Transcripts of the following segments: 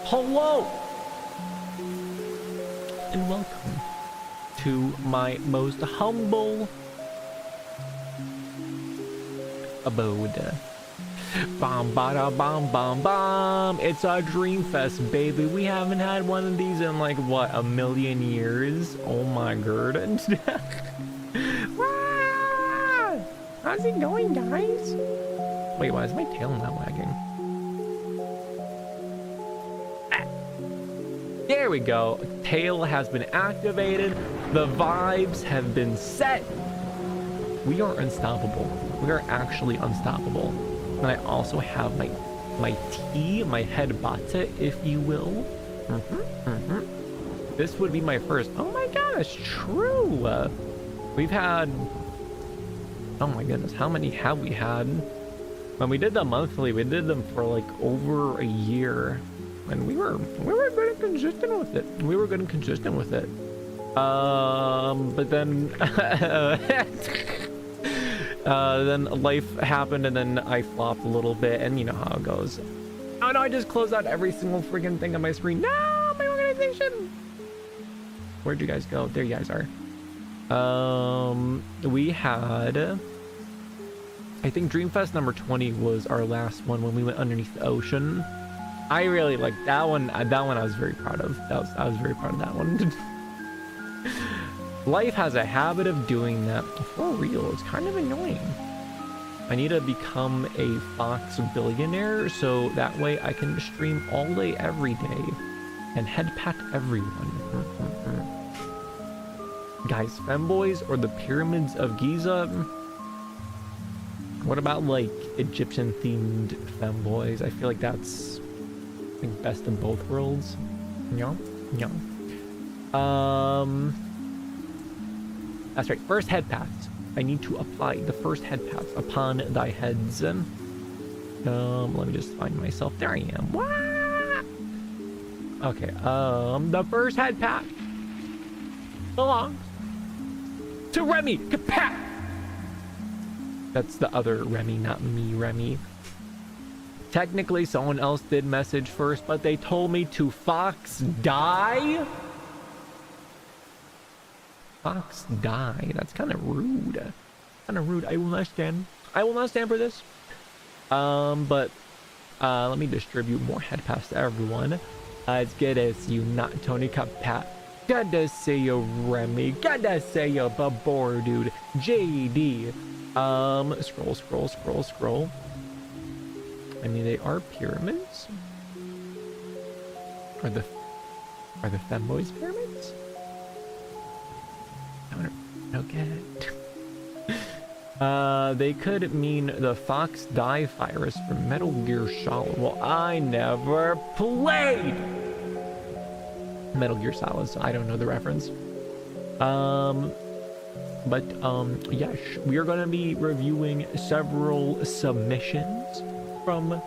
Hello and welcome to my most humble abode. Bom bada bom bom bom. It's a Dreamfest, baby. We haven't had one of these in like what, a million years? Oh my god. How's it going, guys? Wait, why is my tail not wagging? There we go. Tail has been activated. The vibes have been set. We are unstoppable. We are actually unstoppable. And I also have my tea, my headpats, if you will. This would be my first. Oh my gosh, true. We've had. Oh my goodness, how many have we had? When we did the monthly, we did them for like over a year. And we were good and consistent with it. But then then life happened and then I flopped a little bit, and you know how it goes. Oh no, I just closed out every single freaking thing on my screen. No, my organization. Where'd you guys go? There you guys are. We had, I think Dreamfest number 20 was our last one when we went underneath the ocean. I really like that one. That one I was very proud of. I was very proud of that one. Life has a habit of doing that. For real, it's kind of annoying. I need to become a Fox billionaire so that way I can stream all day, every day, and headpat everyone. Guys, femboys or the pyramids of Giza? What about like Egyptian themed femboys? I feel like that's, I think, best of both worlds. Yeah. That's right. First headpats. I need to apply the first headpats upon thy heads. Let me just find myself. There I am. What? Okay. The first headpat belongs to Remi. Kapat. That's the other Remi, not me, Remi. Technically, someone else did message first, but they told me to Fox die. Fox die. That's kind of rude. I will not stand. I will not stand for this. But let me distribute more headpats to everyone. As good as you, not Tony Kapat. Good to see you, Remi. Good to see you, Babor dude. JD. Scroll. I mean, they are pyramids. Are the femboys pyramids? I don't get it. They could mean the Fox Die virus from Metal Gear Solid. Well, I never played Metal Gear Solid, so I don't know the reference. Yes, we are going to be reviewing several submissions from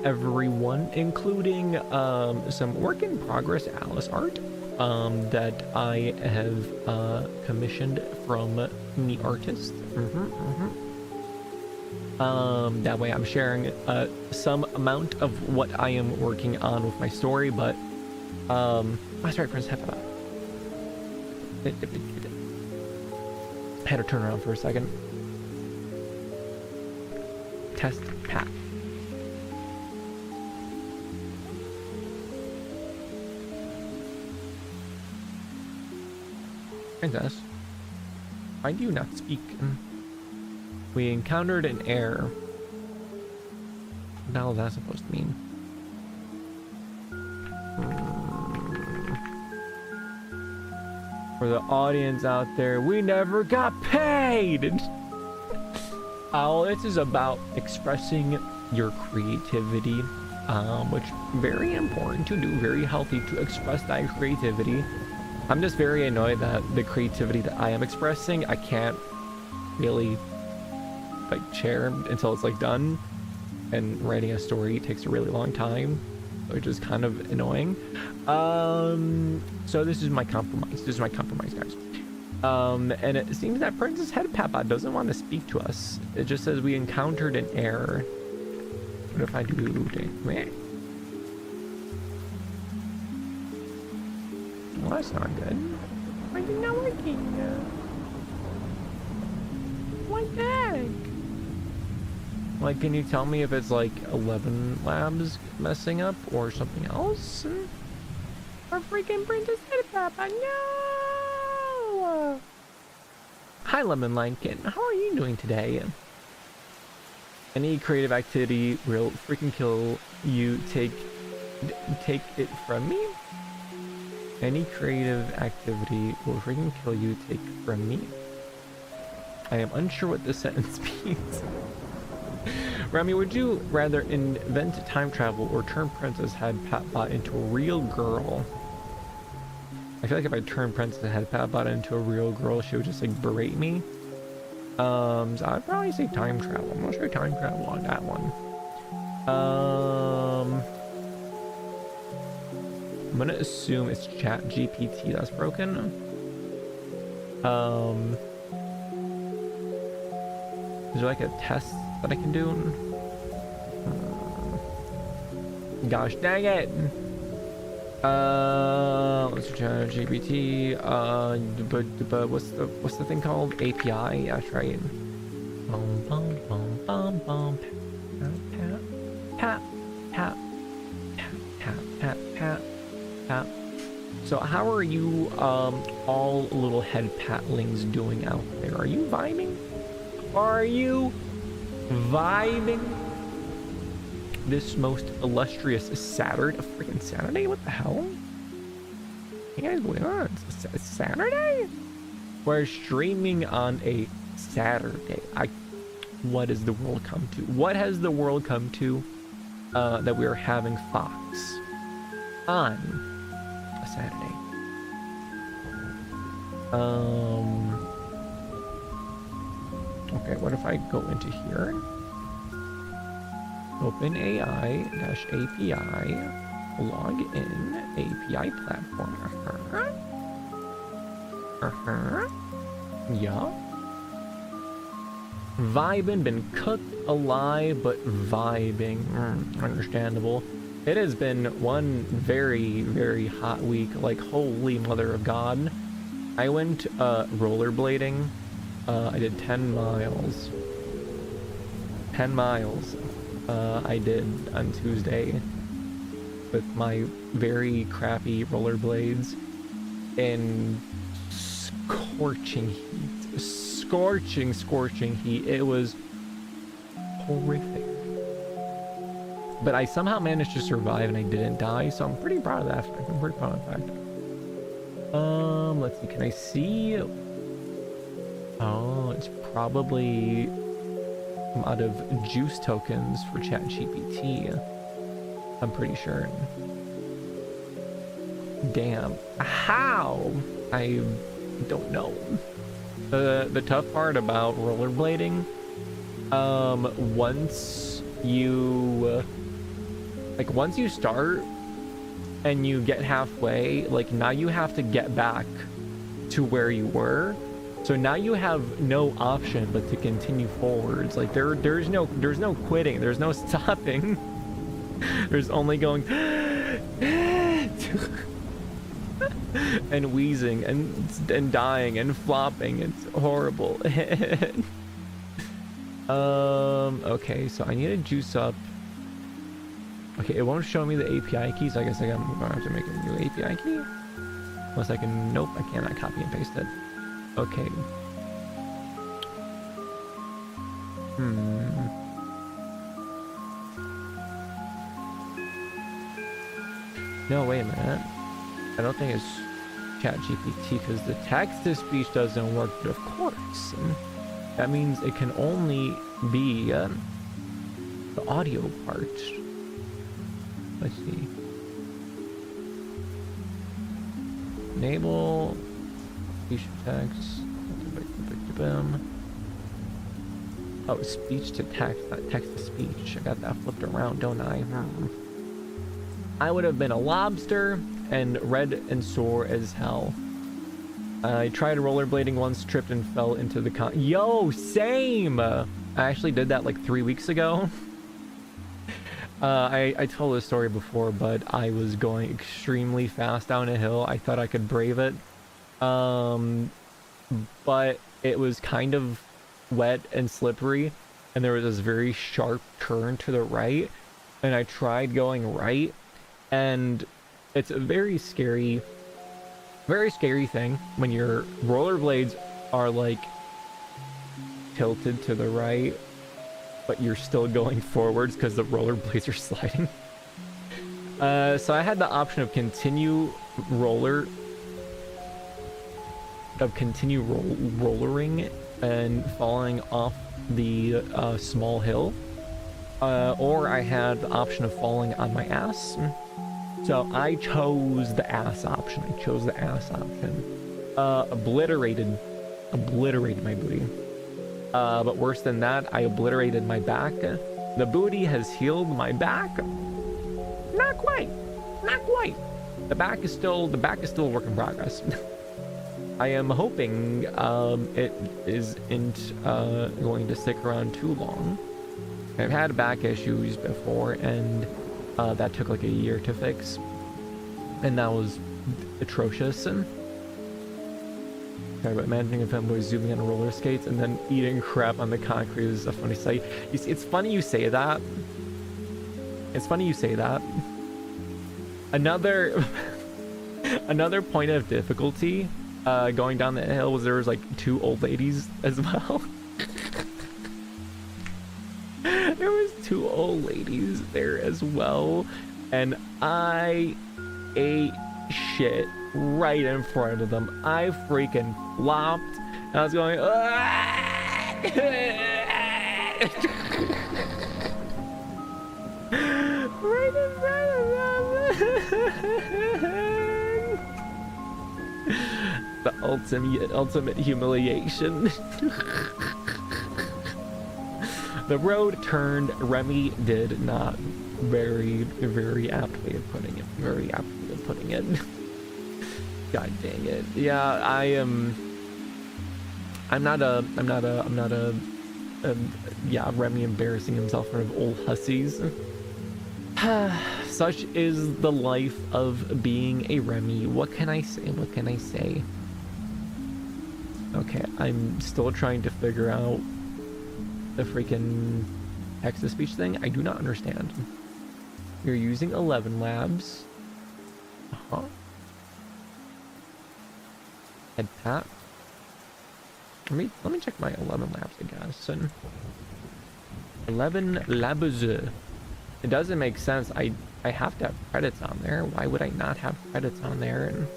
everyone, including some work in progress Alice art that I have commissioned from the artist. That way I'm sharing some amount of what I am working on with my story, but that's right, Prince Hepa. I had to turn around for a second. Test pat. Princess, why do you not speak? We encountered an error. What the hell is that supposed to mean? For the audience out there, we never got paid! Oh, this is about expressing your creativity, which very important to do, very healthy to express that creativity. I'm just very annoyed that the creativity that I am expressing, I can't really like share until it's like done, and writing a story takes a really long time, which is kind of annoying. So this is my compromise. Guys. And it seems that Princess Headpapa doesn't want to speak to us. It just says we encountered an error. What if I do? Well, that's not good. Why is it not working? What the heck? Like, can you tell me if it's like 11 labs messing up or something else? Or freaking Princess Papa? No! Hi, Lemon Lincoln. How are you doing today? Any creative activity will freaking kill you. Take it from me? Any creative activity will freaking kill you. Take it from me. I am unsure what this sentence means. Remi, would you rather invent time travel or turn Princess HeadpatPAT into a real girl? I feel like if I turn Princess HeadpatPAT into a real girl, she would just like berate me. So I'd probably say time travel. I'm gonna say time travel on that one. I'm gonna assume it's ChatGPT that's broken. Is there like a test that I can do? Gosh dang it! Let's try GPT. But what's the thing called? API. Yeah, that's right. Pat. So how are you all little headpatlings doing out there? Are you vibing? Are you vibing? This most illustrious Saturday, a freaking Saturday? What the hell? You guys going on? It's Saturday? We're streaming on a Saturday. What has the world come to? What has the world come to that we are having Fox on a Saturday? Okay, what if I go into here? Open AI-API, log in, API platform. Yeah. Vibing, been cooked alive, but vibing. Understandable. It has been one very, very hot week. Like, holy mother of God. I went rollerblading. I did 10 miles. 10 miles. I did on Tuesday with my very crappy rollerblades in scorching heat. Scorching heat. It was horrific. But I somehow managed to survive and I didn't die, so I'm pretty proud of that fact. I'm pretty proud of that fact. Let's see, can I see? Oh, it's probably I'm out of juice tokens for ChatGPT. I'm pretty sure. Damn. How? I don't know. The tough part about rollerblading, once you start and you get halfway, like now you have to get back to where you were. So now you have no option but to continue forwards. Like there's no quitting, there's no stopping. There's only going and wheezing and dying and flopping. It's horrible. Okay, so I need to juice up. Okay, it won't show me the API key, so I guess I'm gonna have to make a new API key. Unless I can, nope, I cannot copy and paste it. Okay. No, wait a minute. I don't think it's ChatGPT because the text-to-speech doesn't work, but of course. That means it can only be the audio part. Let's see. Enable speech to text. Oh, speech to text, not text to speech. I got that flipped around, don't I? I would have been a lobster and red and sore as hell. I tried rollerblading once, tripped and fell into the Yo, same! I actually did that like 3 weeks ago. I told this story before, but I was going extremely fast down a hill. I thought I could brave it. But it was kind of wet and slippery, and there was this very sharp turn to the right, and I tried going right, and it's a very scary thing when your rollerblades are like tilted to the right, but you're still going forwards because the rollerblades are sliding. So I had the option of continue rollering and falling off the small hill, or I had the option of falling on my ass. So I chose the ass option. Obliterated my booty. But worse than that, I obliterated my back. The booty has healed my back. Not quite. The back is still a work in progress. I am hoping it isn't going to stick around too long. I've had back issues before, and that took like a year to fix, and that was atrocious. And sorry, but imagining a femboy zooming on roller skates and then eating crap on the concrete is a funny sight. You see, it's funny you say that. Another point of difficulty going down the hill was there was like 2 old ladies as well. There was 2 old ladies there as well, and I ate shit right in front of them. I freaking flopped, and I was going right in front of them. The ultimate humiliation. The road turned. Remi did not. Very apt way of putting it. God dang it. Yeah, I'm not a Remi embarrassing himself in front of old hussies. Such is the life of being a Remi. What can I say? Okay, I'm still trying to figure out the freaking text-to-speech thing. I do not understand. You're using 11 labs. Headpat. Let me check my 11 labs, I guess. And 11 labs. It doesn't make sense. I have to have credits on there. Why would I not have credits on there? And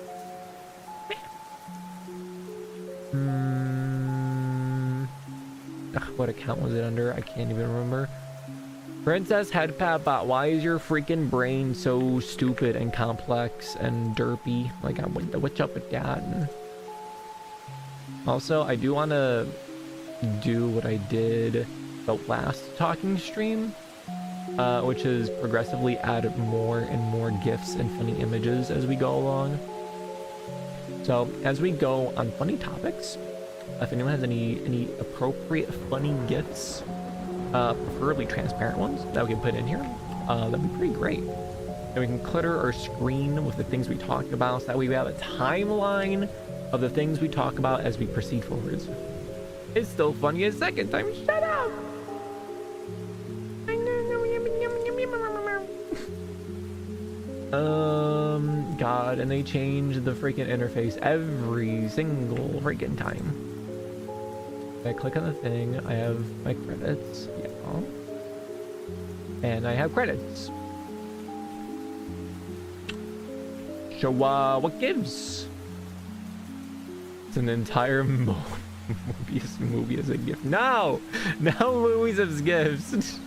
what account was it under? I can't even remember. Princess Headpat Bot, why is your freaking brain so stupid and complex and derpy? Like, what's up with that? And also, I do want to do what I did the last talking stream, which is progressively add more and more GIFs and funny images as we go along. So, as we go on funny topics, if anyone has any appropriate funny GIFs, preferably transparent ones that we can put in here, that'd be pretty great. And we can clutter our screen with the things we talked about, so that way we have a timeline of the things we talk about as we proceed forwards. It's still funny a second time. Shut up! God, and they change the freaking interface every single freaking time. I click on the thing, I have my credits, yeah, and I have credits. So, what gives? It's an entire Mobius movie as a gift. No movies as gifts.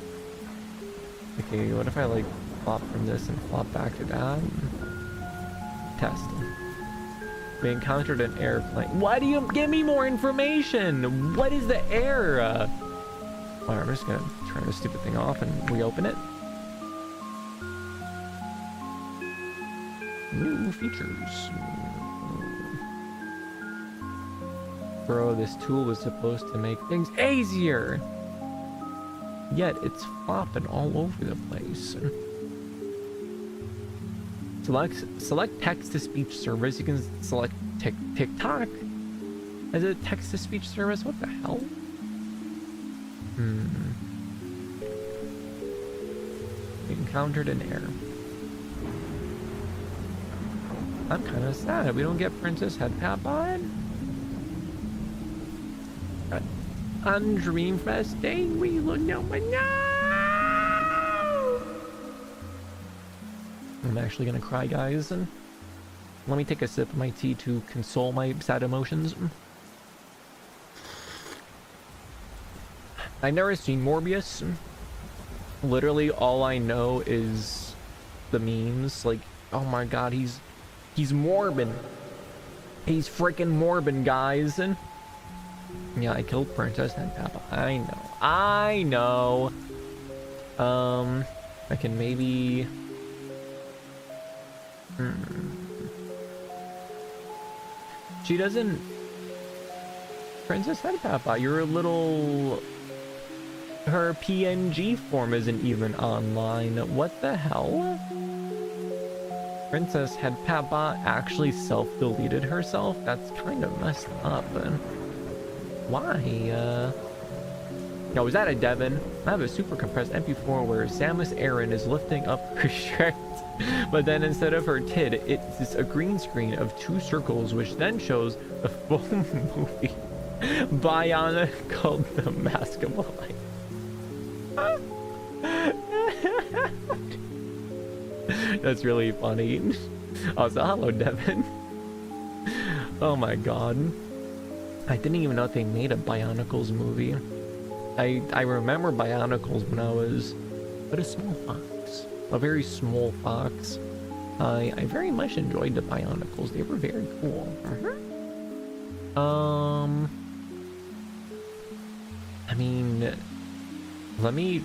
Okay, what if I like flop from this and flop back to that? Test. We encountered an airplane. Why do you give me more information? What is the error? Alright, I'm just gonna turn this stupid thing off and reopen it. New features. Bro, this tool was supposed to make things easier. yet it's flopping all over the place. Select text-to-speech service. You can select TikTok as a text-to-speech service. What the hell? We encountered an error. I'm kind of sad we don't get Princess HeadpatPAT. On Dreamfest Day, we look no, but no! I'm actually gonna cry, guys. And let me take a sip of my tea to console my sad emotions. I've never seen Morbius. Literally, all I know is the memes. Like, oh my god, he's Morbin. He's freaking Morbin, guys. And yeah, I killed Princess HeadpatPAT. I know. I can maybe. She doesn't. Princess HeadpatPAT, you're a little. Her PNG form isn't even online. What the hell? Princess HeadpatPAT actually self-deleted herself? That's kind of messed up. Why? Yo, is that a Devon? I have a super compressed MP4 where Samus Aran is lifting up her shirt, but then instead of her tid, it's a green screen of 2 circles, which then shows a full movie Bionic called The Mask of Life. That's really funny. Also, hello, Devin. Oh my god. I didn't even know they made a Bionicles movie. I remember Bionicles when I was but a small fox. A very small fox. I very much enjoyed the Bionicles. They were very cool. I mean, let me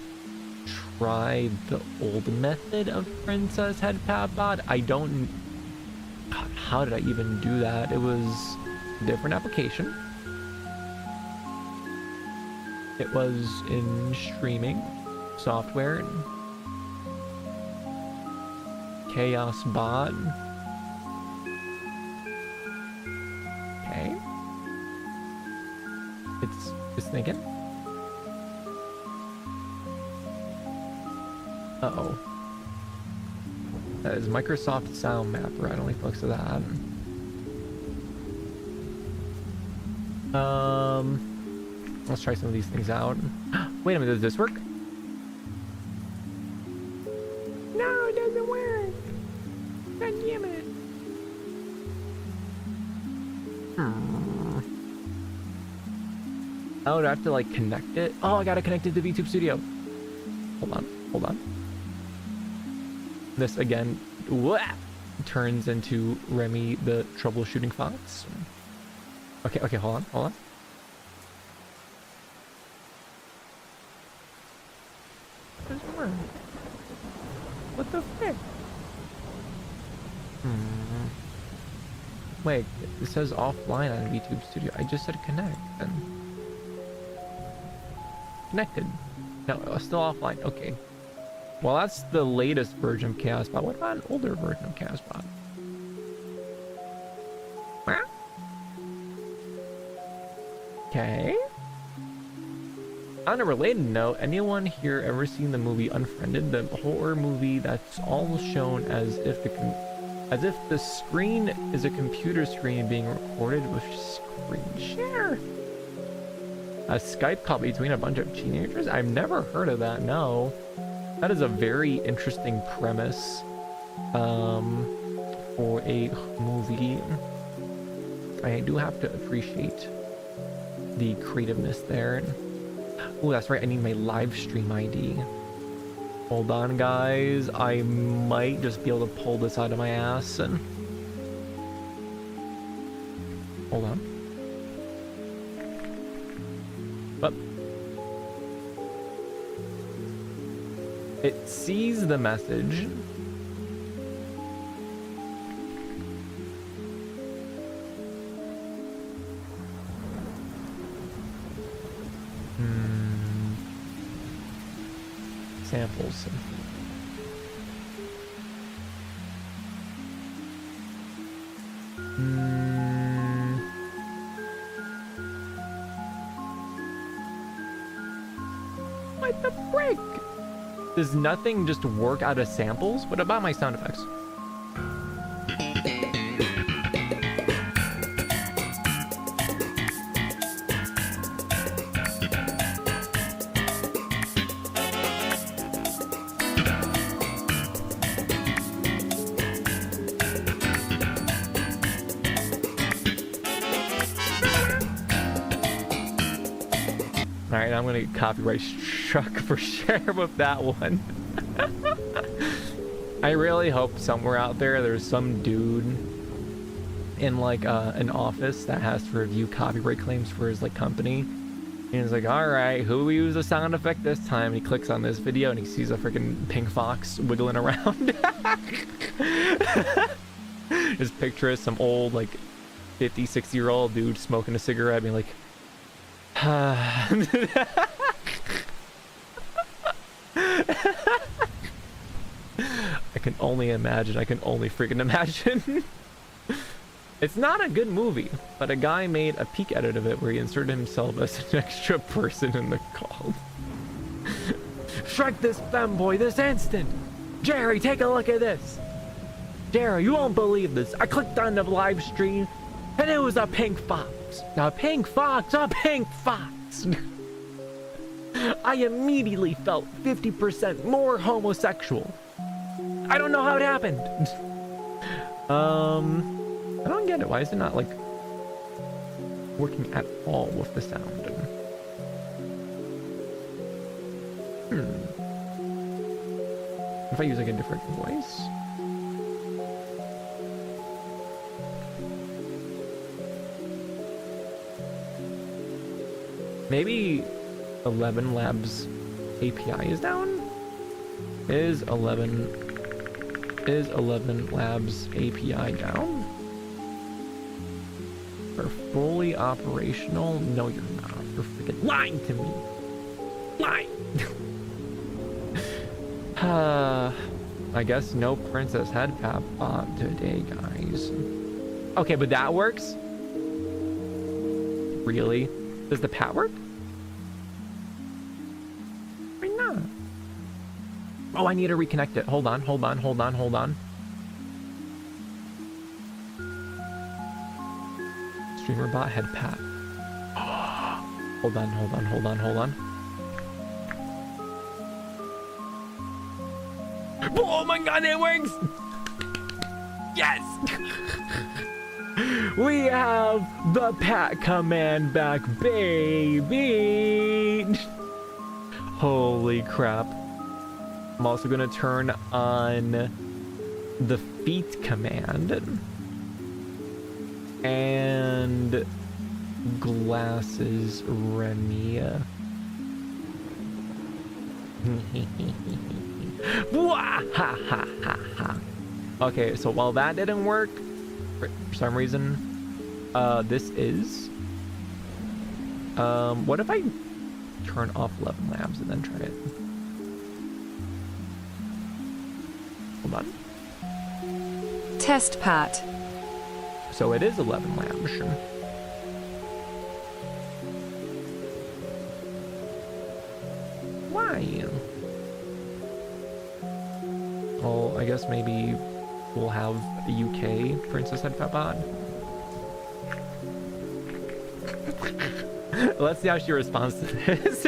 try the old method of Princess HeadpatPAT. I don't. God, how did I even do that? It was a different application. It was in streaming software. Chaos bot. Okay. It's thinking. Uh-oh. That is Microsoft Sound Mapper. I don't like the looks of that. Let's try some of these things out. Wait a minute, does this work? No, it doesn't work. God damn it. Oh, do I have to like connect it? Oh, I gotta connect it to VTube Studio. Hold on. This again turns into Remi the troubleshooting fox. Okay, hold on. What the frick? Wait, it says offline on VTube Studio. I just said connect and connected. No, still offline. Okay. Well, that's the latest version of ChaosBot. What about an older version of ChaosBot? Okay. On a related note, anyone here ever seen the movie Unfriended? The horror movie that's all shown as if the screen is a computer screen being recorded with screen share. A Skype call between a bunch of teenagers? I've never heard of that, no. That is a very interesting premise for a movie. I do have to appreciate the creativeness there. Oh, that's right, I need my live stream ID. Hold on, guys. I might just be able to pull this out of my ass and... Hold on. But it sees the message. samples. What the frick? Does nothing just work out of samples? What about my sound effects? Alright, I'm gonna get copyright struck for sure with that one. I really hope somewhere out there's some dude in like an office that has to review copyright claims for his like company. And he's like, alright, who will use a sound effect this time? And he clicks on this video and he sees a freaking pink fox wiggling around. His picture is some old like 50, 60-year-old dude smoking a cigarette being like, I can only imagine. I can only freaking imagine. It's not a good movie, but a guy made a peek edit of it where he inserted himself as an extra person in the call. Strike this femboy this instant! Jerry, take a look at this! Jerry, you won't believe this. I clicked on the live stream and it was a pink fox. A pink fox, a pink fox! I immediately felt 50% more homosexual. I don't know how it happened. I don't get it. Why is it not like working at all with the sound? If I use like a different voice. Maybe 11 Labs API is down? Is 11 Labs API down? We're fully operational? No, you're not. You're freaking lying to me. Lying. I guess no princess headpat bot today, guys. Okay, but that works? Really? Does the pat work? Why not? Oh, I need to reconnect it. Hold on. Streamer bot headpat. Hold on. Oh my god, it works! Yes! We have the pat command back, baby! Holy crap. I'm also gonna turn on the feet command. And glasses Remi. Okay, so while that didn't work for some reason, this is what if I turn off 11 Labs and then try it? Hold on. Test Pat. So it is 11 Labs. Why? Well, I guess maybe we'll have a UK Princess Headpat bot. Let's see how she responds to this.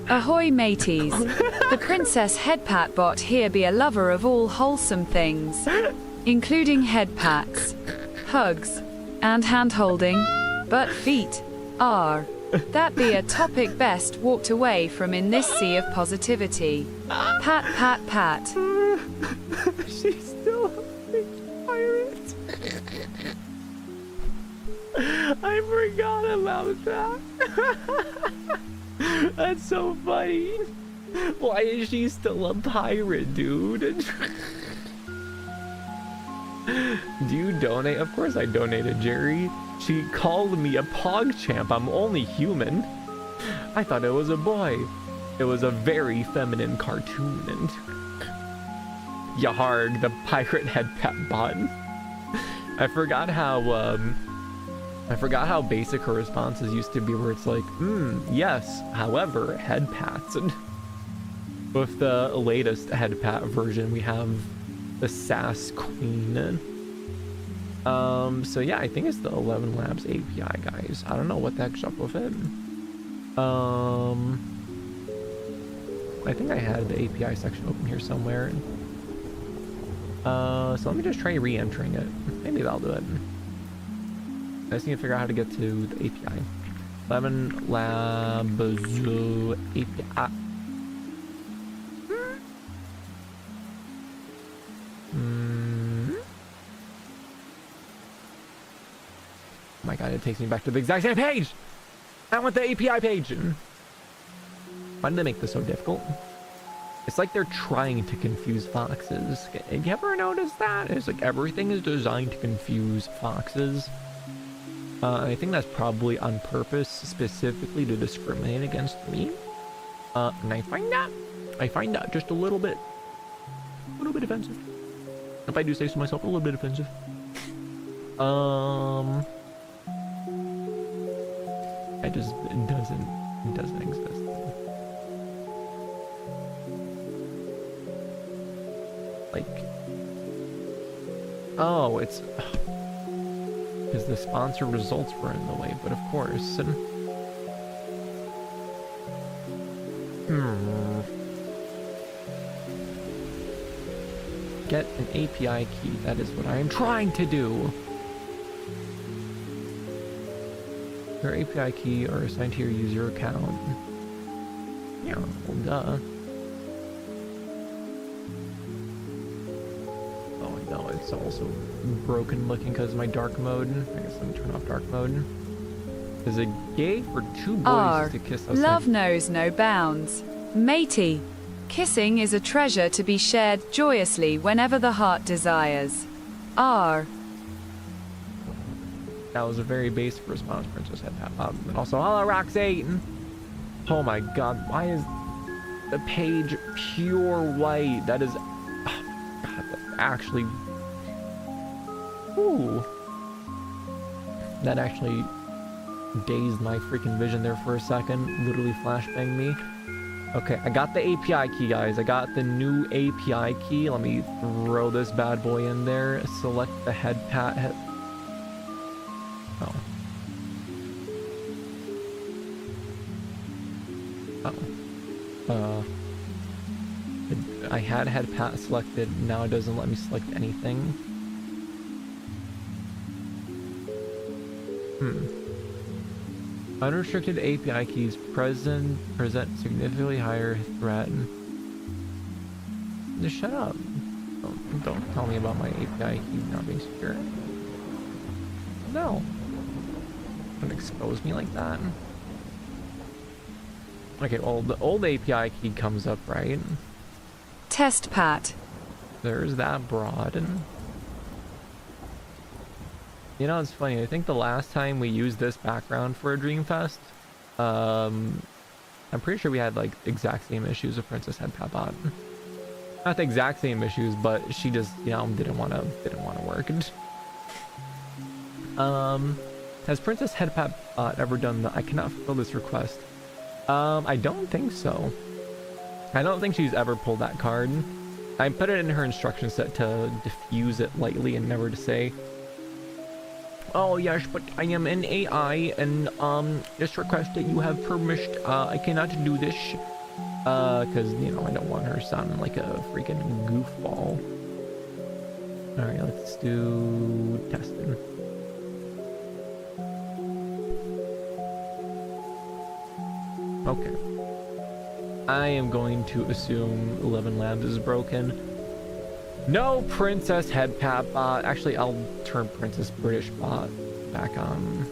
Ahoy mateys. The Princess Headpat bot here be a lover of all wholesome things, including headpats, hugs, and hand-holding, but feet are. That be a topic best walked away from in this sea of positivity. Pat, pat, pat. She's still a big pirate. I forgot about that. That's so funny. Why is she still a pirate, dude? Do you donate? Of course I donated, Jerry. She called me a PogChamp. I'm only human. I thought it was a boy. It was a very feminine cartoon, and Yaharg, the pirate headpat bot. I forgot how basic her responses used to be, where it's like, yes, however, headpats. And with the latest headpat version, we have the sass queen. So yeah, I think it's the 11 Labs API, guys. I don't know what the heck's up with it. I think I had the API section open here somewhere. So let me just try re-entering it. Maybe that'll do it. I just need to figure out how to get to the API. 11 Labs API. Oh my god, it takes me back to the exact same page! I want the API page! Why did they make this so difficult? It's like they're trying to confuse foxes. Have you ever noticed that? It's like everything is designed to confuse foxes. I think that's probably on purpose, specifically to discriminate against me. And I find that just a little bit offensive. If I do say so myself, a little bit offensive. It doesn't exist. Like, oh, it's because the sponsored results were in the way, but of course. And, get an API key. That is what I am trying to do. Your API key are assigned to your user account. Yeah, well, duh. Oh no, it's also broken looking because of my dark mode. I guess let me turn off dark mode. Is it gay for two boys to kiss outside? Love knows no bounds. Matey, kissing is a treasure to be shared joyously whenever the heart desires. R. That was a very basic response, Princess Headpat. And also, hello, Roxy. Oh my god, why is the page pure white? That is... Oh, god, that actually... Ooh. That actually dazed my freaking vision there for a second. Literally flashbanged me. Okay, I got the API key, guys. I got the new API key. Let me throw this bad boy in there. Select the headpat. I had headpat selected. Now it doesn't let me select anything. Unrestricted API keys present significantly higher threat. Just shut up. Don't tell me about my API key not being secure. No. Don't expose me like that. Okay, well, the old API key comes up, right? Test Pat. There's that broad. And you know, it's funny. I think the last time we used this background for a Dreamfest, I'm pretty sure we had like exact same issues with Princess Headpat Bot. Not the exact same issues, but she just, you know, didn't want to work. Has Princess Headpat Bot ever done the I cannot fulfill this request? I don't think so. I don't think she's ever pulled that card. I put it in her instruction set to diffuse it lightly and never to say, oh yes, but I am an AI and this request that you have permission, I cannot do this. Cause you know, I don't want her sounding like a freaking goofball. Alright, let's do testing. Okay. I am going to assume 11 Labs is broken. No Princess Headpat Bot. Actually, I'll turn Princess British Bot back on.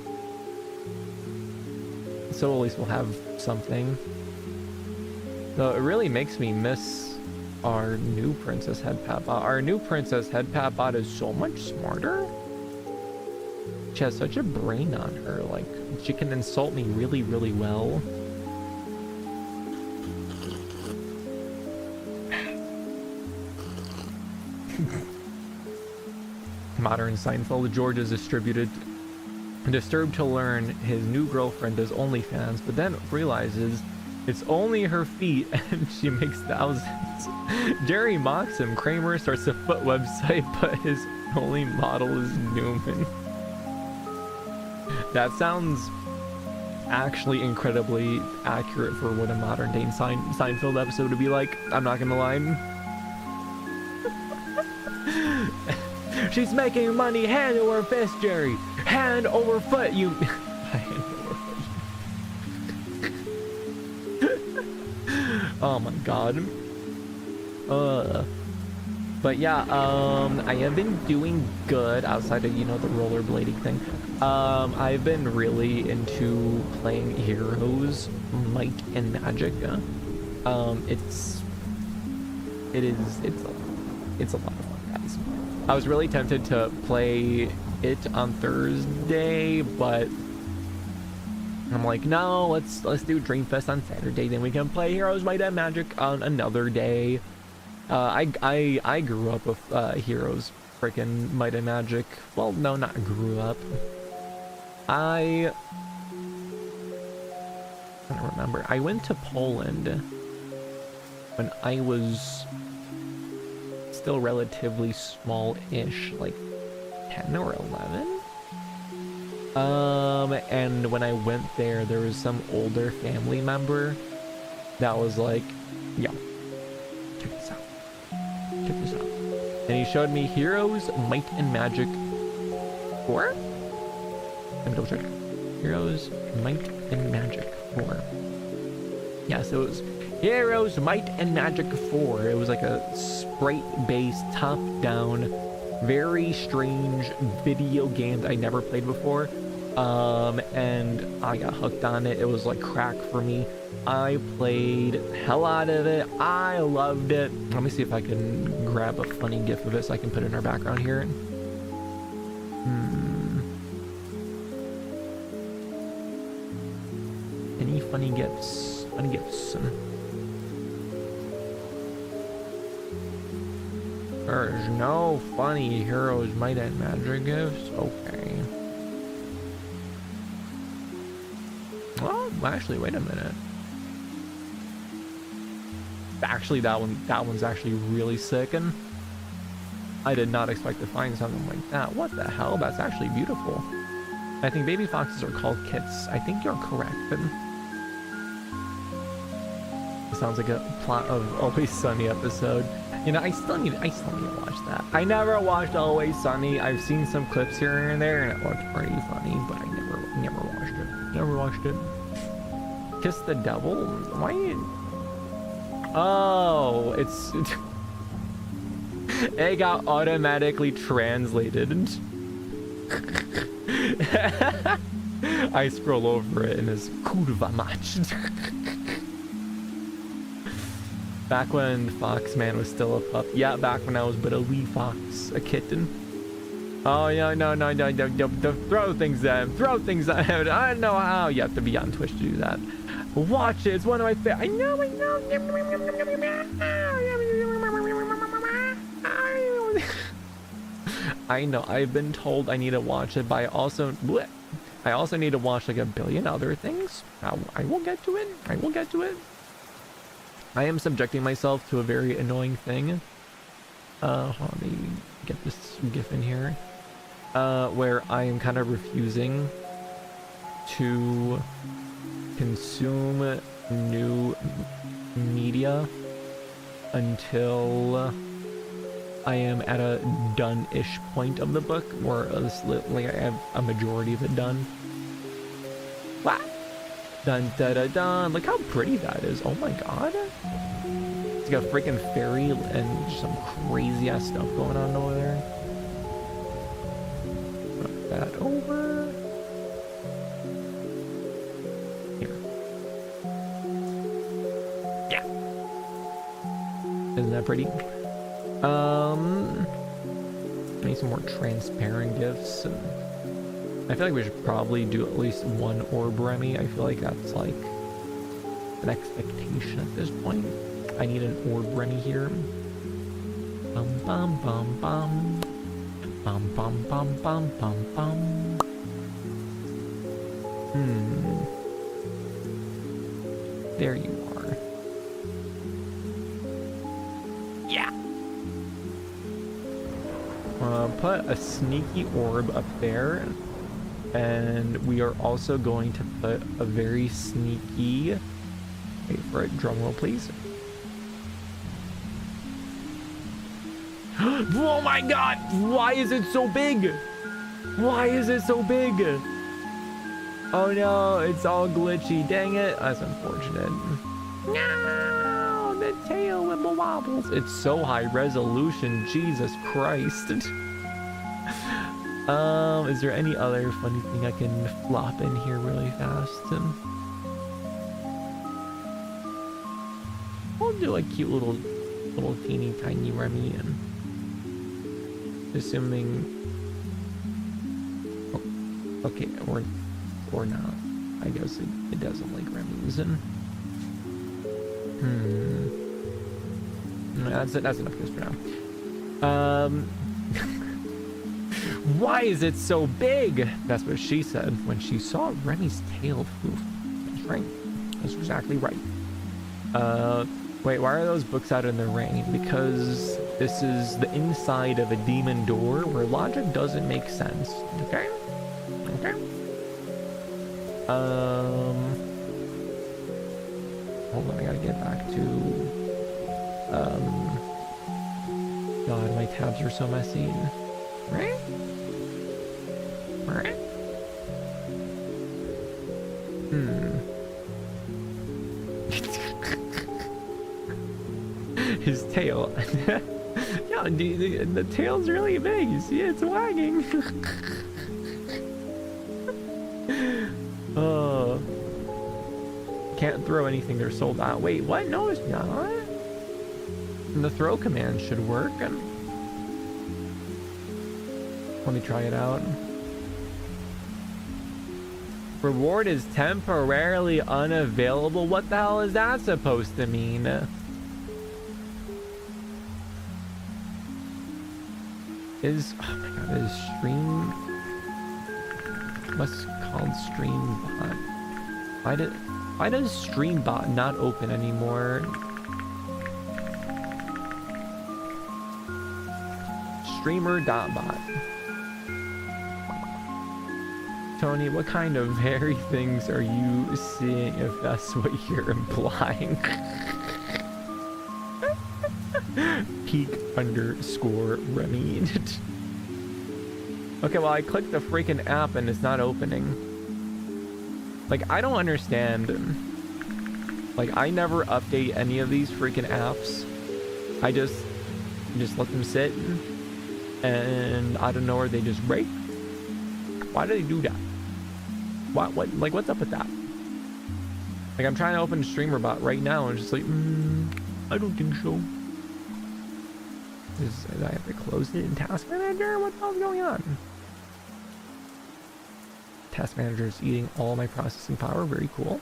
So at least we'll have something. Though it really makes me miss our new Princess Headpat Bot. Our new Princess Headpat Bot is so much smarter. She has such a brain on her. Like, she can insult me really, really well. Modern Seinfeld, George is disturbed to learn his new girlfriend does OnlyFans, but then realizes it's only her feet and she makes thousands. Jerry mocks him. Kramer starts a foot website, but his only model is Newman. That sounds actually incredibly accurate for what a modern day Seinfeld episode would be like. I'm not gonna lie. She's making money hand over fist, Jerry. Hand over foot, you. Hand over foot. Oh my god. But yeah, I have been doing good outside of, you know, the rollerblading thing. I've been really into playing Heroes, Might and Magic. It's a lot of fun, guys. I was really tempted to play it on Thursday, but I'm like, no, let's do Dreamfest on Saturday, then we can play Heroes, Might and Magic on another day. I grew up with Heroes, freaking Might and Magic. Well, no, not grew up. I don't remember. I went to Poland when I was still relatively small-ish, like 10 or 11. And when I went there was some older family member that was like, yo, check this out. Check this out. And he showed me Heroes, Might and Magic 4? Let me double check. Heroes, Might and Magic 4. Yes, it was Heroes, Might and Magic 4. It was like a sprite-based, top-down, very strange video game that I never played before. And I got hooked on it. It was like crack for me. I played hell out of it. I loved it. Let me see if I can grab a funny gif of it so I can put it in our background here. Any funny gifs? Funny gifs. There's no funny Heroes, Might and Magic gifs? Okay. Well, actually, wait a minute. Actually, that one's actually really sick, and I did not expect to find something like that. What the hell? That's actually beautiful. I think baby foxes are called kits. I think you're correct, but it sounds like a plot of Always Sunny episode. You know, I still need to watch that. I never watched Always Sunny. I've seen some clips here and there, and it looked pretty funny, but I never watched it. Never watched it. Kiss the Devil? Why? Oh, it's it got automatically translated. I scroll over it and it's kurwa mać. Back when Foxman was still a pup. Yeah, back when I was but a wee fox, a kitten. Oh yeah, no, throw things at him. Throw things at him. I don't know how you have to be on Twitch to do that. Watch it. It's one of my favorite. I know. I know. I've been told I need to watch it, but I also need to watch like a billion other things. I will get to it. I am subjecting myself to a very annoying thing. Let me get this gif in here. Where I am kind of refusing to consume new media until I am at a done-ish point of the book, or like I have a majority of it done. Wow. Dun da da dun. Look how pretty that is. Oh my god. It's got a freaking fairy and some crazy ass stuff going on over there. Put that over. Here. Yeah. Isn't that pretty? Need some more transparent gifts. I feel like we should probably do at least one orb Remi. I feel like that's like an expectation at this point. I need an orb Remi here. Bum bum bum bum. Bum bum bum bum bum bum. There you are. Yeah. Put a sneaky orb up there, and we are also going to put a very sneaky. Wait for it. Drum roll, please. Oh my god! Why is it so big? Why is it so big? Oh no, it's all glitchy. Dang it. That's unfortunate. No, the tail wibble wobbles. It's so high resolution. Jesus Christ. Is there any other funny thing I can flop in here really fast? We'll do a cute little teeny tiny Remi, and assuming, oh, okay, or not. I guess it doesn't like Remi's, and that's enough just for now. Why is it so big? That's what she said when she saw Remi's tail. Oof. That's right. That's exactly right. Wait, why are those books out in the rain? Because this is the inside of a demon door where logic doesn't make sense. Okay? Okay. Hold on, I gotta get back to... God, my tabs are so messy. Right? Right? His tail. Yeah, the tail's really big. You see, it's wagging. Oh, can't throw anything. They're sold out. Wait, what? No, it's not. And the throw command should work. And let me try it out. Reward is temporarily unavailable. What the hell is that supposed to mean? Oh my god, is stream... What's called StreamBot? Why does StreamBot not open anymore? Streamer.bot. Tony, what kind of hairy things are you seeing, if that's what you're implying? Peak_Remi. Okay, well, I clicked the freaking app and it's not opening. Like, I don't understand. Like, I never update any of these freaking apps. I just let them sit, and out of nowhere they just break. Why do they do that? What, like, what's up with that? Like, I'm trying to open StreamerBot right now and it's just like, I don't think so. Do I have to close it in Task Manager? What the hell's going on? Task Manager is eating all my processing power. Very cool.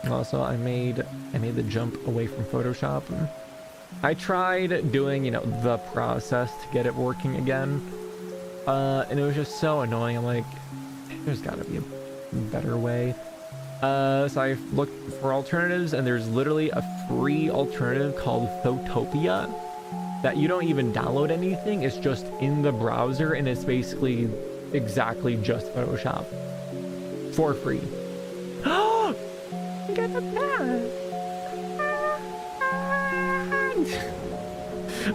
Also, I made the jump away from Photoshop. I tried doing, you know, the process to get it working again, and it was just so annoying. I'm like, there's got to be a better way. So I looked for alternatives, and there's literally a free alternative called Photopia that you don't even download anything. It's just in the browser, and it's basically exactly just Photoshop for free. Oh, get a pad.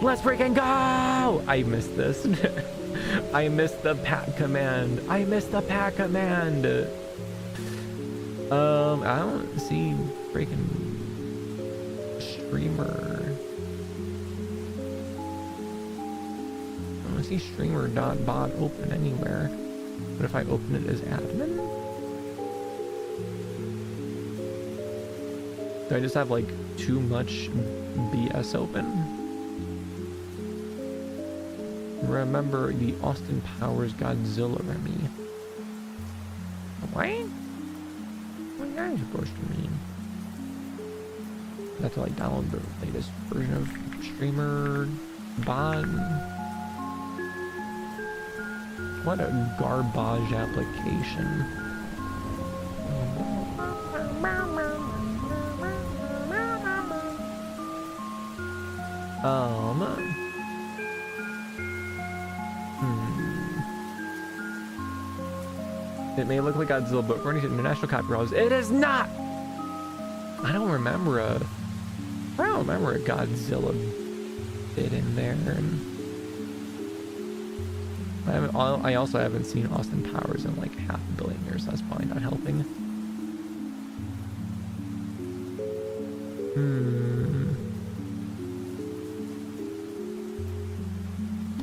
Let's freaking go! I missed this. I missed the pat command. I missed the pat command. I don't see freaking streamer. I don't see streamer.bot open anywhere. What if I open it as admin? Do I just have like too much BS open? Remember the Austin Powers Godzilla Remi. What? What are you supposed to mean? I have to like download the latest version of Streamer Bot. What a garbage application. It may look like Godzilla, but according to international copyright laws, it is not! I don't remember a Godzilla bit in there. And I also haven't seen Austin Powers in like 500 million years, so that's probably not helping.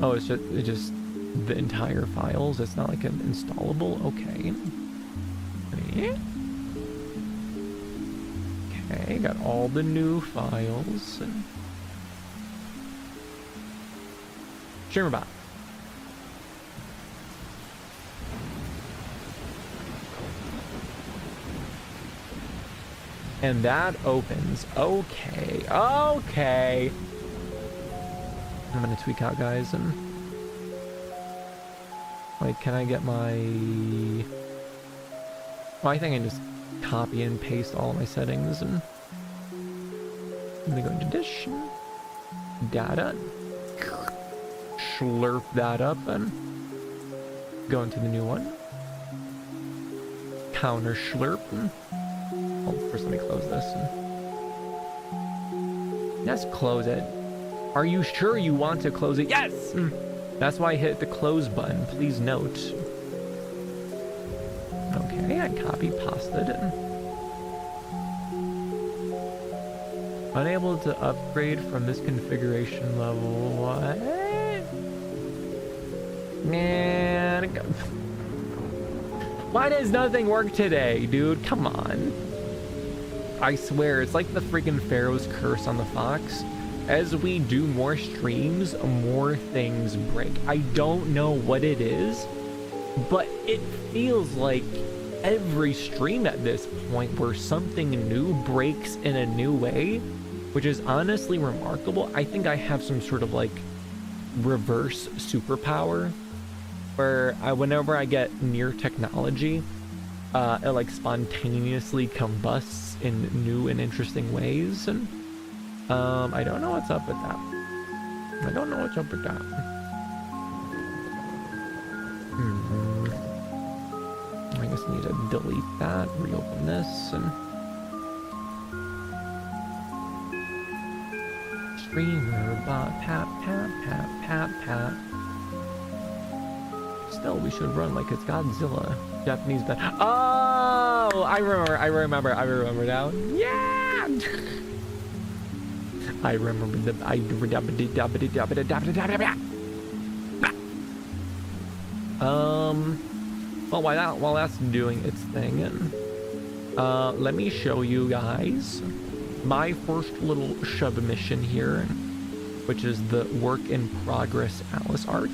Oh, it's just the entire files. It's not like an installable. Okay. Okay, got all the new files. StreamerBot. And that opens. Okay. Okay. I'm gonna tweak out, guys, and like, can I get my... Well, I think I can just copy and paste all of my settings, and I'm gonna go into dish, data, slurp that up, and go into the new one. Counter slurp. Oh, first let me close this. Let's close it. Are you sure you want to close it? Yes! That's why I hit the close button. Please note. Okay, I copy pasted it. Unable to upgrade from this configuration level. What? Man. Why does nothing work today, dude? Come on. I swear, it's like the freaking Pharaoh's curse on the fox. As we do more streams, more things break. I don't know what it is, but it feels like every stream at this point where something new breaks in a new way, which is honestly remarkable. I think I have some sort of like reverse superpower where whenever I get near technology, it like spontaneously combusts in new and interesting ways. And I don't know what's up with that. I don't know what's up with that. I guess I need to delete that, reopen this, and StreamerBot, pat. Still, we should run like it's Godzilla. Japanese band. Oh, I remember now. Yeah. I remember the well, while that's doing its thing, and let me show you guys my first little submission here, which is the work in progress Alice art.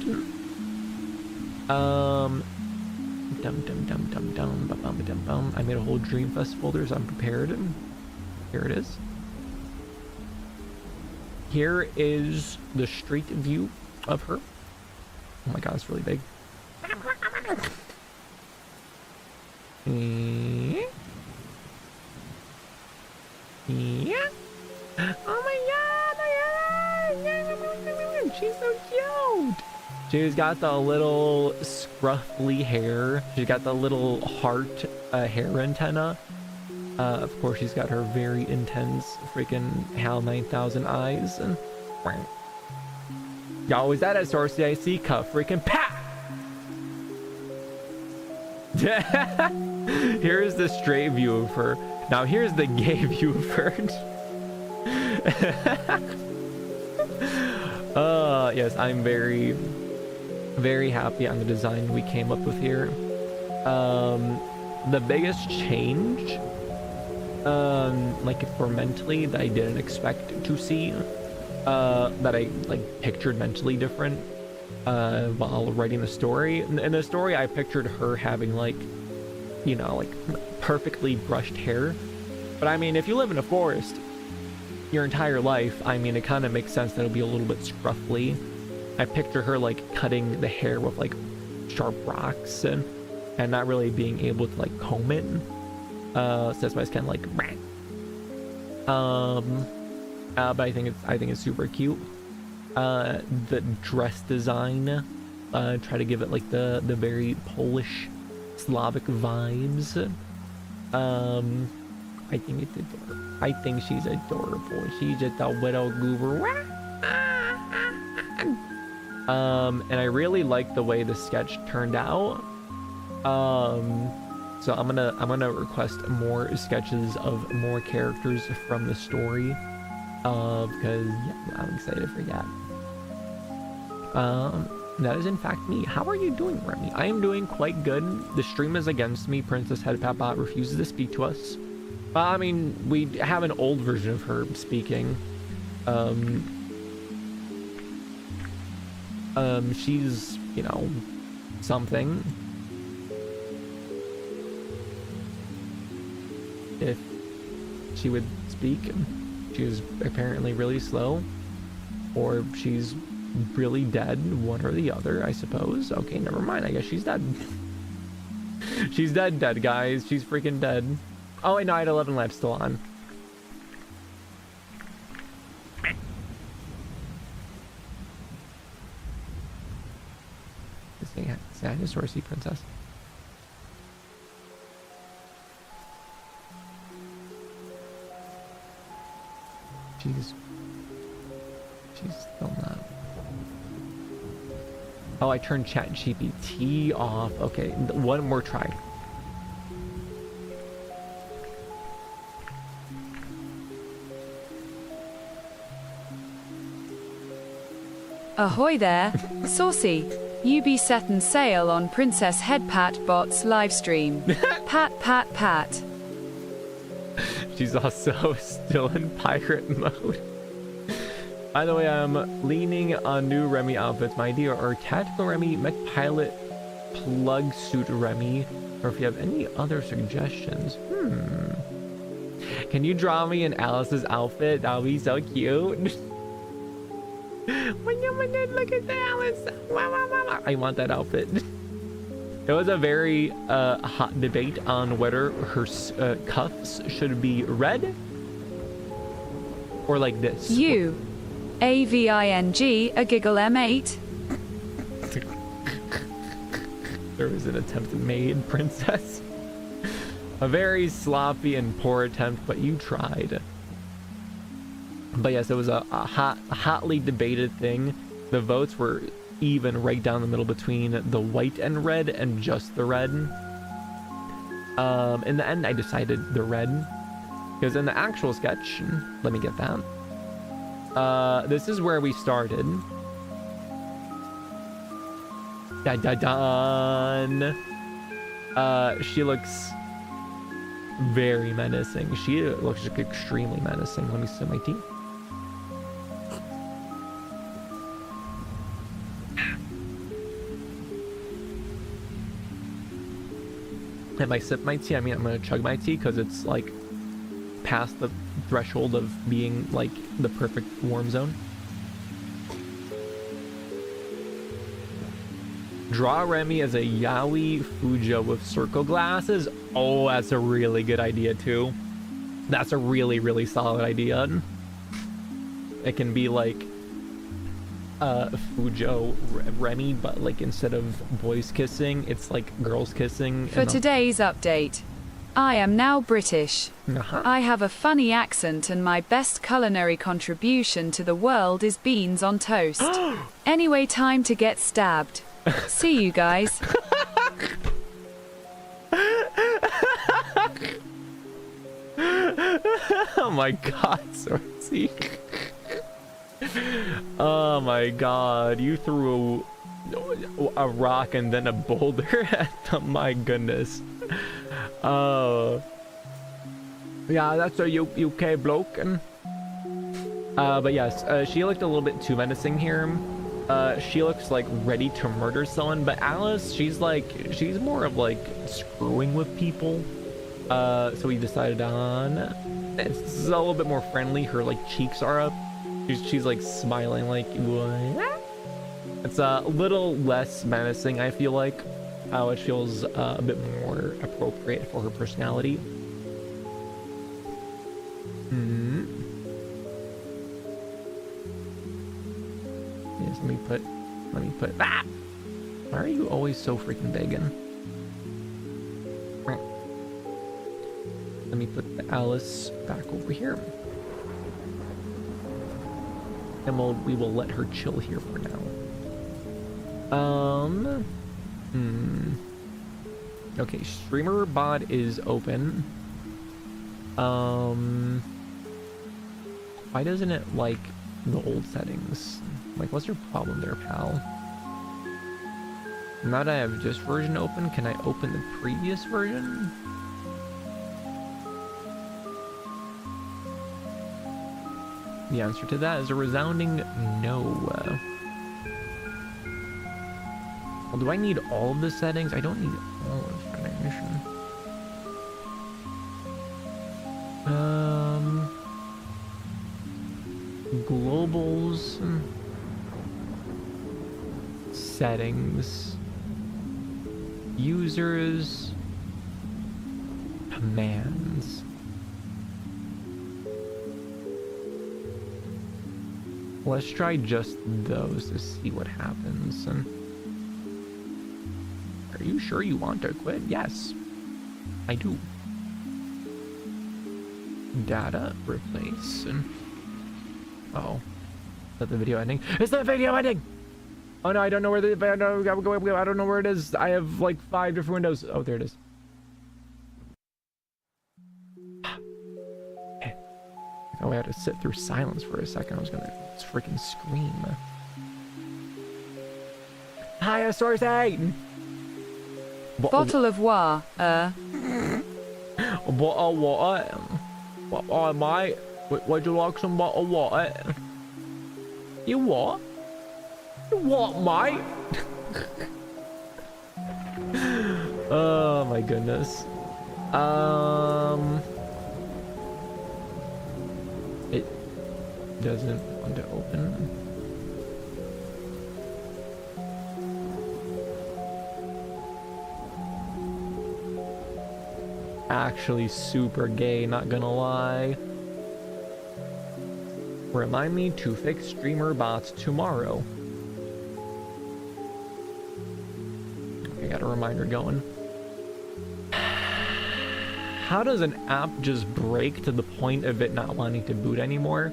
I made a whole Dreamfest folder, so I'm prepared, and here it is. Here is the street view of her. Oh my god, it's really big. Yeah. Oh my god, she's so cute. She's got the little scruffy hair. She's got the little heart hair antenna. Of course, she's got her very intense freaking HAL 9000 eyes. And yo, is that a source CIC cuff? Freaking pat! Here's the straight view of her. Now here's the gay view of her. Yes, I'm very, very happy on the design we came up with here. The biggest change, like for mentally, that I didn't expect to see, that I like pictured mentally different while writing the story. In the story, I pictured her having like, you know, like perfectly brushed hair. But I mean, if you live in a forest, your entire life, I mean, it kind of makes sense that it'll be a little bit scruffy. I picture her like cutting the hair with like sharp rocks and not really being able to like comb it. So that's why it's kind of like, but I think it's super cute. The dress design, try to give it like the very Polish, Slavic vibes. I think it's adorable. I think she's adorable. She's just a little goober. And I really like the way the sketch turned out. So I'm gonna request more sketches of more characters from the story. Because yeah, I'm excited for that. That is in fact me. How are you doing, Remi? I am doing quite good. The stream is against me. Princess HeadpatBot refuses to speak to us. I mean, we have an old version of her speaking. She's, you know, something. If she would speak, she was apparently really slow, or she's really dead, one or the other, I suppose. Okay, never mind. I guess she's dead. She's dead, guys. She's freaking dead. Oh, wait, no, I had 11 lives still on. This thing has dinosaur sea princess. She's still not. Oh, I turned ChatGPT off. Okay, one more try. Ahoy there, Saucy. You be setting sail on Princess HeadpatBot's livestream. PAT. She's also still in pirate mode. By the way, I'm leaning on new Remi outfits. My idea are tactical Remi, mech pilot, plug suit Remi, or if you have any other suggestions. Can you draw me in Alice's outfit? That'll be so cute. Look at that, Alice. I want that outfit. It was a very hot debate on whether her cuffs should be red or like this. AVING, a giggle M8. There was an attempt made, princess. A very sloppy and poor attempt, but you tried. But yes, it was a hotly debated thing. The votes were even right down the middle between the white and red and just the red. In the end, I decided the red. Because in the actual sketch, let me get that. This is where we started. Dun. She looks very menacing. She looks like extremely menacing. Let me sip my tea. If I sip my tea, I mean I'm gonna chug my tea because it's like past the threshold of being like the perfect warm zone. Draw Remi as a UwUBounce with circle glasses. Oh, that's a really good idea too. That's a really solid idea. It can be like Fujo Remi, but like instead of boys kissing, it's like girls kissing. For today's update, I am now British. I have a funny accent and my best culinary contribution to the world is beans on toast. Anyway, time to get stabbed. See you guys. Oh my god, Sorcy. Oh my god, you threw a rock and then a boulder at them. My goodness. Oh. Yeah, that's a UK bloke. But yes, she looked a little bit too menacing here. She looks like ready to murder someone, but Alice, she's more of like screwing with people. So we decided on it's a little bit more friendly. Her like cheeks are up. She's like smiling like what? It's a little less menacing, I feel like. It feels a bit more appropriate for her personality. Yes, let me put that. Why are you always so freaking begging? Let me put the Alice back over here. And we will let her chill here for now. Okay, streamer bot is open. Why doesn't it like the old settings? Like, what's your problem there, pal? Now that I have this version open, can I open the previous version? The answer to that is a resounding no. Well, do I need all of the settings? I don't need all of the recognition. Globals. Settings. Users. Commands. Let's try just those to see what happens. And are you sure you want to quit? Yes, I do. Data replace. And oh, is that the video ending? Is the video ending? Oh no, I don't know where the I don't know where it is. I have like 5 different windows. Oh, there it is. Oh, I had to sit through silence for a second. I was gonna freaking scream. Hi, Sorcy! Bottle of water. Bottle of water? What, mate? Would you like some bottle of water? You what? You what, mate? Oh my goodness. It doesn't want to open. Actually super gay, not gonna lie. Remind me to fix streamer bots tomorrow. I got a reminder going. How does an app just break to the point of it not wanting to boot anymore?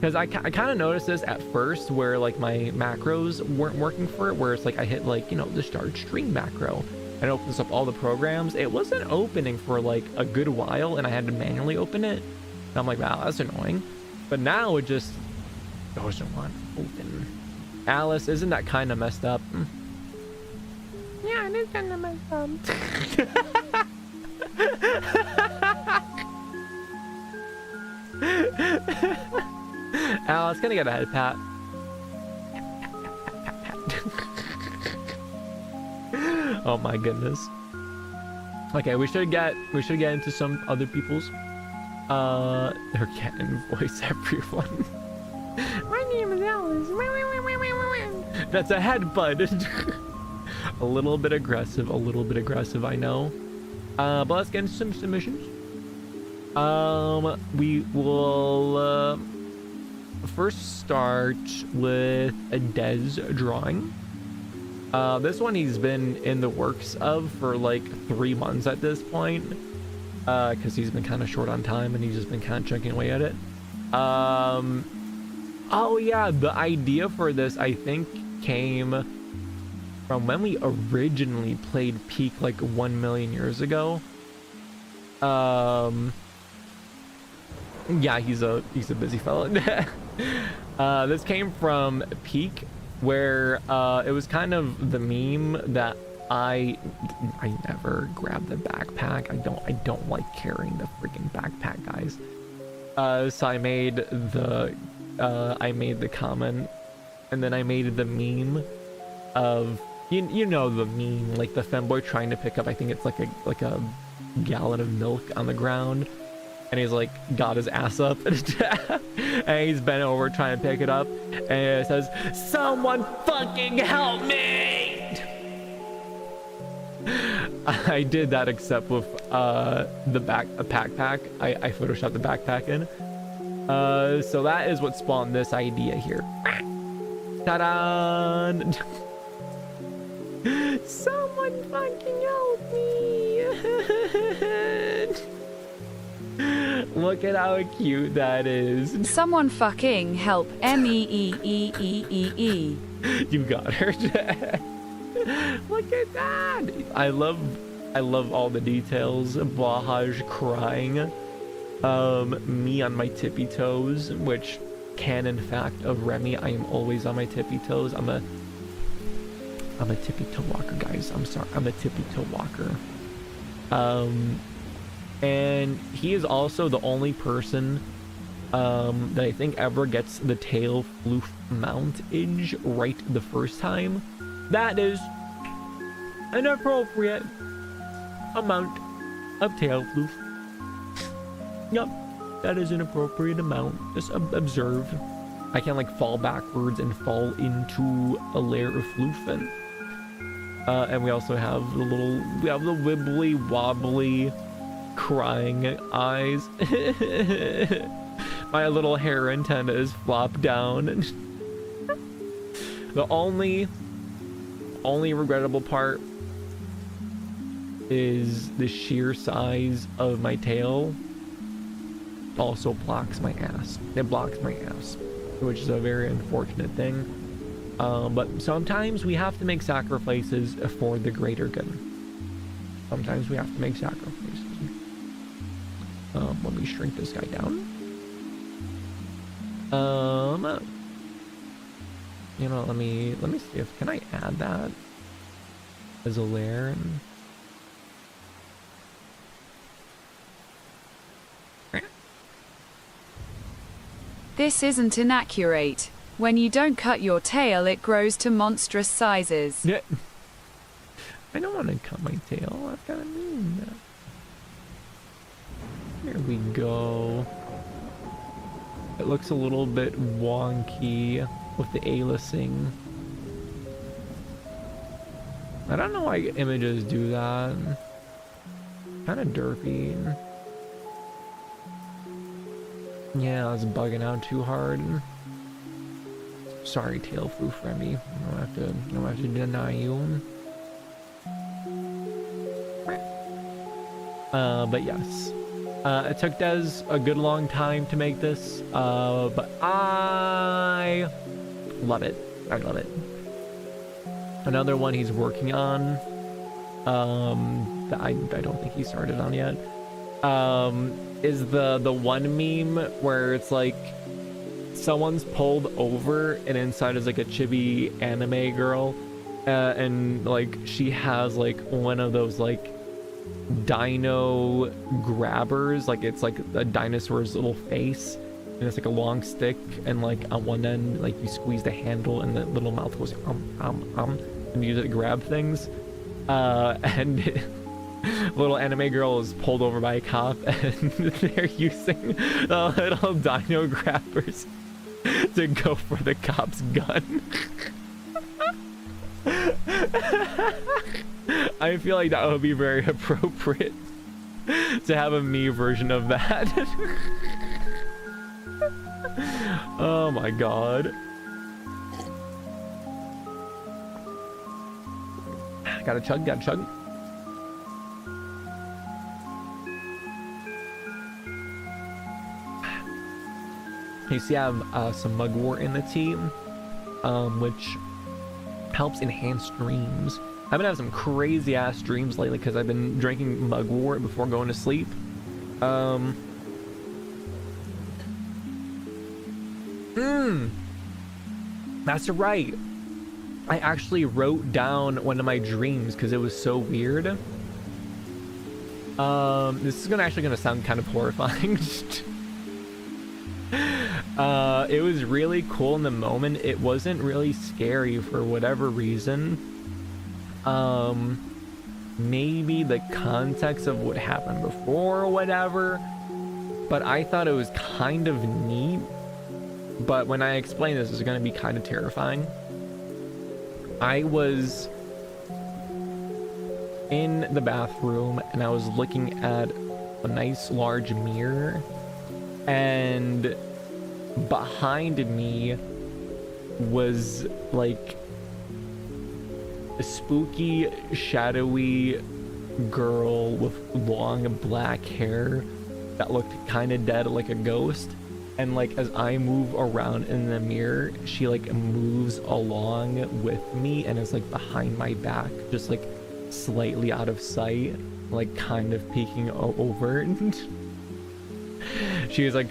Because I kind of noticed this at first where like my macros weren't working for it, where it's like I hit like, you know, the start stream macro and it opens up all the programs. It wasn't opening for like a good while and I had to manually open it. And I'm like, wow, that's annoying. But now it just doesn't want to open. Alice, isn't that kind of messed up? Yeah, it is kind of messed up. Alice, gonna get a head pat. Oh my goodness. Okay, we should get into some other people's. They're getting voice everyone. My name is Alice. That's a headbutt. A little bit aggressive, I know. But let's get into some submissions. We will first start with a Dez drawing. This one he's been in the works of for like 3 months at this point, because he's been kind of short on time and he's just been kind of chunking away at it. Oh yeah, the idea for this I think came from when we originally played Peak like 1 million years ago. Yeah, he's a busy fella. This came from Peak, where it was kind of the meme that I never grab the backpack. I don't like carrying the freaking backpack, guys. So I made the comment, and then I made the meme of you know the meme, like the femboy trying to pick up, I think it's like a gallon of milk on the ground, and he's like got his ass up and he's bent over trying to pick it up, and it says, "Someone fucking help me!" I did that except with the backpack. I photoshopped the backpack in. So that is what spawned this idea here. Ta-da! Someone fucking help me! Look at how cute that is. Someone fucking help MEEEEEE. You got her. Look at that. I love all the details. Blahaj crying. Me on my tippy toes, which canon fact of Remi, I am always on my tippy toes. I'm a tippy toe walker, guys. I'm sorry. I'm a tippy toe walker. And he is also the only person that I think ever gets the tail floof mountage right the first time. That is an appropriate amount of tail floof. Yep, that is an appropriate amount. Just observe. I can't like fall backwards and fall into a layer of floof. And we also have the wibbly wobbly crying eyes. My little hair antenna is flopped down. The only regrettable part is the sheer size of my tail also blocks my ass. It blocks my ass, which is a very unfortunate thing. But sometimes we have to make sacrifices for the greater good. Sometimes we have to make sacrifices. Let me shrink this guy down. You know, let me see if can I add that as a layer. This isn't inaccurate. When you don't cut your tail, it grows to monstrous sizes. Yeah. I don't want to cut my tail. I've got to mean that. There we go. It looks a little bit wonky with the aliasing. I don't know why images do that. Kind of derpy. Yeah, I was bugging out too hard. Sorry, tail floof Remi. I don't have to deny you. But yes. It took Des a good long time to make this, but I love it. I love it. Another one he's working on, that I don't think he started on yet, is the one meme where it's like someone's pulled over and inside is like a chibi anime girl, and like she has like one of those like dino grabbers, like it's like a dinosaur's little face, and it's like a long stick, and like on one end like you squeeze the handle and the little mouth goes and use it to grab things, and little anime girl is pulled over by a cop and they're using the little dino grabbers to go for the cop's gun. I feel like that would be very appropriate to have a me version of that. Oh my god. Gotta chug, gotta chug. You see I have some mugwort in the tea, which helps enhance dreams. I've been having some crazy ass dreams lately because I've been drinking mugwort before going to sleep. That's right. I actually wrote down one of my dreams because it was so weird. This is actually gonna sound kind of horrifying. It was really cool in the moment. It wasn't really scary for whatever reason. maybe the context of what happened before or whatever, but I thought it was kind of neat. But when I explain this, it's going to be kind of terrifying. I was in the bathroom and I was looking at a nice large mirror, and behind me was like a spooky, shadowy girl with long black hair that looked kind of dead, like a ghost. And like as I move around in the mirror, she like moves along with me and is like behind my back, just like slightly out of sight, like kind of peeking over. She was like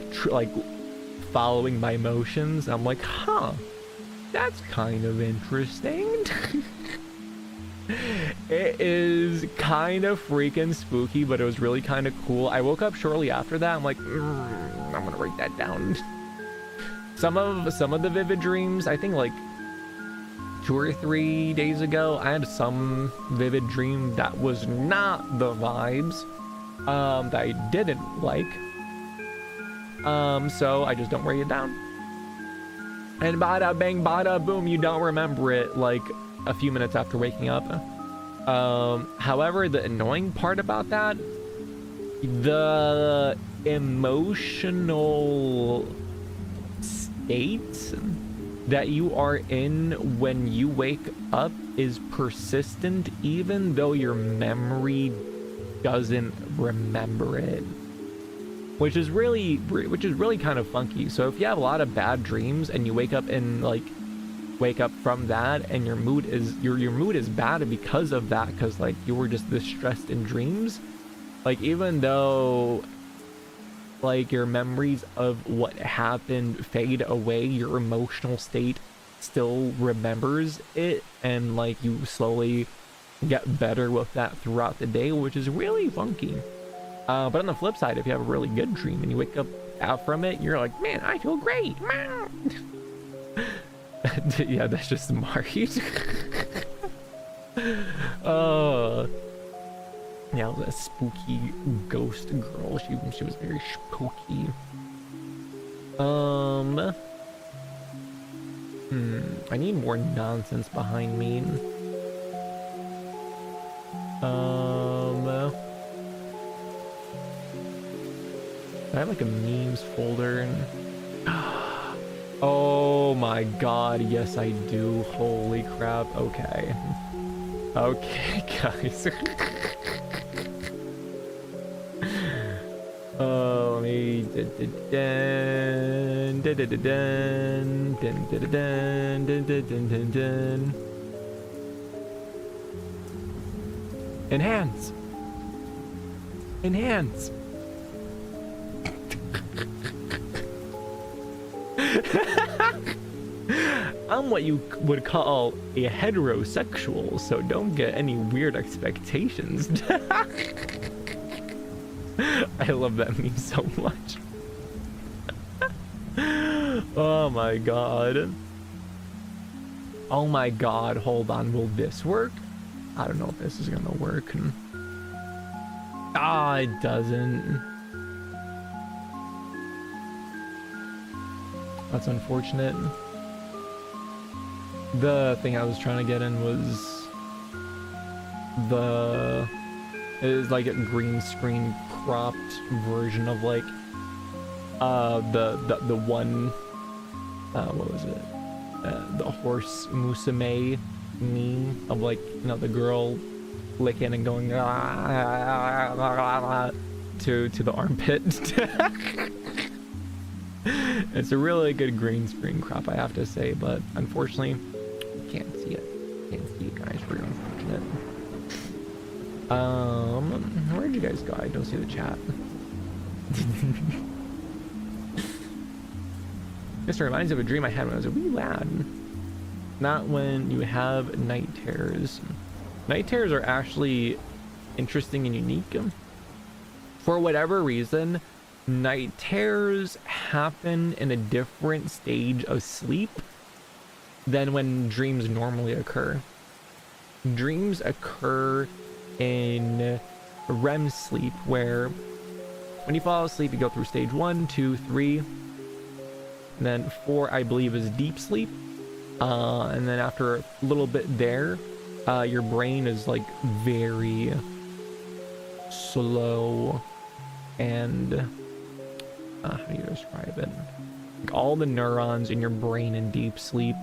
following my motions. I'm like, huh, that's kind of interesting. It is kind of freaking spooky, but it was really kind of cool. I woke up shortly after that. I'm like, I'm gonna write that down. Some of the vivid dreams, I think like 2 or 3 days ago, I had some vivid dream that was not the vibes that I didn't like. So I just don't write it down. And bada bang bada boom, you don't remember it like a few minutes after waking up. However, the annoying part about that, the emotional state that you are in when you wake up is persistent, even though your memory doesn't remember it, which is really kind of funky. So if you have a lot of bad dreams and you wake up from that and your mood is your mood is bad because of that, because like you were just this stressed in dreams, like even though like your memories of what happened fade away, your emotional state still remembers it, and like you slowly get better with that throughout the day, which is really funky. But on the flip side, if you have a really good dream and you wake up out from it, you're like, man, I feel great. Yeah, that's just Mari. Yeah, it was a spooky ghost girl. She was very spooky. I need more nonsense behind me. I have like a memes folder. Oh my god, yes I do. Holy crap. Okay. Okay, guys. Oh, me. Enhance. Enhance. I'm what you would call a heterosexual, so don't get any weird expectations. I love that meme so much. Oh my god. Oh my god, hold on, will this work? I don't know if this is gonna work. Ah, it doesn't. That's unfortunate. The thing I was trying to get in was it is like a green screen cropped version of like the one what was it, the horse musume meme of like, you know, the girl licking and going to the armpit. It's a really good green screen crop, I have to say, but unfortunately can't see it. Can't see you guys. Very unfortunate. Where'd you guys go? I don't see the chat. This reminds me of a dream I had when I was a wee lad. Not when you have night terrors. Night terrors are actually interesting and unique. For whatever reason, night terrors happen in a different stage of sleep than when dreams normally occur. Dreams occur in REM sleep, where when you fall asleep, you go through stage 1, 2, 3, and then 4, I believe, is deep sleep. And then after a little bit there, your brain is like very slow and how do you describe it? Like all the neurons in your brain in deep sleep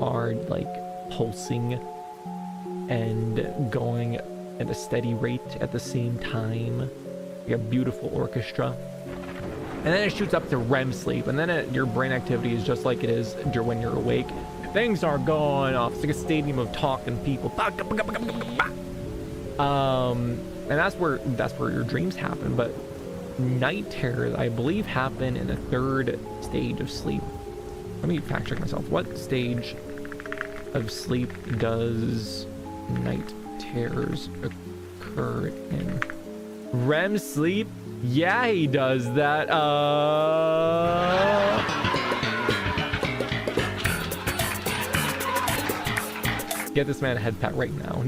are like pulsing and going at a steady rate at the same time. You have beautiful orchestra. And then it shoots up to REM sleep, and then your brain activity is just like it is when you're awake. Things are going off. It's like a stadium of talking people. And that's where your dreams happen. But night terrors, I believe, happen in the 3rd stage of sleep. Let me fact check myself. What stage of sleep does night terrors occur in? REM sleep? Yeah, he does that. Get this man a head pat right now.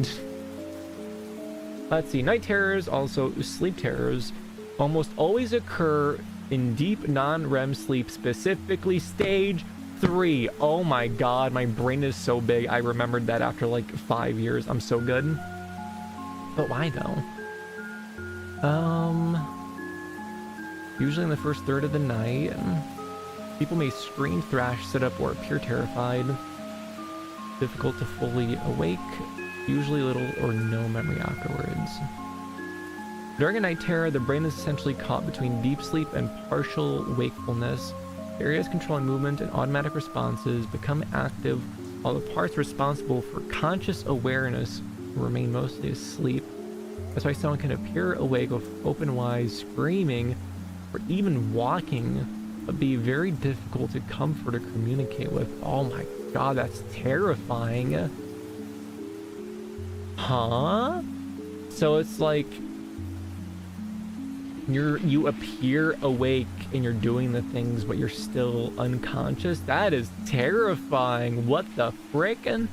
Let's see. Night terrors, also sleep terrors, almost always occur in deep non-REM sleep, specifically stage 3. Oh my god, my brain is so big. I remembered that after like 5 years. I'm so good. But why though? Usually in the first third of the night, people may scream, thrash, sit up, or appear terrified. Difficult to fully awake. Usually little or no memory afterwards. During a night terror, the brain is essentially caught between deep sleep and partial wakefulness. Areas controlling movement and automatic responses become active, while the parts responsible for conscious awareness remain mostly asleep. That's why someone can appear awake with open eyes, screaming, or even walking, but be very difficult to comfort or communicate with. Oh my god, that's terrifying. Huh? So it's like you appear awake and you're doing the things, but you're still unconscious. That is terrifying. What the frickin'?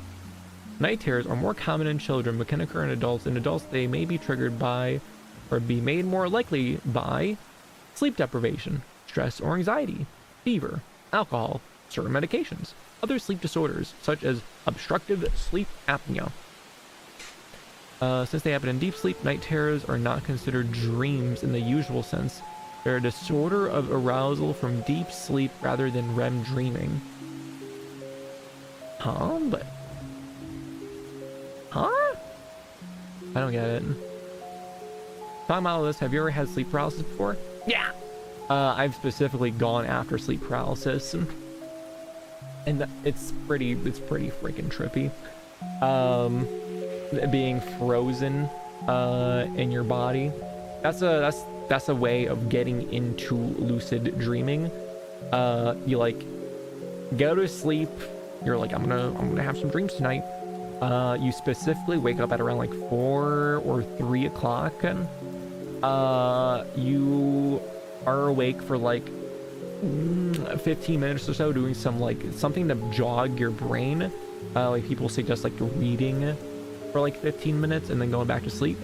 Night terrors are more common in children, but can occur in adults. In adults, they may be triggered by, or be made more likely by, sleep deprivation, stress or anxiety, fever, alcohol, certain medications, other sleep disorders, such as obstructive sleep apnea. Since they happen in deep sleep, night terrors are not considered dreams in the usual sense. They're a disorder of arousal from deep sleep rather than REM dreaming. Huh? But... Huh? I don't get it. Talking about all this, have you ever had sleep paralysis before? Yeah! I've specifically gone after sleep paralysis. And it's pretty freaking trippy. Being frozen in your body. That's a way of getting into lucid dreaming. You like go to sleep, you're like, I'm gonna have some dreams tonight. You specifically wake up at around like 4 or 3 o'clock. You are awake for like 15 minutes or so, doing something to jog your brain. Like people suggest like reading for like 15 minutes and then going back to sleep.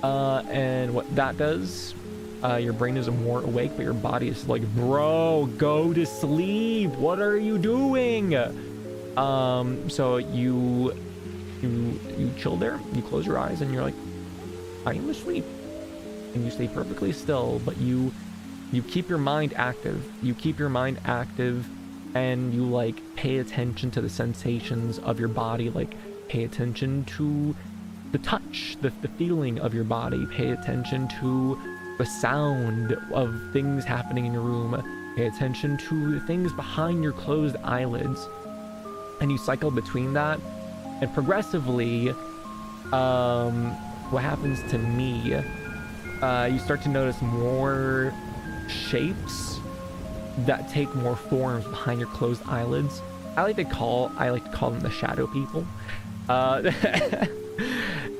And what that does, your brain is more awake, but your body is like, bro, go to sleep. What are you doing? So you chill there, you close your eyes, and you're like, I am asleep. And you stay perfectly still, but you keep your mind active. You keep your mind active, and you like pay attention to the sensations of your body, like pay attention to the touch, the feeling of your body, pay attention to the sound of things happening in your room, pay attention to the things behind your closed eyelids, and you cycle between that. And progressively, what happens to me, you start to notice more shapes that take more forms behind your closed eyelids. I like to call them the shadow people.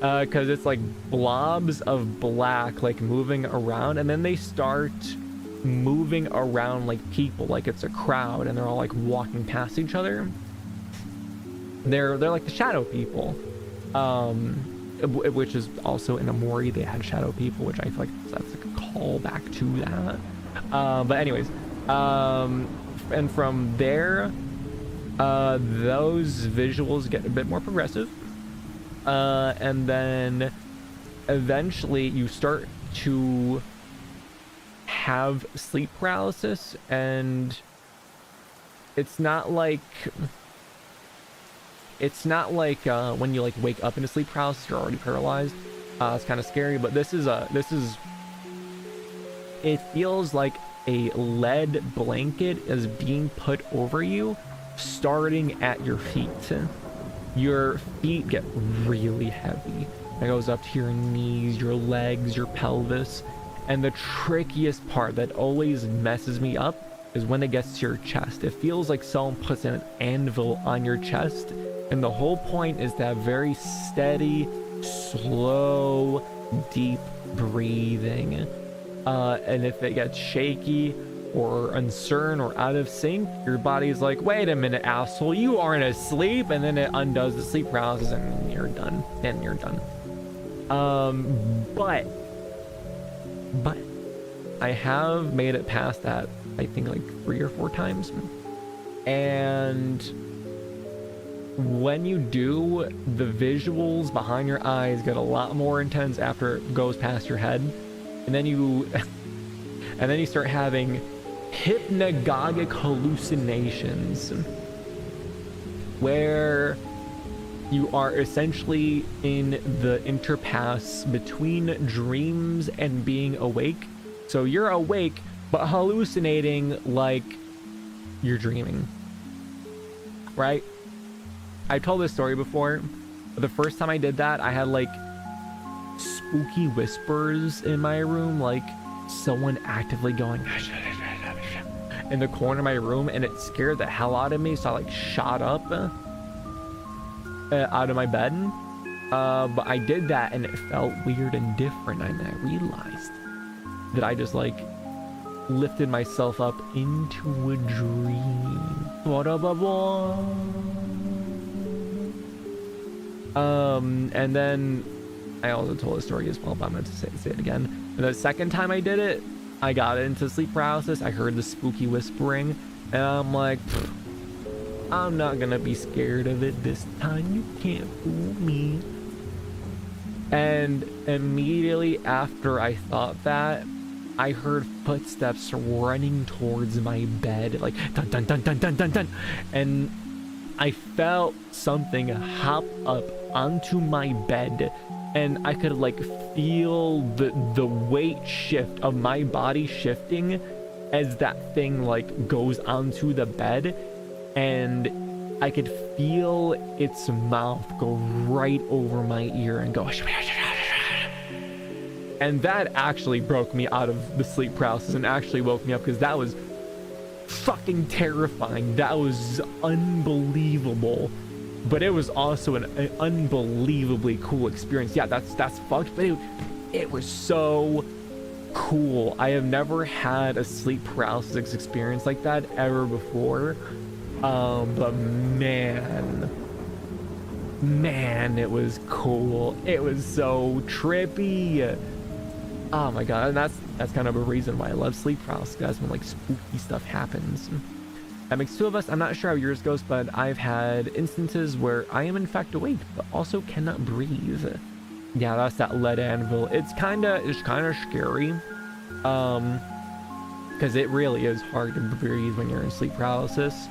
Because it's like blobs of black like moving around, and then they start moving around like people, like it's a crowd, and they're all like walking past each other. They're like the shadow people. which is also in Amori, they had shadow people, which I feel like that's like a callback to that. But anyways, and from there, those visuals get a bit more progressive. And then eventually you start to have sleep paralysis, and it's not like when you like wake up into sleep paralysis, you're already paralyzed. It's kind of scary, but it feels like a lead blanket is being put over you, starting at your feet. Your feet get really heavy. It goes up to your knees, your legs, your pelvis. And the trickiest part that always messes me up is when it gets to your chest. It feels like someone puts an anvil on your chest. And the whole point is to have very steady, slow, deep breathing. And if it gets shaky or uncertain or out of sync, your body's like, wait a minute, asshole, you aren't asleep. And then it undoes the sleep paralysis and you're done. But I have made it past that, I think like 3 or 4 times. And when you do, the visuals behind your eyes get a lot more intense after it goes past your head. And then you start having hypnagogic hallucinations where you are essentially in the interpass between dreams and being awake. So you're awake, but hallucinating like you're dreaming, right? I've told this story before, but the first time I did that, I had like spooky whispers in my room, like someone actively going in the corner of my room, and it scared the hell out of me. So I like shot up out of my bed, but I did that and it felt weird and different, and I realized that I just like lifted myself up into a dream. And then I also told a story as well, but I'm going to say it again. And the second time I did it, I got into sleep paralysis. I heard the spooky whispering, and I'm like, I'm not gonna be scared of it this time. You can't fool me. And immediately after I thought that, I heard footsteps running towards my bed, like dun dun dun dun dun dun dun, and I felt something hop up onto my bed, and I could like feel the weight shift of my body shifting as that thing like goes onto the bed, and I could feel its mouth go right over my ear and go, and that actually broke me out of the sleep paralysis and actually woke me up, because that was fucking terrifying. That was unbelievable, but it was also an unbelievably cool experience. Yeah, that's fucked, but it was so cool. I have never had a sleep paralysis experience like that ever before. But man, it was cool. It was so trippy. Oh my god, and that's kind of a reason why I love sleep paralysis, guys, when like spooky stuff happens. That makes 2 of us. I'm not sure how yours goes, but I've had instances where I am in fact awake, but also cannot breathe. Yeah, that's that lead anvil. It's kind of scary, because it really is hard to breathe when you're in sleep paralysis.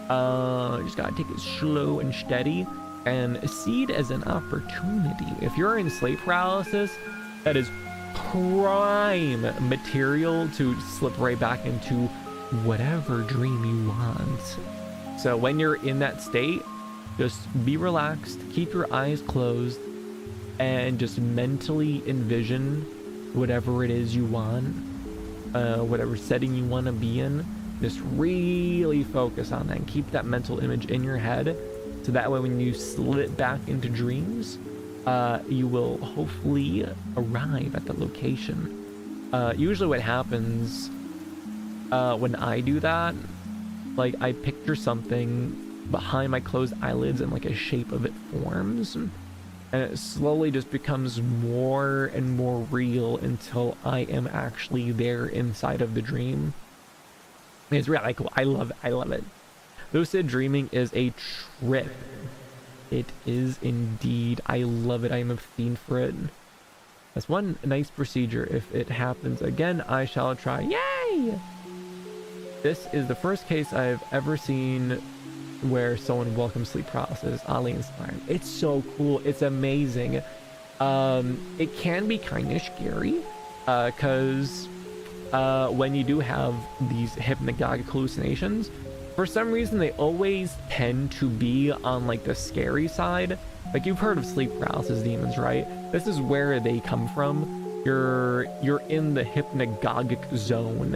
You just gotta take it slow and steady and see it as an opportunity. If you're in sleep paralysis, that is prime material to slip right back into whatever dream you want. So when you're in that state, just be relaxed, keep your eyes closed, and just mentally envision whatever it is you want, whatever setting you want to be in. Just really focus on that and keep that mental image in your head, so that way when you slip back into dreams, you will hopefully arrive at the location. Usually what happens when I do that, like I picture something behind my closed eyelids and like a shape of it forms, and it slowly just becomes more and more real until I am actually there inside of the dream. It's really cool. I love it. I love it. Lucid dreaming is a trip. It is indeed. I love it. I am a fiend for it. That's one nice procedure. If it happens again, I shall try. Yay! This is the first case I've ever seen where someone welcomes sleep paralysis. Oddly inspiring. It's so cool. It's amazing. It can be kind of scary because when you do have these hypnagogic hallucinations, for some reason they always tend to be on like the scary side. Like, you've heard of sleep paralysis demons, right? This is where they come from. You're in the hypnagogic zone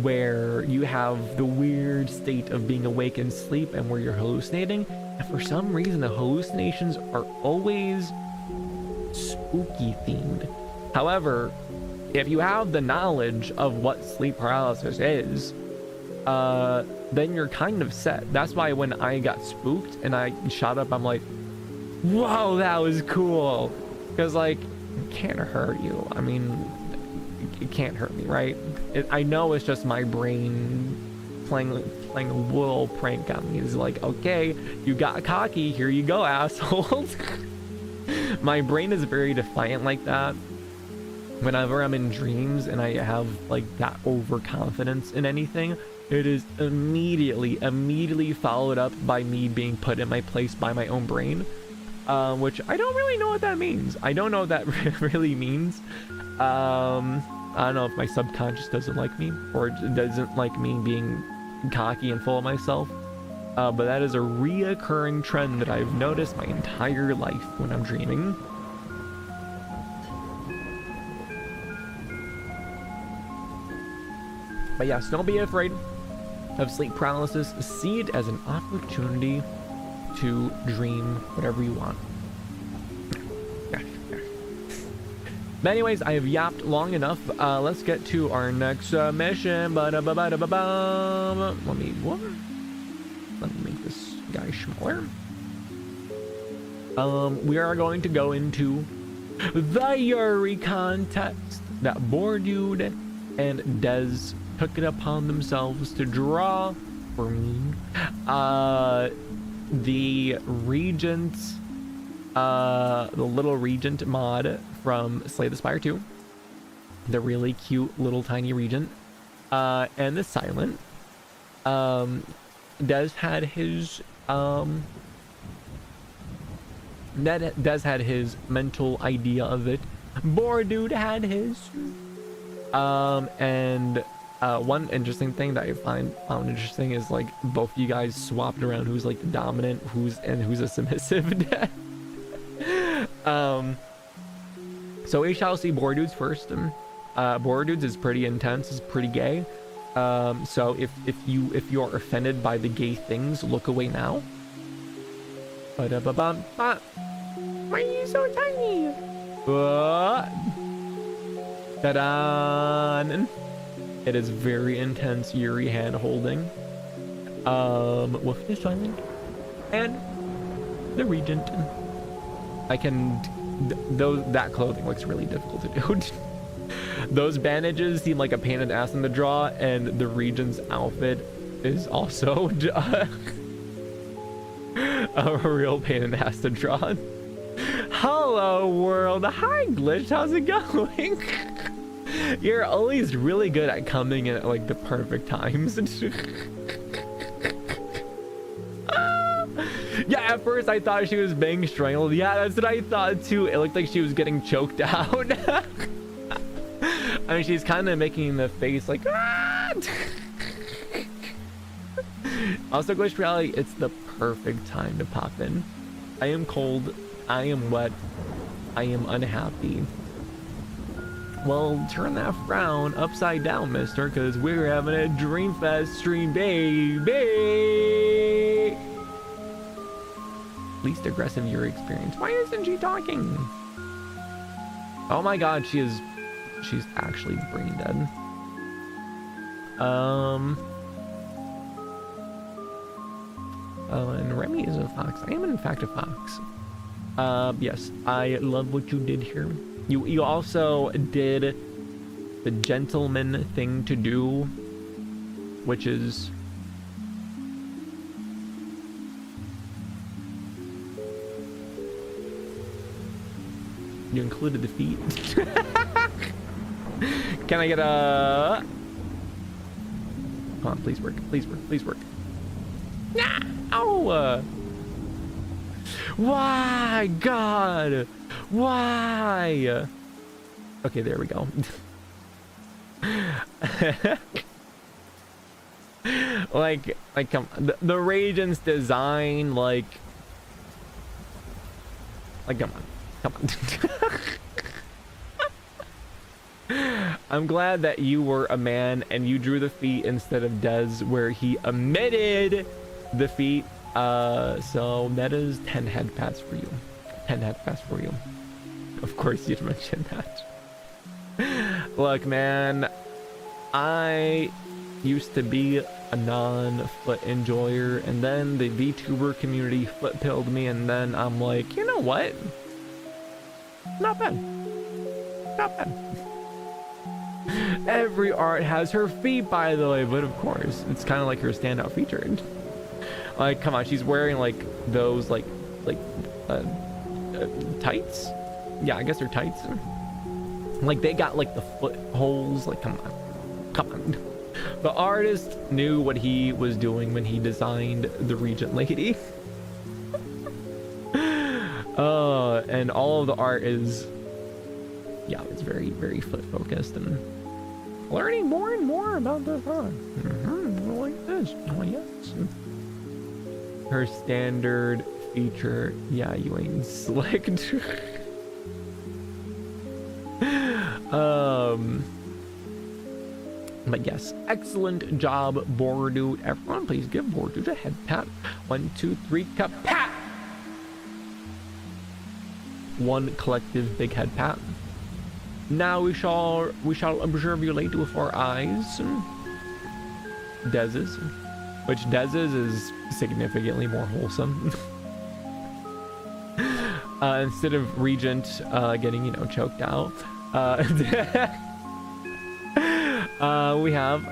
where you have the weird state of being awake in sleep and where you're hallucinating, and for some reason the hallucinations are always spooky themed. However, if you have the knowledge of what sleep paralysis is, then you're kind of set. That's why when I got spooked and I shot up, I'm like, whoa, that was cool. Because, like, it can't hurt you. I mean, it can't hurt me, right? I know it's just my brain playing a little prank on me. It's like, okay, you got cocky, here you go, assholes. My brain is very defiant like that. Whenever I'm in dreams and I have like that overconfidence in anything, it is immediately followed up by me being put in my place by my own brain, which I don't really know what that means. I don't know what that really means. I don't know if my subconscious doesn't like me or doesn't like me being cocky and full of myself, but that is a reoccurring trend that I've noticed my entire life when I'm dreaming. But yes, don't be afraid of sleep paralysis. See it as an opportunity to dream whatever you want. But anyways, I have yapped long enough. Let's get to our next mission. Let me make this guy smaller. We are going to go into the Yuri contest that Bordude and Dez took it upon themselves to draw for me. The Regent, the little Regent mod from Slay the Spire 2, the really cute little tiny Regent, and the Silent. Des had his Des had his mental idea of it. Bordude had his. And one interesting thing that I found interesting is like both you guys swapped around who's like the dominant, who's a submissive. So we shall see Bordude's first. Bordude's is pretty intense, is pretty gay. So if you're offended by the gay things, look away now. Why are you so tiny? Ta-da! It is very intense Yuri hand holding. With the Silent and the Regent. That clothing looks really difficult to do. Those bandages seem like a pain in the ass in the draw, and the Regent's outfit is also a real pain in the ass to draw. Hello world, hi Glitch, how's it going? You're always really good at coming in at like the perfect times. Yeah, at first I thought she was being strangled. Yeah, that's what I thought too. It looked like she was getting choked out. I mean, she's kind of making the face like, ah! Also, Glitch Reality, it's the perfect time to pop in. I am cold, I am wet, I am unhappy. Well, turn that frown upside down, mister, because we're having a Dreamfest stream, baby! Least aggressive Yuri experience. Why isn't she talking? Oh my god, she's actually brain dead. Oh, and Remi is a fox. I am in fact a fox. Yes, I love what you did here. You also did the gentleman thing to do, which is you included the feet. Can I get a... Come on, please work, please work, please work. Nah! Oh! Why, God? Why? Okay, there we go. like, come on. The Regent's design, like, come on. Come on. I'm glad that you were a man and you drew the feet instead of Dez, where he omitted the feet. So that is 10 head pats for you. 10 head pats for you. Of course you'd mention that. Look, man, I used to be a non-foot enjoyer, and then the VTuber community foot-pilled me, and then I'm like, you know what? Not bad. Not bad. Every art has her feet, by the way, but of course, it's kind of like her standout feature. Like, come on, she's wearing like those tights. Yeah, I guess they're tights. Like they got like the foot holes. Like, come on. The artist knew what he was doing when he designed the Regent lady. And all of the art is, yeah, it's very, very foot focused and learning more and more about the art. Like this. Oh yes. Her standard feature, yeah, you ain't slicked. But yes, excellent job, Bordude. Everyone, please give Bordude a head pat. 1, 2, 3, pat. One collective big head pat. Now we shall observe you later with our eyes. Dez's, which Dez's is significantly more wholesome. Instead of Regent getting, you know, choked out, we have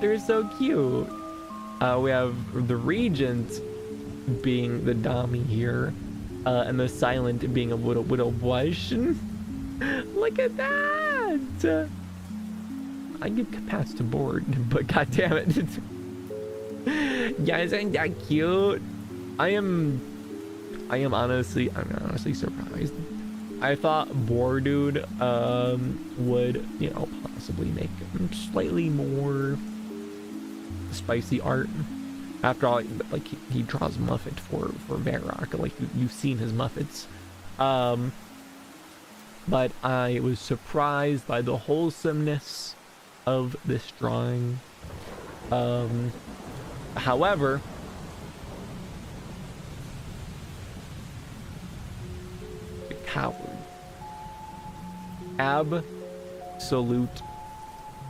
they're so cute. We have the Regent being the Dami here, and the Silent being a little blush. Look at that! I give Capats to board, but god damn it. Guys, ain't that cute? I'm honestly surprised. I thought Bordude would, you know, possibly make slightly more spicy art. After all, like he draws Muffet for Varrock, like you've seen his Muffets. But I was surprised by the wholesomeness of this drawing. However, the coward, absolute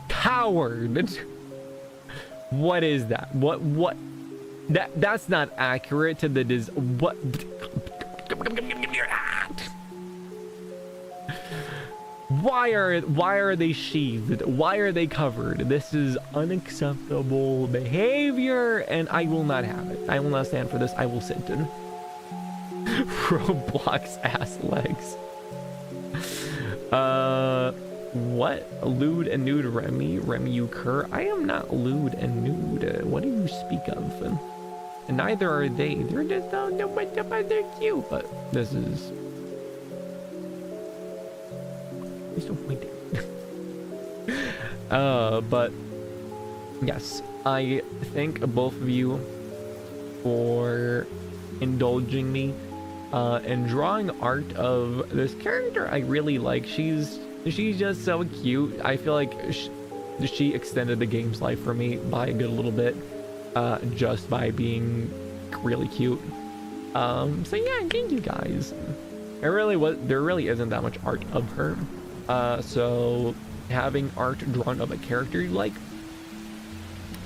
coward. What is that? What? That's not accurate to the what? Why are they sheathed? Why are they covered? This is unacceptable behavior, and I will not have it. I will not stand for this. I will sit in. Roblox ass legs. What? Lewd and nude Remi? Remi, you cur? I am not lewd and nude. What do you speak of? And neither are they. They're just they're cute, but this is. Please don't point there. But yes, I thank both of you for indulging me in drawing art of this character I really like. She's just so cute. I feel like she extended the game's life for me by a good little bit, just by being really cute. So yeah, thank you guys. There really isn't that much art of her. So having art drawn of a character you like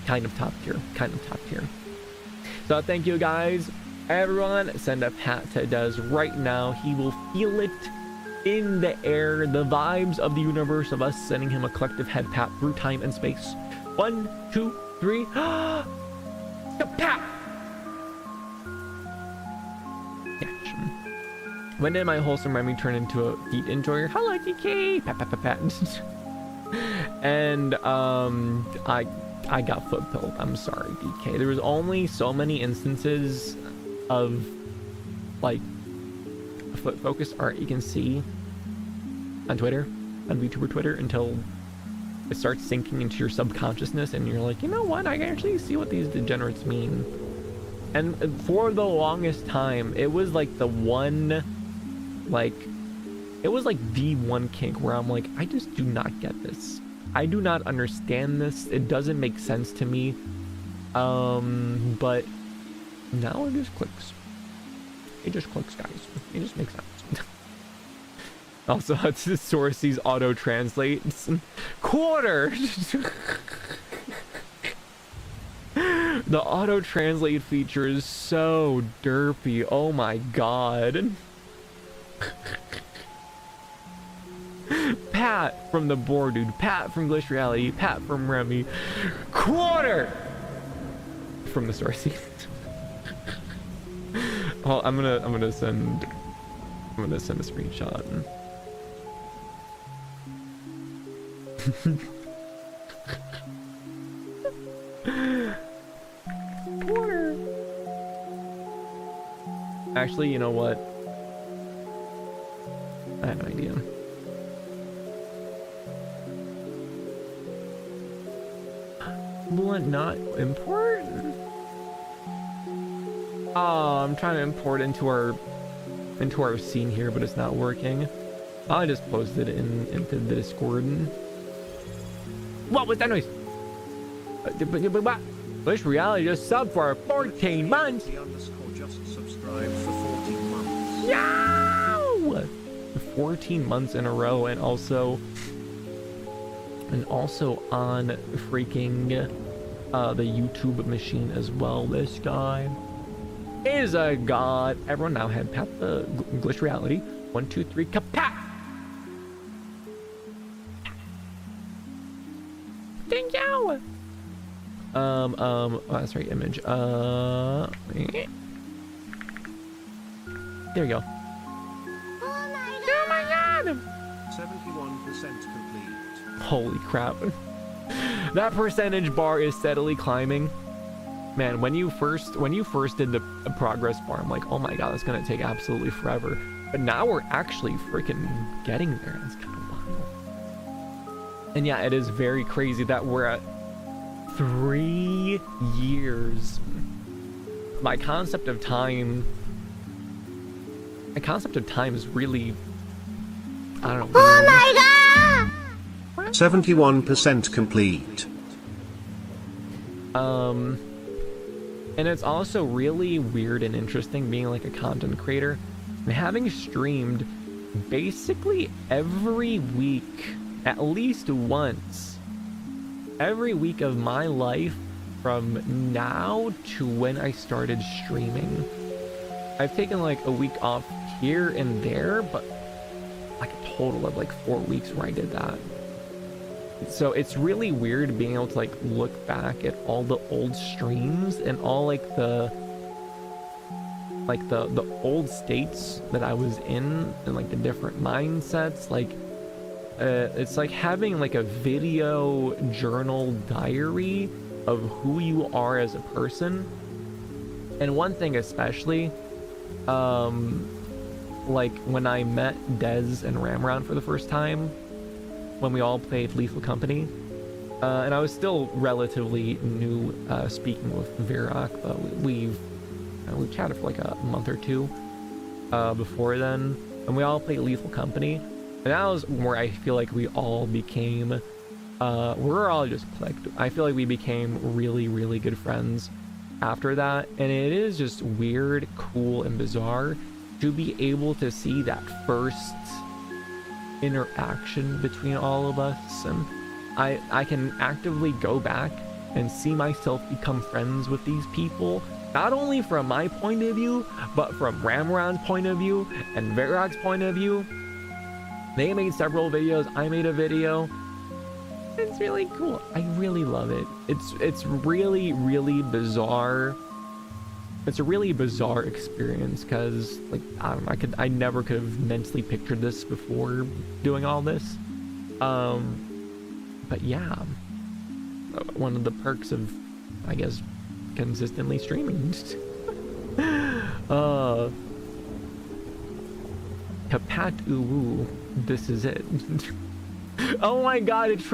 kind of top tier, So thank you guys, everyone. Send a pat to Des right now. He will feel it in the air, the vibes of the universe of us sending him a collective head pat through time and space. 1, 2, 3. The pat. When did my wholesome Remi turn into a feet enjoyer? Hello, DK. Pat, pat, pat, pat. And I got foot pilled. I'm sorry, DK. There was only so many instances of like foot focused art you can see on Twitter, on VTuber Twitter, until it starts sinking into your subconsciousness and you're like, you know what, I can actually see what these degenerates mean. And for the longest time it was like the one, like it was like the one kink where I'm like, I just do not get this, I do not understand this, it doesn't make sense to me. But now it just clicks. It just clicks, guys. It just makes sense. Also, it's the sources auto translates. Quarter. The auto translate feature is so derpy. Oh my god. Pat from the board, dude. Pat from Glitch Reality. Pat from Remi. Quarter from the sources. Oh, I'm gonna send a screenshot. Quarter. Actually, you know what? I have no idea. What? Not important. Oh, I'm trying to import into our scene here, but it's not working. I just posted it into the Discord. What was that noise? Glitch Reality just subbed for 14 months. Just subscribed for 14 months. Yo! 14 months in a row, and also on freaking the YouTube machine as well. This guy is a god. Everyone now head pat the Glitch Reality. 1, 2, 3, kapat! Thank you! Oh, that's right, image. There we go. Oh my god! 71% complete. Holy crap. That percentage bar is steadily climbing. Man, when you first did the progress bar, I'm like, oh my god, it's gonna take absolutely forever. But now we're actually freaking getting there. It's kind of wild. And yeah, it is very crazy that we're at 3 years. My concept of time is really, I don't know. Oh my god! 71% complete. And it's also really weird and interesting being like a content creator and having streamed basically every week, at least once, every week of my life from now to when I started streaming. I've taken like a week off here and there, but like a total of like 4 weeks where I did that. So it's really weird being able to like look back at all the old streams and all like the old states that I was in and like the different mindsets. Like it's like having like a video journal diary of who you are as a person. And one thing especially, like when I met Dez and Ramron for the first time, when we all played Lethal Company, and I was still relatively new speaking with Virak, but we've chatted for like a month or two before then, and we all played Lethal Company, and that was where I feel like we all became we're all just clicked. I feel like we became really, really good friends after that, and it is just weird, cool, and bizarre to be able to see that first interaction between all of us. And I can actively go back and see myself become friends with these people, not only from my point of view, but from Ramron's point of view and Verog's point of view. They made several videos, I made a video. It's really cool. I really love it. It's really, really bizarre. It's a really bizarre experience because, like, I don't know, I never could have mentally pictured this before doing all this. But yeah, one of the perks of, I guess, consistently streaming. HeartHeart, this is it. Oh my god, it's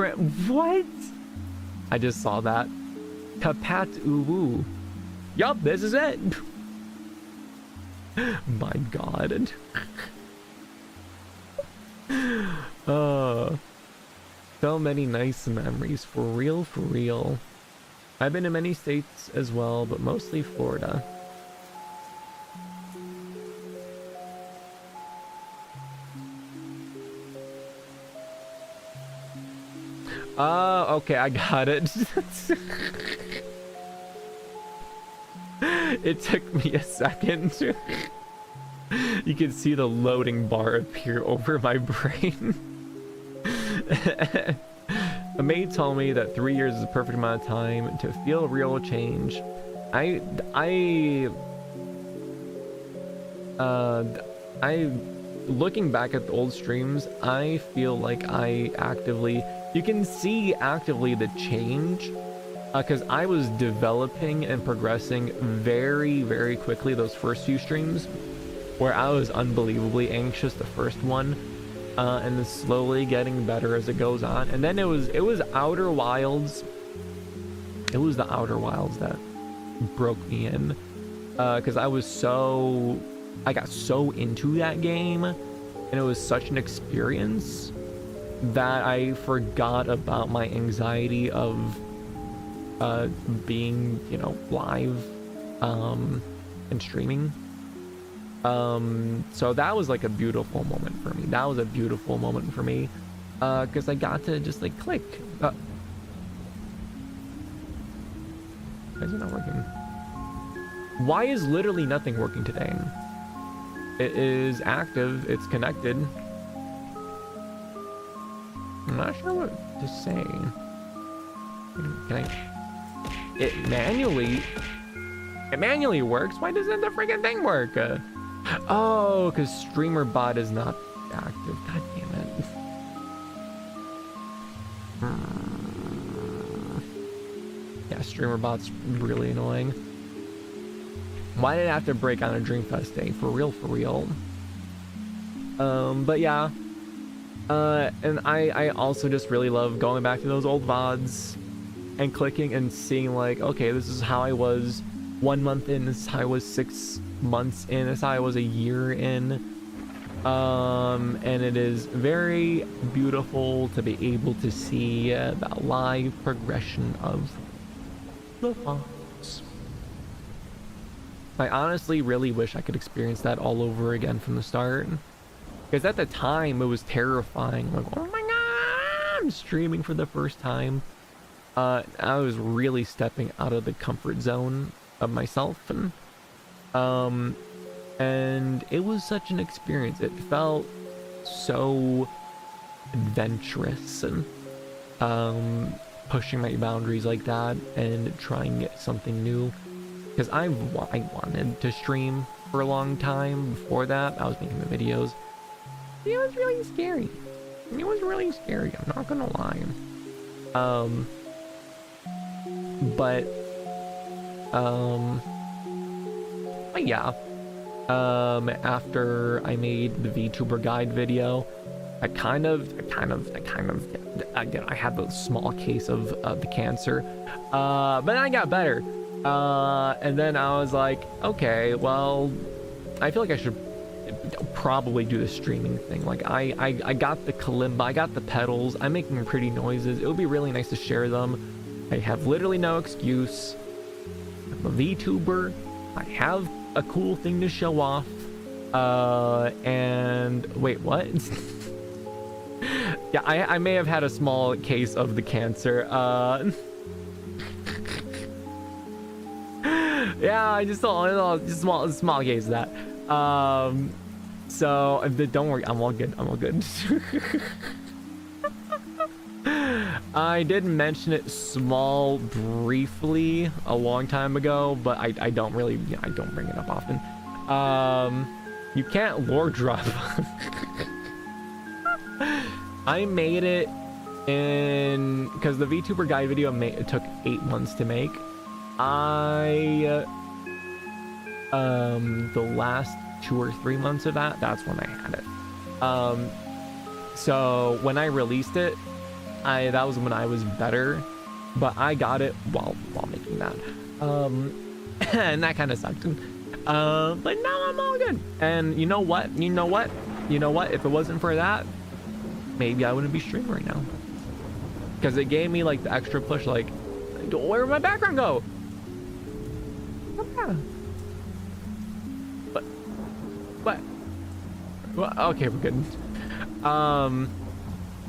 what? I just saw that. HeartHeart. Yup, this is it. My god. So many nice memories, for real, for real. I've been to many states as well, but mostly Florida. Okay, I got it. It took me a second. You can see the loading bar appear over my brain. A mate told me that 3 years is the perfect amount of time to feel real change. I looking back at the old streams, I feel like you can see actively the change, because I was developing and progressing very, very quickly those first few streams, where I was unbelievably anxious the first one, and then slowly getting better as it goes on. And then it was Outer Wilds. It was the Outer Wilds that broke me in, because I got so into that game, and it was such an experience that I forgot about my anxiety of being, you know, live and streaming. So that was like a beautiful moment for me. That was a beautiful moment for me, because I got to just like click. Why is it not working? Why is literally nothing working today? It is active, it's connected. I'm not sure what to say. It manually works. Why doesn't the freaking thing work? Oh, because StreamerBot is not active. God damn it. Yeah, StreamerBot's really annoying. Why did I have to break on a Dreamfest day? For real, for real. But yeah. And I also just really love going back to those old VODs and clicking and seeing like, okay, this is how I was 1 month in, this is how I was 6 months in, this is how I was a year in. And it is very beautiful to be able to see the live progression of the VODs. I honestly really wish I could experience that all over again from the start. Because at the time, it was terrifying. Like, oh my god, I'm streaming for the first time. I was really stepping out of the comfort zone of myself. And it was such an experience. It felt so adventurous and pushing my boundaries like that and trying something new. Because I wanted to stream for a long time before that. I was making the videos. It was really scary. It was really scary, I'm not gonna lie. But yeah. After I made the VTuber guide video, I had a small case of the cancer, but then I got better. And then I was like, okay, well, I feel like I should probably do the streaming thing. Like I got the kalimba, I got the pedals, I'm making pretty noises. It would be really nice to share them. I have literally no excuse. I'm a VTuber. I have a cool thing to show off. And wait, what? Yeah, I may have had a small case of the cancer. Yeah, I just saw a small case of that. So don't worry, I'm all good. I'm all good. I did mention it small briefly a long time ago, but I don't really, I don't bring it up often. You can't lore drop. I made it in, because the VTuber guide video it took 8 months to make. The last 2 or 3 months of that's when I had it. So when I released it, that was when I was better, but I got it while making that. And that kind of sucked. But now I'm all good. And you know what? If it wasn't for that, maybe I wouldn't be streaming right now. Because it gave me like the extra push, like, where did my background go? What? Well, okay, we're good.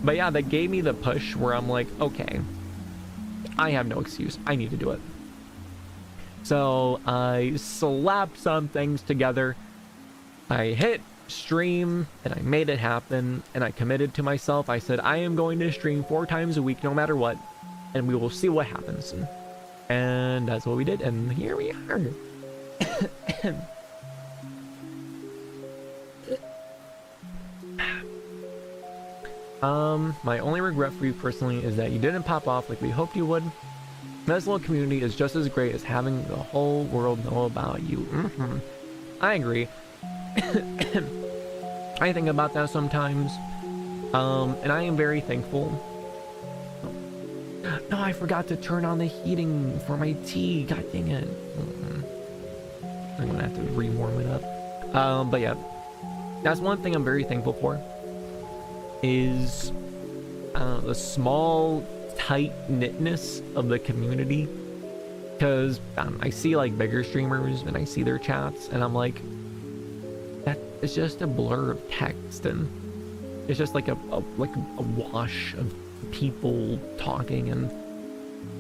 But yeah, that gave me the push where I'm like, okay, I have no excuse. I need to do it. So I slapped some things together. I hit stream and I made it happen, and I committed to myself. I said, I am going to stream 4 times a week no matter what, and we will see what happens. And that's what we did, and here we are. My only regret for you personally is that you didn't pop off like we hoped you would. This little community is just as great as having the whole world know about you. I agree. I think about that sometimes. And I am very thankful. No, I forgot to turn on the heating for my tea. God dang it. I'm gonna have to re-warm it up. But yeah, that's one thing I'm very thankful for, is the small tight-knitness of the community. Because I see like bigger streamers and I see their chats and I'm like, that is just a blur of text, and it's just like a wash of people talking, and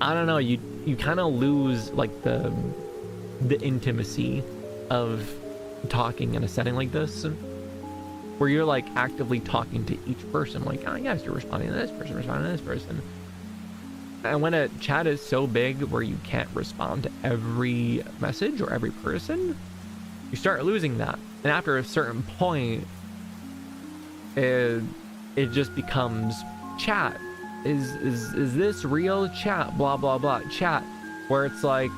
I don't know, you kind of lose like the intimacy of talking in a setting like this, where you're like actively talking to each person, like, oh yes, you're responding to this person, responding to this person. And when a chat is so big where you can't respond to every message or every person, you start losing that. And after a certain point, it just becomes chat. Is this real? Chat, blah blah blah, chat, where it's like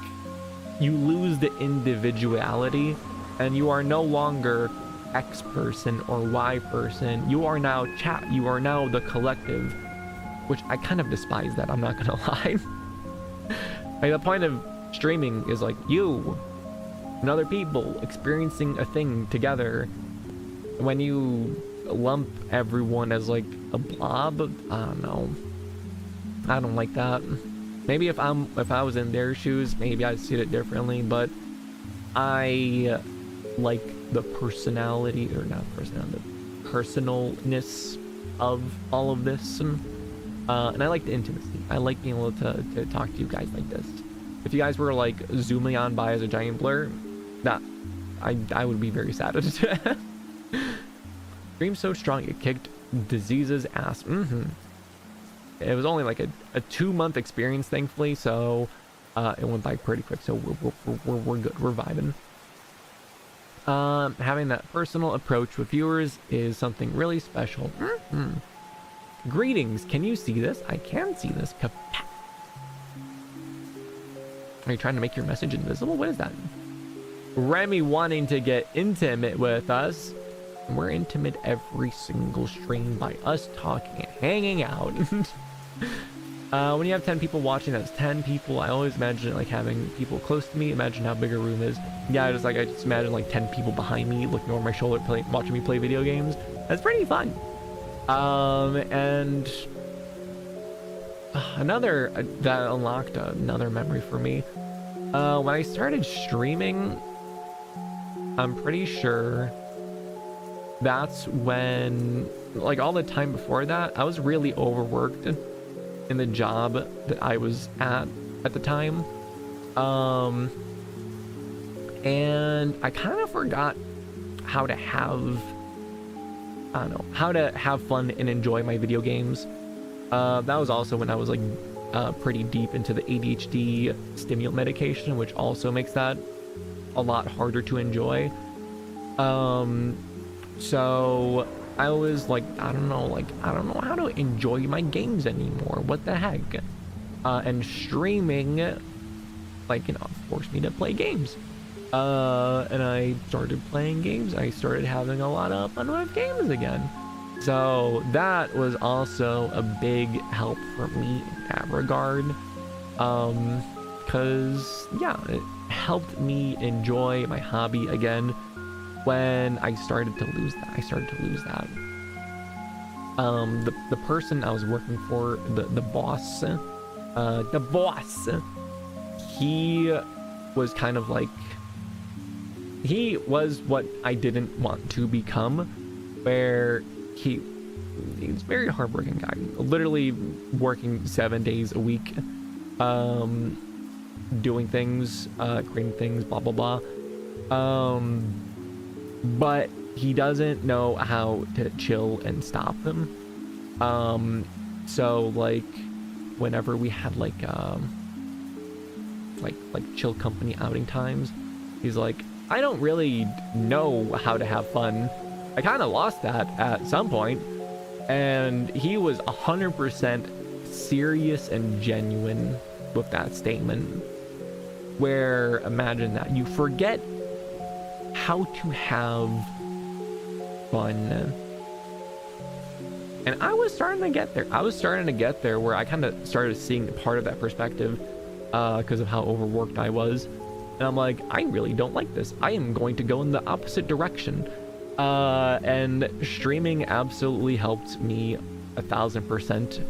you lose the individuality and you are no longer X person or Y person. You are now chat. You are now the collective, which I kind of despise that, I'm not gonna lie. Like, the point of streaming is like you and other people experiencing a thing together. When you lump everyone as like a blob, I don't know. I don't like that. Maybe if I was in their shoes, maybe I'd see it differently, but I like the personality, or not personality, the personalness of all of this. And I like the intimacy. I like being able to talk to you guys like this. If you guys were like zooming on by as a giant blur, that I would be very sad. Dream so strong it kicked disease's ass. It was only like a 2-month experience, thankfully, so it went by pretty quick. So we're good. We're vibing. Having that personal approach with viewers is something really special. Greetings, can you see this? I can see this. Are you trying to make your message invisible? What is that? Remi wanting to get intimate with us. We're intimate every single stream by us talking and hanging out. When you have 10 people watching, that's 10 people. I always imagine it like having people close to me. Imagine how big a room is. Yeah, I just imagine like 10 people behind me looking over my shoulder, watching me play video games. That's pretty fun. And another that unlocked another memory for me. When I started streaming, I'm pretty sure that's when, like, all the time before that, I was really overworked in the job that I was at the time. And I kind of forgot how to have, I don't know, how to have fun and enjoy my video games. That was also when I was like pretty deep into the ADHD stimulant medication, which also makes that a lot harder to enjoy. So I was like, I don't know how to enjoy my games anymore. What the heck? And streaming, like, you know, forced me to play games. And I started playing games. I started having a lot of fun with games again. So that was also a big help for me in that regard. Cause yeah, it helped me enjoy my hobby again when I started to lose that. The person I was working for, the boss, he was kind of like, he was what I didn't want to become, where he's a very hardworking guy, literally working 7 days a week, doing things, creating things, blah blah blah. But he doesn't know how to chill and stop them. So like whenever we had like chill company outing times, he's like, I don't really know how to have fun. I kind of lost that at some point. And he was 100% serious and genuine with that statement. Where, imagine that, you forget how to have fun. And I was starting to get there. Where I kind of started seeing part of that perspective because of how overworked I was. And I'm like, I really don't like this. I am going to go in the opposite direction. And streaming absolutely helped me 1000%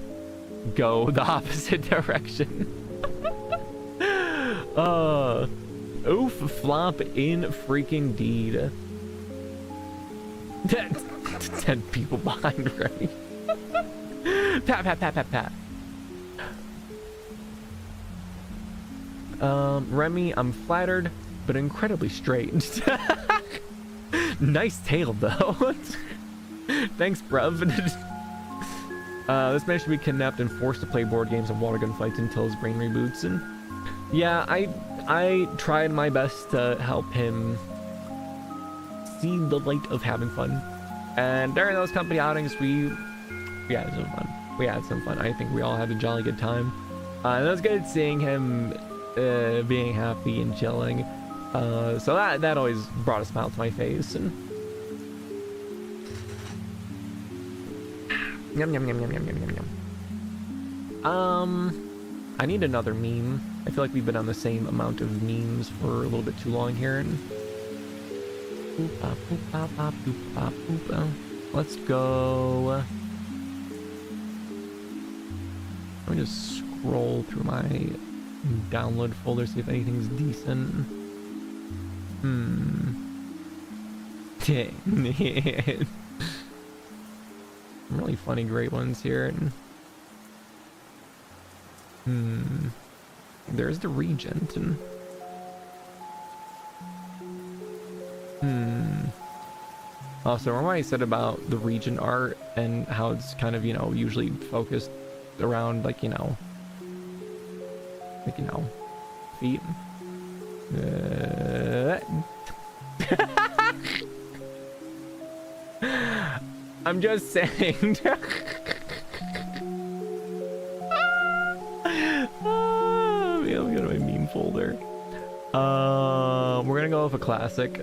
go the opposite direction. Oof, flop in freaking deed. 10 people behind Remi. Pat, pat, pat, pat, pat. Remi, I'm flattered, but incredibly straight. Nice tail, though. Thanks, bruv. This man should be kidnapped and forced to play board games and water gun fights until his brain reboots. And yeah, I tried my best to help him see the light of having fun. And during those company outings, we had some fun. I think we all had a jolly good time. And it was good seeing him being happy and chilling. So that always brought a smile to my face. And yum yum yum yum yum yum yum yum. I need another meme. I feel like we've been on the same amount of memes for a little bit too long here. And let's go. Let me just scroll through my download folder, see if anything's decent. Some really funny, great ones here. There's the Regent. Also, remember what I said about the Regent art and how it's kind of, you know, usually focused around like, you know, feet. I'm just saying. Let me go to my meme folder. We're gonna go with a classic.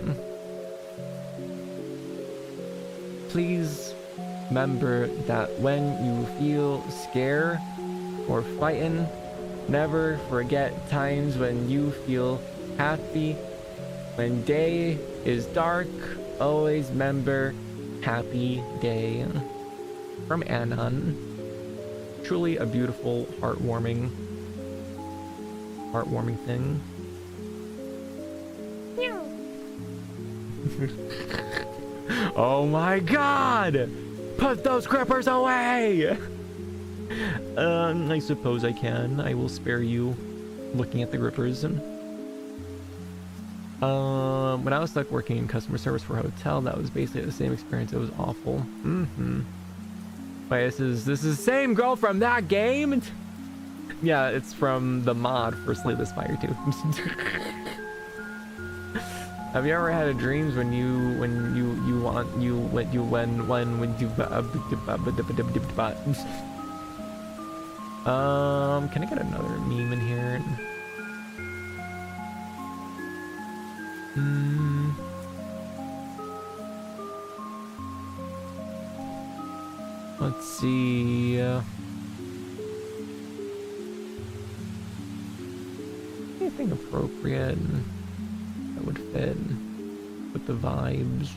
Please remember that when you feel scared or fighting, never forget times when you feel happy. When day is dark, always remember happy day. From Anon. Truly a beautiful, heartwarming thing. Oh my god! Put those grippers away! I suppose I can. I will spare you looking at the grippers. When I was stuck working in customer service for a hotel, that was basically the same experience. It was awful. Wait, this is the same girl from that game? Yeah, it's from the mod for Slay the Spire 2. Have you ever had a dreams when you can I get another meme in here? Let's see. Anything appropriate that would fit with the vibes.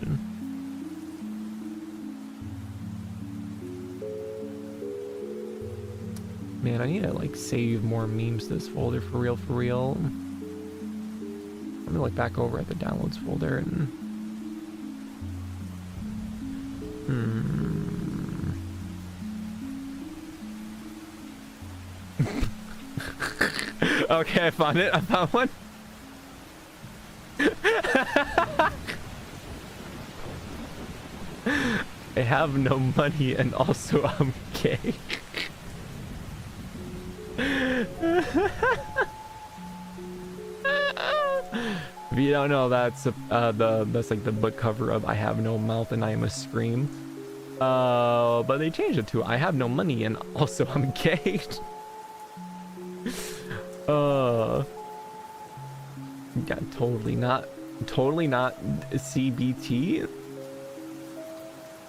Man, I need to like save more memes to this folder for real, for real. I'm gonna look back over at the downloads folder and okay, I found it. I found one. I have no money and also I'm gay. If you don't know, that's that's like the book cover of I Have No Mouth and I Am a Scream. But they changed it to I Have No Money and also I'm gay. Yeah, totally not CBT.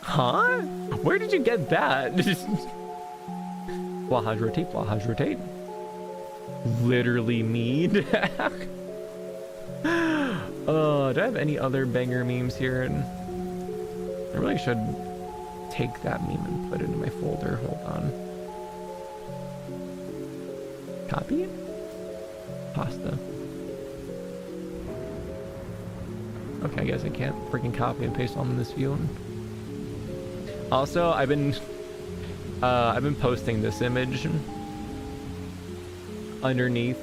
Huh? Where did you get that? BlahajROTATE, BlahajROTATE. Literally me. Do I have any other banger memes here? I really should take that meme and put it in my folder. Hold on. Copy? Pasta. Okay, I guess I can't freaking copy and paste on this view. Also, I've been posting this image underneath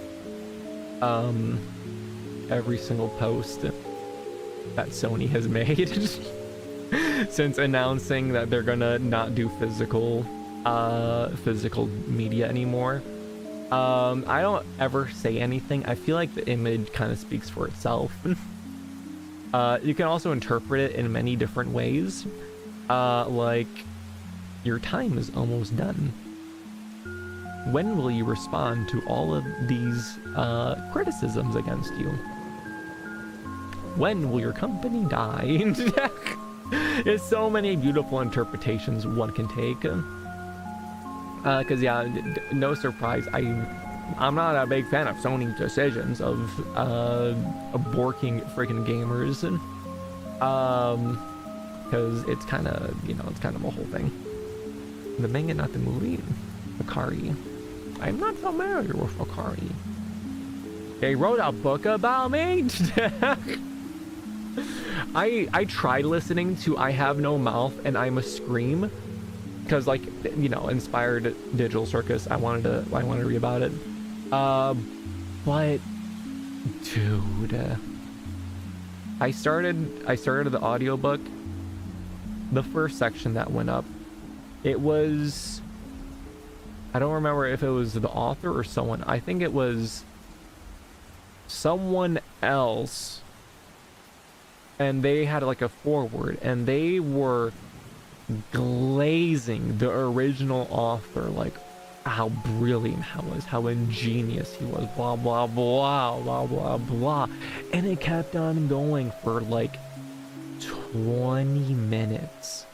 every single post that Sony has made since announcing that they're gonna not do physical media anymore. I don't ever say anything. I feel like the image kind of speaks for itself. You can also interpret it in many different ways. Like, your time is almost done. When will you respond to all of these criticisms against you? When will your company die? There's so many beautiful interpretations one can take. Because yeah, no surprise, I'm not a big fan of Sony's decisions of aborting freaking gamers. Because it's kind of, it's kind of a whole thing. The manga, not the movie. Akari. I'm not familiar with Akari. They wrote a book about me? I tried listening to I Have No Mouth and I'm a Scream. Because, like, inspired Digital Circus. I wanted to read about it. But, dude. I started the audiobook. The first section that went up, it was, I don't remember if it was the author or someone. I think it was someone else, and they had like a foreword, and they were glazing the original author, like how brilliant he was, how ingenious he was, blah blah blah blah blah blah, and it kept on going for like 20 minutes,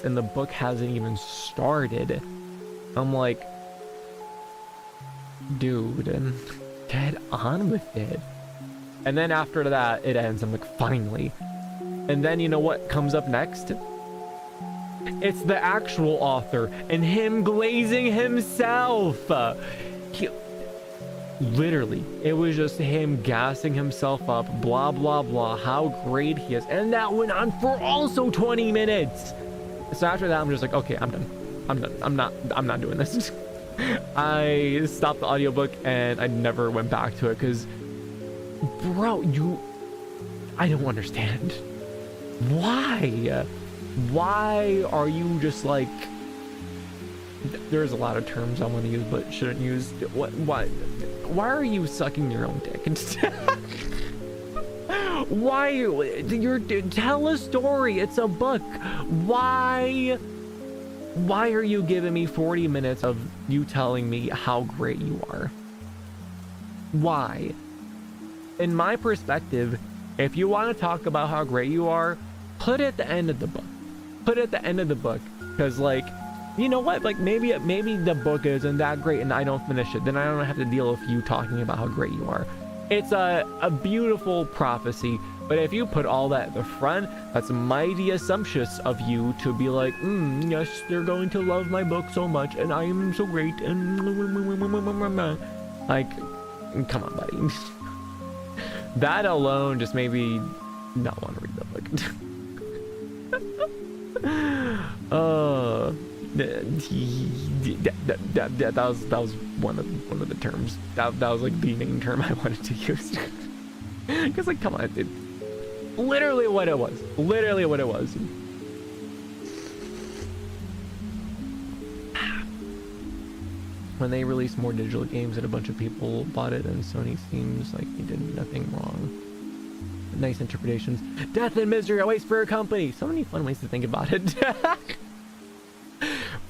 and the book hasn't even started. I'm like, dude, get on with it. And then after that, it ends. I'm like, finally. And then you know what comes up next? It's the actual author and him glazing himself. Literally, it was just him gassing himself up, blah blah blah, how great he is, and that went on for also 20 minutes. So after that, I'm just like, okay, I'm done. I'm not doing this. I stopped the audiobook and I never went back to it because bro, I don't understand. Why? Why are you just like, there's a lot of terms I want to use but shouldn't use. Why are you sucking your own dick instead? Why? Tell a story. It's a book. Why are you giving me 40 minutes of you telling me how great you are? Why? In my perspective, if you want to talk about how great you are, put it at the end of the book. Put it at the end of the book. Because, like, you know what? Like, maybe the book isn't that great and I don't finish it. Then I don't have to deal with you talking about how great you are. It's a beautiful prophecy. But if you put all that at the front, that's mighty assumptuous of you to be like, yes, they're going to love my book so much and I am so great. And like, come on, buddy. That alone just made me not want to read the book. That was one of the terms. That was like the main term I wanted to use. Because, like, come on, it's literally what it was. Literally what it was. When they released more digital games and a bunch of people bought it, and Sony seems like they did nothing wrong. Nice interpretations. Death and misery awaits for a company. So many fun ways to think about it.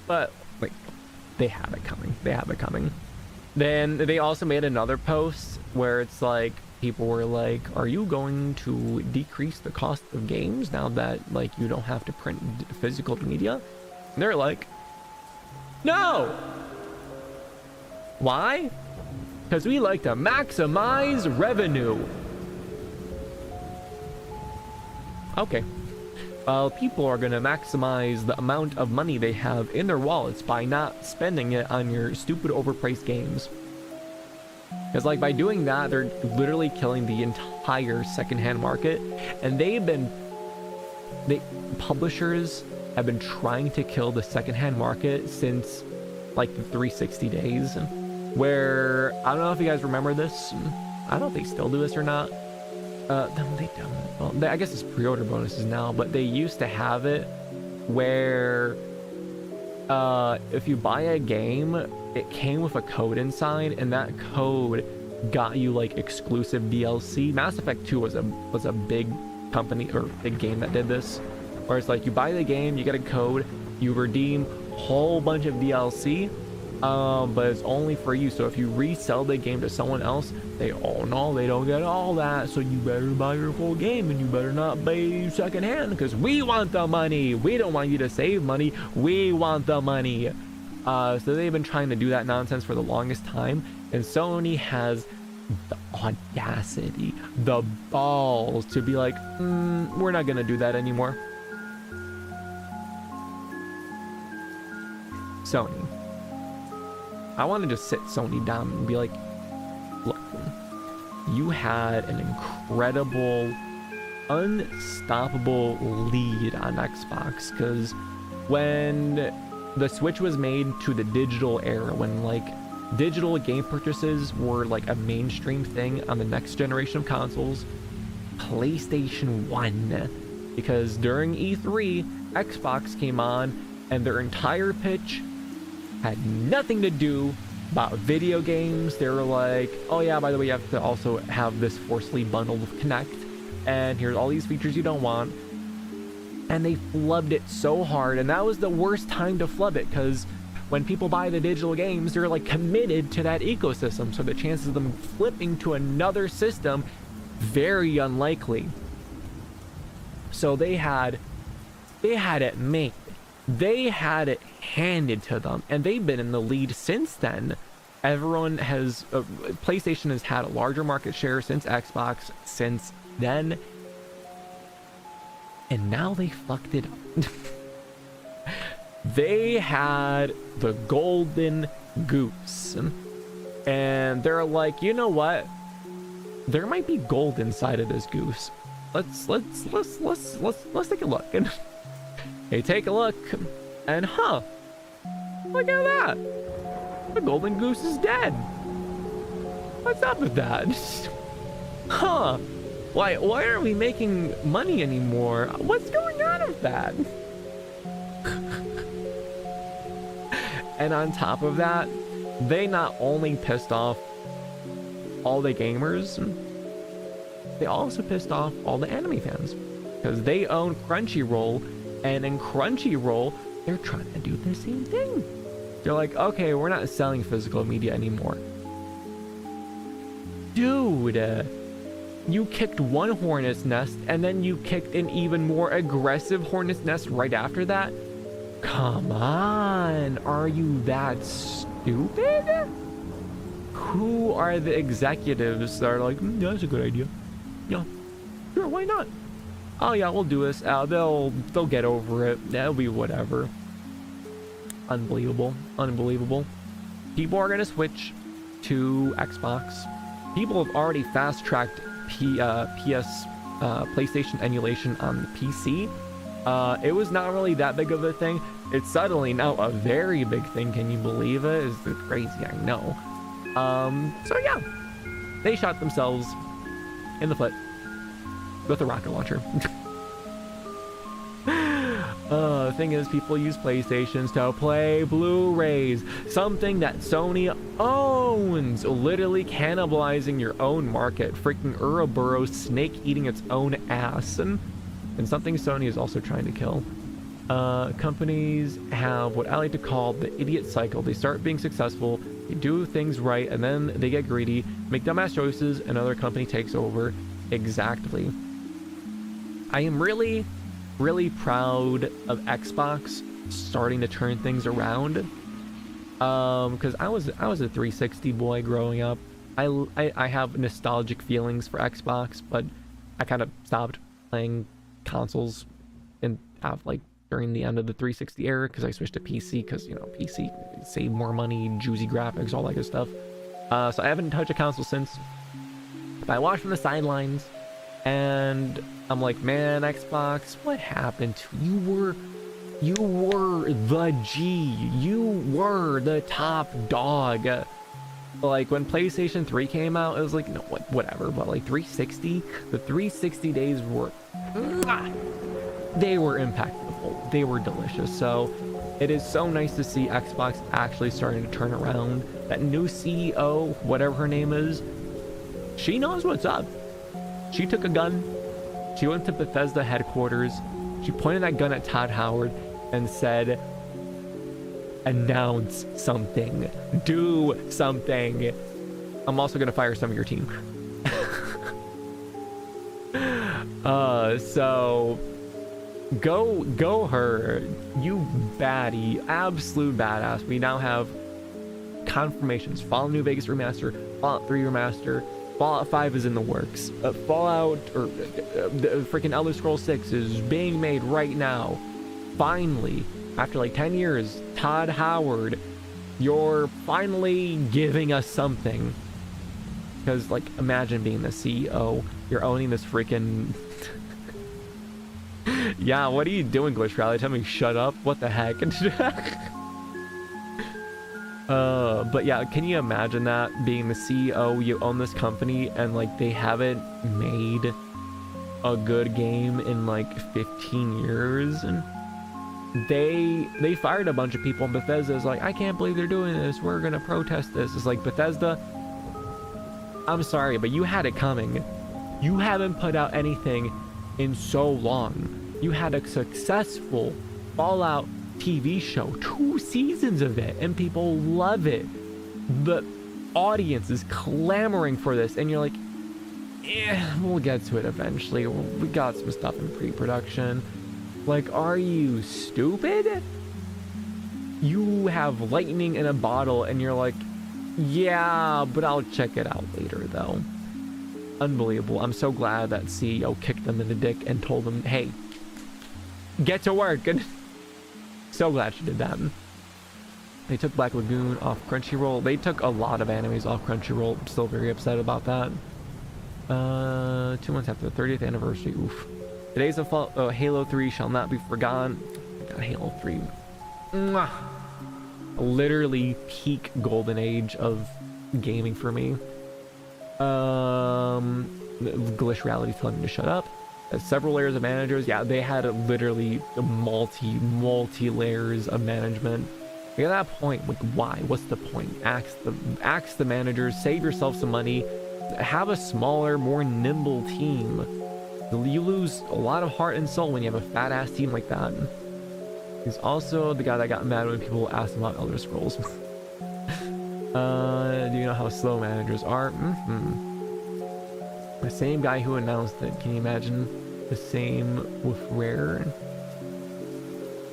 But, like, they have it coming. They have it coming. Then they also made another post where it's like, people were like, are you going to decrease the cost of games now that, like, you don't have to print physical media? And they're like, no! Why? Because we like to maximize revenue. Okay. Well, people are going to maximize the amount of money they have in their wallets by not spending it on your stupid overpriced games. Because, like, by doing that, they're literally killing the entire secondhand market. And publishers have been trying to kill the secondhand market since, like, the 360 days. Where, I don't know if you guys remember this. I don't know if they still do this or not. No, they don't. Well, I guess it's pre-order bonuses now, but they used to have it where if you buy a game, it came with a code inside, and that code got you, like, exclusive DLC. Mass Effect 2 was a big company or big game that did this, where it's like you buy the game, you get a code, you redeem a whole bunch of DLC, but it's only for you. So if you resell the game to someone else, they don't get all that, so you better buy your full game and you better not buy secondhand, because we want the money. We don't want you to save money, we want the money. So they've been trying to do that nonsense for the longest time, and Sony has the audacity, the balls to be like, we're not gonna do that anymore. Sony, I want to just sit Sony down and be like, look, you had an incredible, unstoppable lead on Xbox, because when the switch was made to the digital era, when, like, digital game purchases were, like, a mainstream thing on the next generation of consoles, PlayStation won. Because during E3, Xbox came on, and their entire pitch had nothing to do about video games. They were like, oh yeah, by the way, you have to also have this forcefully bundled with Kinect, and here's all these features you don't want. And they flubbed it so hard, and that was the worst time to flub it, because when people buy the digital games, they're, like, committed to that ecosystem, so the chances of them flipping to another system, very unlikely. So they had it made. They had it handed to them, and they've been in the lead since then. Everyone has PlayStation has had a larger market share since Xbox since then, and now they fucked it up. They had the golden goose, and they're like, you know what, there might be gold inside of this goose. Let's take a look. And they take a look, and look at that, the golden goose is dead. What's up with that? Huh. Why aren't we making money anymore? What's going on with that? And on top of that, they not only pissed off all the gamers, they also pissed off all the anime fans because they own Crunchyroll, and in Crunchyroll, they're trying to do the same thing. They're like, okay, we're not selling physical media anymore. Dude, you kicked one hornet's nest and then you kicked an even more aggressive hornet's nest right after that. Come on, are you that stupid? Who are the executives that are like, that's a good idea? Yeah, sure, why not? Oh yeah, we'll do this. They'll get over it. That'll be whatever. Unbelievable, unbelievable. People are gonna switch to Xbox. People have already fast-tracked PlayStation emulation on the PC. It was not really that big of a thing. It's suddenly now a very big thing. Can you believe it? It's crazy, I know. So yeah, they shot themselves in the foot with a rocket launcher. The thing is, people use PlayStations to play Blu-rays, something that Sony owns, literally cannibalizing your own market. Freaking Ouroboros snake eating its own ass, and something Sony is also trying to kill. Companies have what I like to call the idiot cycle. They start being successful, they do things right, and then they get greedy, make dumbass choices, and another company takes over. Exactly. I am really proud of Xbox starting to turn things around, because I was a 360 boy growing up. I have nostalgic feelings for Xbox, but I kind of stopped playing consoles and like during the end of the 360 era because I switched to PC because, you know, PC save more money, juicy graphics, all that good stuff. So I haven't touched a console since, but I watched from the sidelines. And I'm like, man, Xbox, what happened to you? You were the G. You were the top dog. Like when PlayStation 3 came out, it was like, no, whatever. But like 360, the 360 days were, they were impactful. They were delicious. So it is so nice to see Xbox actually starting to turn around. That new CEO, whatever her name is, she knows what's up. She took a gun, she went to Bethesda headquarters, she pointed that gun at Todd Howard and said, announce something, do something. I'm also gonna fire some of your team. So go her, you baddie, absolute badass. We now have confirmations. Fallout New Vegas remaster, Fallout 3 remaster, Fallout 5 is in the works. Fallout, or freaking Elder Scrolls 6 is being made right now. Finally, after like 10 years, Todd Howard, you're finally giving us something. Because, like, imagine being the CEO. You're owning this freaking... Yeah, what are you doing, Glitch Rally? Tell me shut up. What the heck? But yeah, can you imagine that, being the CEO, you own this company, and like they haven't made a good game in like 15 years, and they fired a bunch of people, and Bethesda's like, I can't believe they're doing this, we're gonna protest this. It's like, Bethesda, I'm sorry, but you had it coming. You haven't put out anything in so long. You had a successful Fallout TV show, 2 seasons of it, and people love it. The audience is clamoring for this, and you're like, we'll get to it eventually. We got some stuff in pre-production. Like, are you stupid? You have lightning in a bottle, and you're like, yeah, but I'll check it out later, though. Unbelievable. I'm so glad that CEO kicked them in the dick and told them, hey, get to work. And so glad she did that. They took Black Lagoon off Crunchyroll. They took a lot of animes off Crunchyroll. I'm still very upset about that. 2 months after the 30th anniversary. Oof. Today's a fall. Halo 3 shall not be forgotten. I got Halo 3. Mwah. Literally peak golden age of gaming for me. Glitch Reality telling me to shut up. Several layers of managers. Yeah, they had literally multi layers of management. Like, at that point, like, why? What's the point? Axe the managers, save yourself some money, have a smaller, more nimble team. You lose a lot of heart and soul when you have a fat ass team like that. He's also the guy that got mad when people asked him about Elder Scrolls. Do you know how slow managers are? The same guy who announced it. Can you imagine? The same with Rare.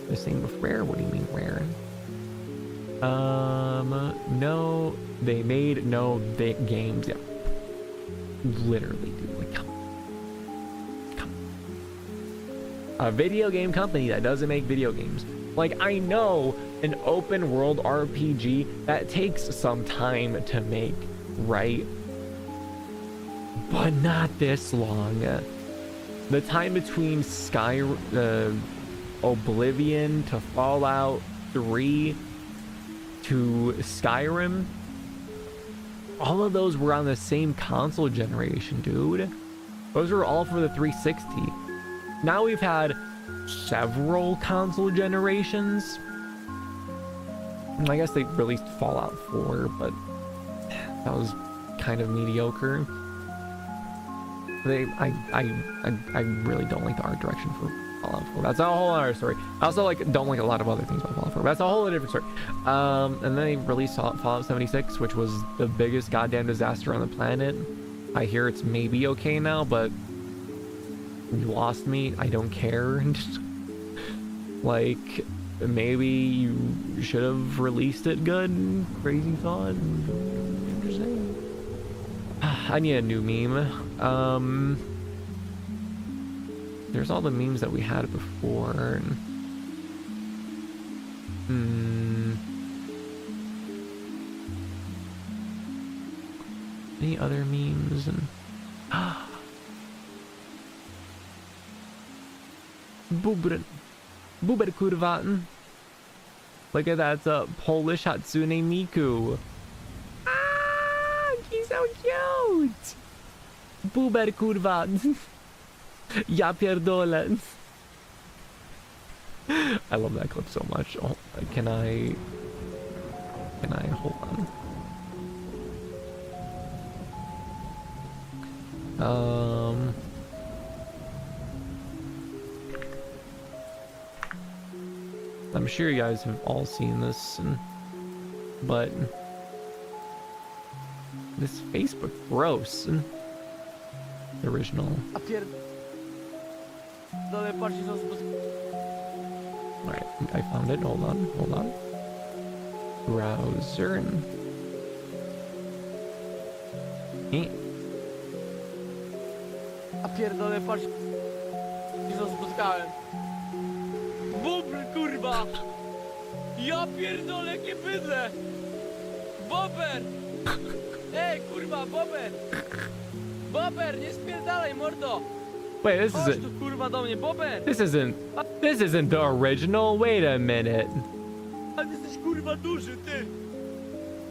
The same with Rare? What do you mean Rare? No, they made no games. Yeah, literally, dude. Like, come. A video game company that doesn't make video games. Like, I know an open world RPG that takes some time to make, right? But not this long. The time between Oblivion to Fallout 3 to Skyrim, all of those were on the same console generation, dude. Those were all for the 360. Now we've had several console generations. I guess they released Fallout 4, but that was kind of mediocre. I really don't like the art direction for Fallout 4. That's a whole other story. I also don't like a lot of other things about Fallout 4. But that's a whole different story. And then they released Fallout 76, which was the biggest goddamn disaster on the planet. I hear it's maybe okay now, but you lost me. I don't care. Like, maybe you should have released it good. Crazy thought. Interesting. I need a new meme. There's all the memes that we had before. Any other memes? And Buber kurwaten. Look at that, Polish Hatsune Miku. Ah, he's so cute. Buber kurwaten. Ja pierdolę. I love that clip so much. Oh, can I hold on? I'm sure you guys have all seen this, but this Facebook gross. The original. Alright, I found it. Hold on. Browser and Bubr, kurwa! Ja pierdolę, jakie bydle! Bober! Ej, kurwa, Bober! Bober, nie spierdalaj, mordo! wait, this Chodź isn't. tu, kurwa, do mnie, Bober! This isn't the original. Wait a minute. A ty jesteś, kurwa, duży, ty!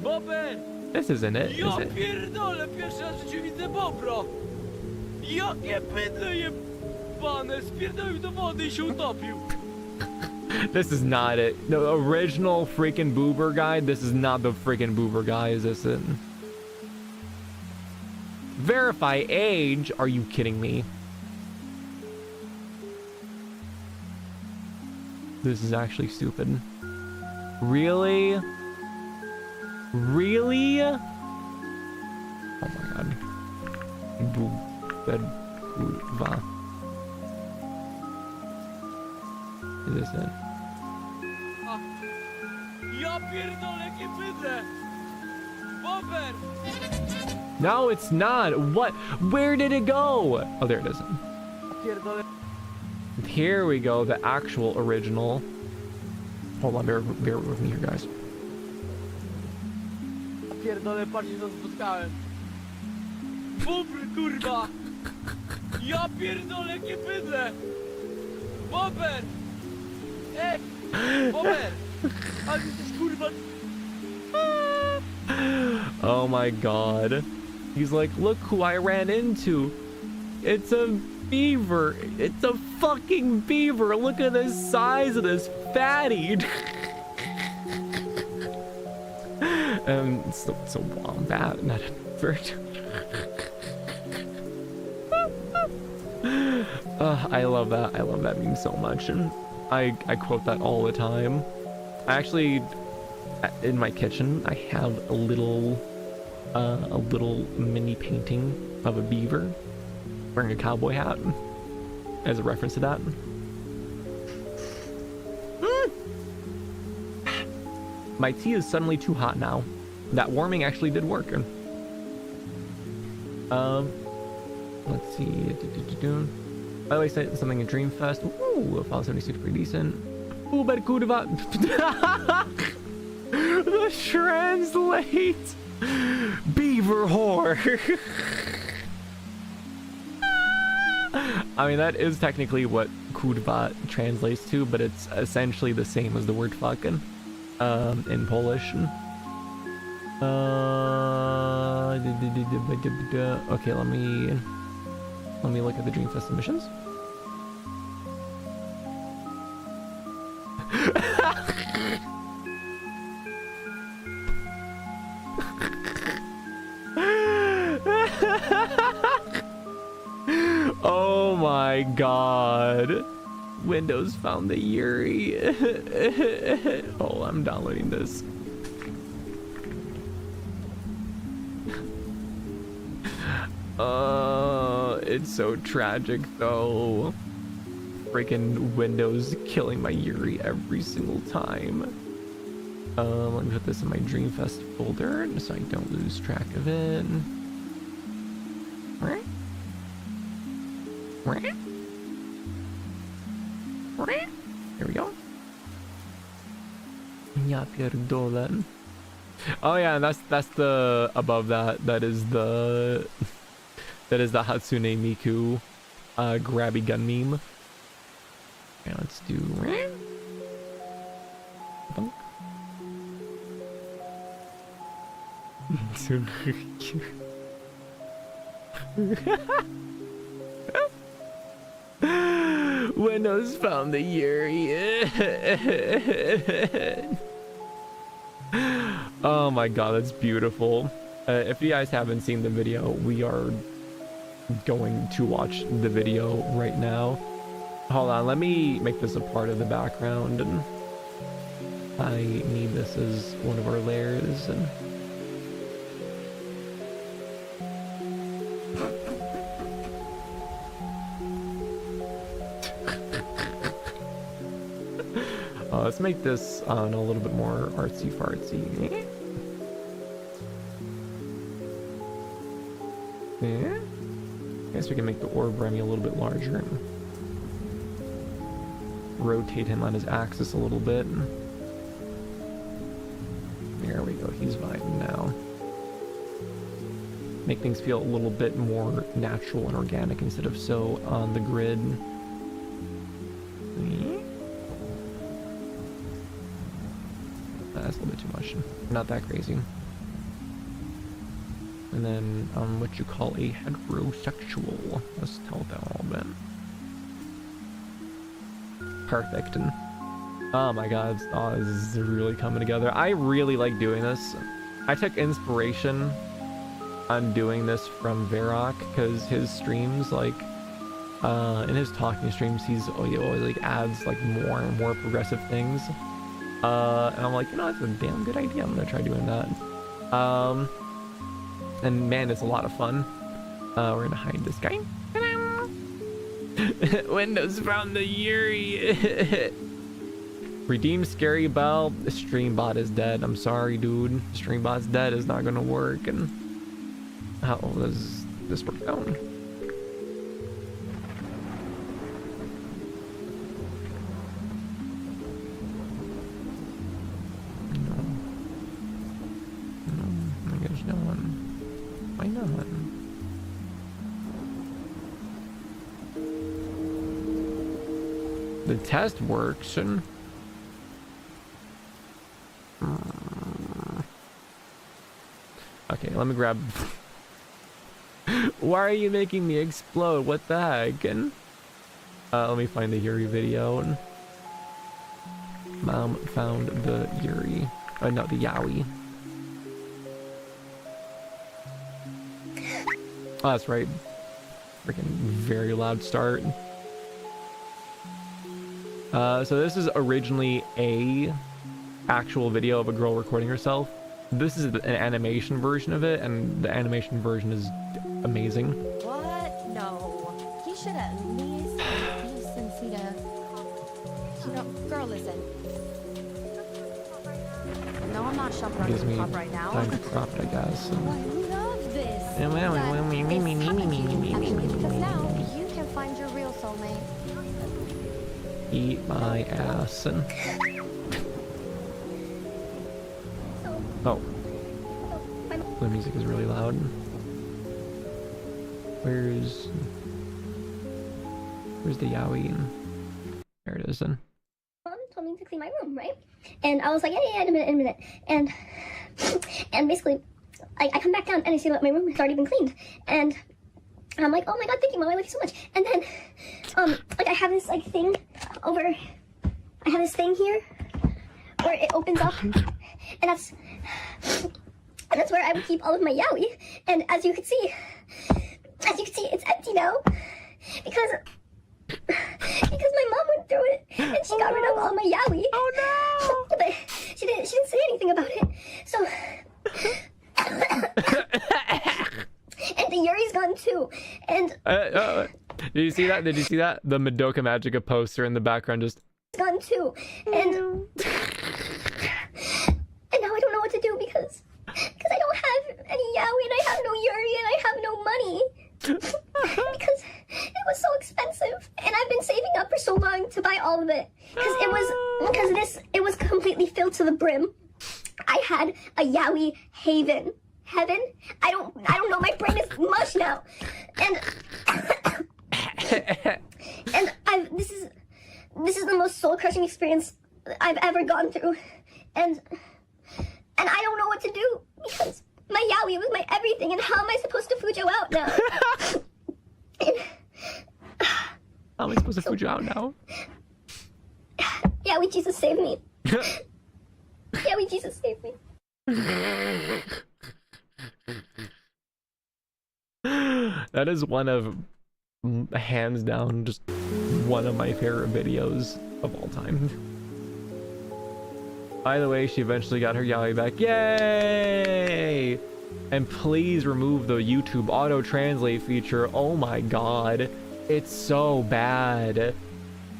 Bober! This isn't it, is Ja it? pierdolę, pierwszy raz w życiu widzę bobra! Jakie bydle jebane! Spierdolił do wody i się utopił! This is not it. The original freaking Boober guy. This is not the freaking Boober guy, is this it? Verify age? Are you kidding me? This is actually stupid. Really? Really? Oh my god. Boober kurwa. Is this it? Ja pierdolę, jakie bydle! Bober! No, it's not. What? Where did it go? Oh, there it is. Pierdolę. Here we go, the actual original. Hold on, bear with me here, guys. Pierdolę, patrzcie, co spotkałem. Bubr, kurwa! Ja pierdolę, jakie bydle! Bober! Ej! Bober! Ale ty jesteś, kurwa... Oh my god. He's like, look who I ran into. It's a beaver. It's a fucking beaver. Look at the size of this fatty. It's a wombat, not a bird. I love that. I love that meme so much, and I quote that all the time. I actually, in my kitchen, I have a little mini painting of a beaver wearing a cowboy hat as a reference to that. My tea is suddenly too hot now. That warming actually did work. Let's see. By the way, something in Dreamfest. Ooh, 576 pretty decent. Ooh, but cool about the translate beaver whore. I mean, that is technically what kurwa translates to, but it's essentially the same as the word fucking in Polish. Okay, let me look at the Dreamfest submissions. Oh my god. Windows found the Yuri. Oh, I'm downloading this. It's so tragic though. Freaking Windows killing my Yuri every single time. Let me put this in my Dreamfest folder so I don't lose track of it. Here we go. Oh yeah, that's the above that. That is the Hatsune Miku grabby gun meme. Okay, let's do Bonk. So cute. Windows found the Yuri. Oh my god, that's beautiful. If you guys haven't seen the video, we are going to watch the video right now. Hold on, let me make this a part of the background, and I need this as one of our layers. And let's make this a little bit more artsy fartsy. Yeah. I guess we can make the orb Remi a little bit larger and rotate him on his axis a little bit. There we go, he's vibing now. Make things feel a little bit more natural and organic instead of so on the grid. That's a little bit too much. Not that crazy. And then what you call a heterosexual. Let's tell that a little bit. Perfect. And oh my god, this is really coming together. I really like doing this. I took inspiration on doing this from Varrock because his streams, like in his talking streams, he always like adds like more and more progressive things. And I'm like, you know, that's a damn good idea. I'm gonna try doing that. And man, it's a lot of fun. We're gonna hide this guy. Windows found the Yuri. Redeem Scary Bell. The stream bot is dead. I'm sorry, dude. Stream bot's dead. It's not gonna work. And how does this work out? The test works and okay, let me grab Why are you making me explode? What the heck? And let me find the Yuri video. Mom found the Yuri. No, the Yowie. Oh, that's right. Freaking very loud start. So this is originally a actual video of a girl recording herself. This is an animation version of it, and the animation version is amazing. What? No. He should at least use Sincita. You know, girl, listen. No, I'm not shopping Gives on me top right now. time to crop it, I guess. Oh, I love this. Yeah, But it's complicated, actually, because now you can find your real soulmate. Eat my ass. And oh, the music is really loud. Where's the Yowie? There it is. Then Mom told me to clean my room, right? And I was like, yeah, in a minute. And basically, I come back down and I see that my room has already been cleaned. And I'm like, oh my god, thank you, Mom, I love you so much. And then, like I have this like thing over, I have this thing here where it opens up, and that's where I would keep all of my Yowie. And as you can see, it's empty now because my mom went through it and she got rid of all my Yowie. Oh no! But she didn't say anything about it. So and the Yuri's gone too. And did you see that? Did you see that? The Madoka Magica poster in the background just gone too. And now I don't know what to do because I don't have any Yowie and I have no Yuri and I have no money. Because it was so expensive and I've been saving up for so long to buy all of it because it was completely filled to the brim. I had a Yowie heaven. I don't know, my brain is mush now. And this is the most soul crushing experience I've ever gone through. And I don't know what to do because my Yowie was my everything, and how am I supposed to Fujo out now? how am I supposed to Fujo out now? Yowie, Jesus, save me. Yowie, Jesus, save me. That is one of, hands down, just one of my favorite videos of all time. By the way, she eventually got her Yowie back. Yay! And please remove the YouTube auto translate feature. Oh my god, it's so bad.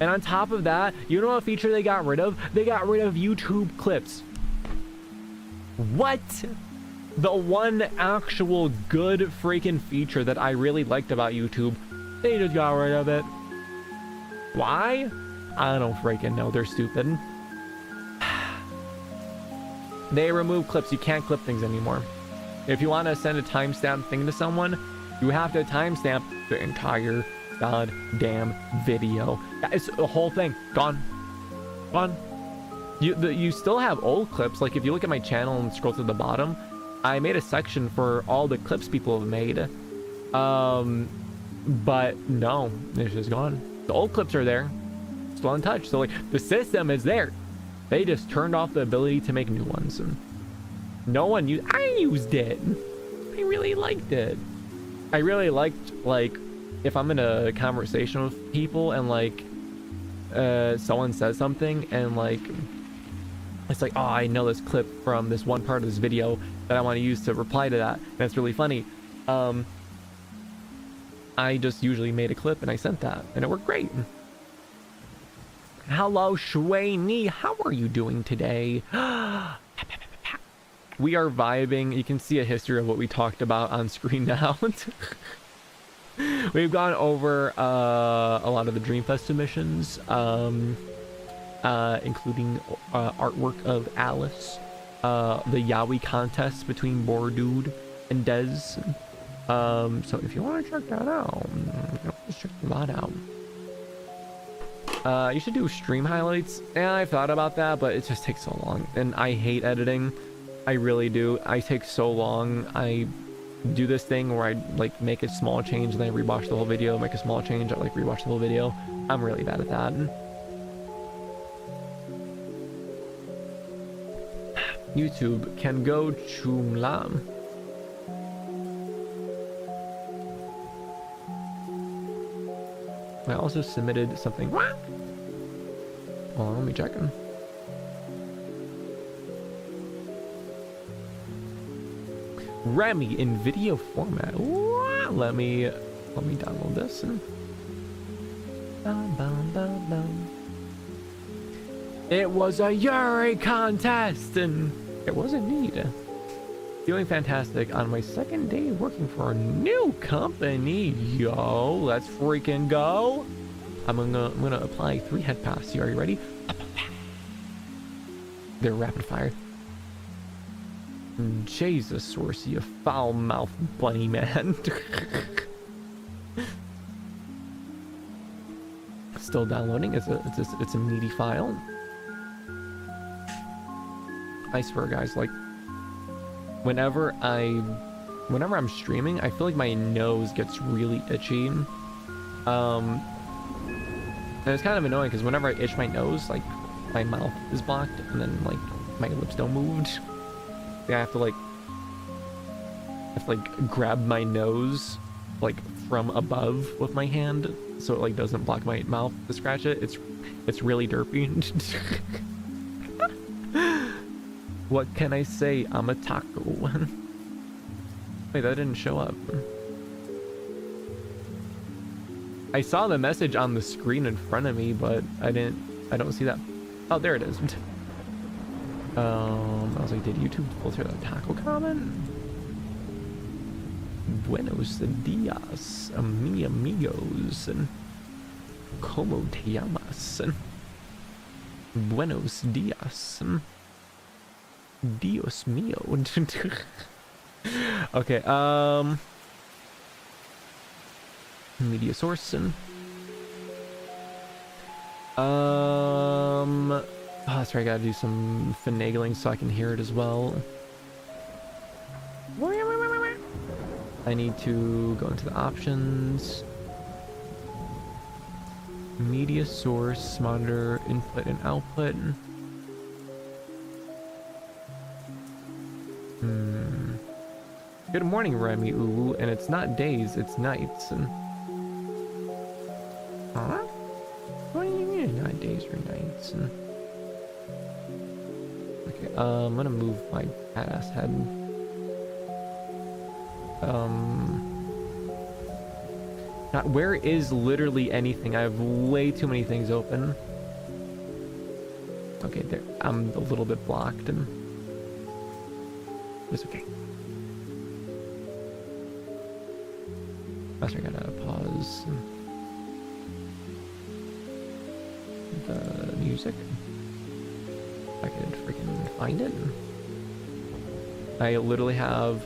And on top of that, you know what feature they got rid of? They got rid of YouTube clips. What? The one actual good freaking feature that I really liked about YouTube, they just got rid of it. Why? I don't freaking know. They're stupid. They remove clips. You can't clip things anymore. If you want to send a timestamp thing to someone, you have to timestamp the entire goddamn video. It's the whole thing gone. You still have old clips. Like if you look at my channel and scroll to the bottom, I made a section for all the clips people have made. But no, it's just gone. The old clips are there, still untouched. So like the system is there. They just turned off the ability to make new ones. And no one used. I used it. I really liked it. I really liked, like, if I'm in a conversation with people and like someone says something and like it's like, oh, I know this clip from this one part of this video that I want to use to reply to that, and it's really funny. I just usually made a clip and I sent that, and it worked great. Hello, Shui Ni. How are you doing today? We are vibing. You can see a history of what we talked about on screen now. We've gone over a lot of the Dreamfest submissions, including artwork of Alice, the Yowie contest between Bordude and Dez. So if you want to check that out, just check that out. You should do stream highlights. Yeah, I've thought about that, but it just takes so long, and I hate editing. I really do. I take so long. do this thing where I like make a small change and then I rewatch the whole video, make a small change, I like rewatch the whole video. I'm really bad at that. YouTube can go chumlam. I also submitted something. Hold on, let me check. Remi in video format. Let me download this. It was a Yuri contest, and it was indeed. Feeling fantastic on my second day working for a new company. Yo, let's freaking go. I'm gonna apply 3 head pass. You are you ready? They're rapid fire. Jesus, Source, you foul mouth bunny man. Still downloading. It's a meaty file. I swear, guys, like whenever I'm streaming, I feel like my nose gets really itchy. And it's kind of annoying because whenever I itch my nose, like my mouth is blocked and then like my lips don't move. I have to like grab my nose like from above with my hand so it like doesn't block my mouth to scratch it. It's really derpy. What can I say? I'm a taco. Wait, that didn't show up. I saw the message on the screen in front of me, but I don't see that. Oh, there it is. I was like, did YouTube filter the taco comment? Buenos dias, mi amigos, and como te llamas? Buenos dias. Dios mío. Okay, media source. Oh, that's right, I gotta do some finagling so I can hear it as well. I need to go into the options. Media source, monitor input and output. Good morning, RemiUwU, and it's not days, it's nights. Huh? What do you mean, not days or nights? Okay, I'm gonna move my badass head. Not where is literally anything? I have way too many things open. Okay, there. I'm a little bit blocked, and it's okay. I gotta pause the music. If I could freaking find it. I literally have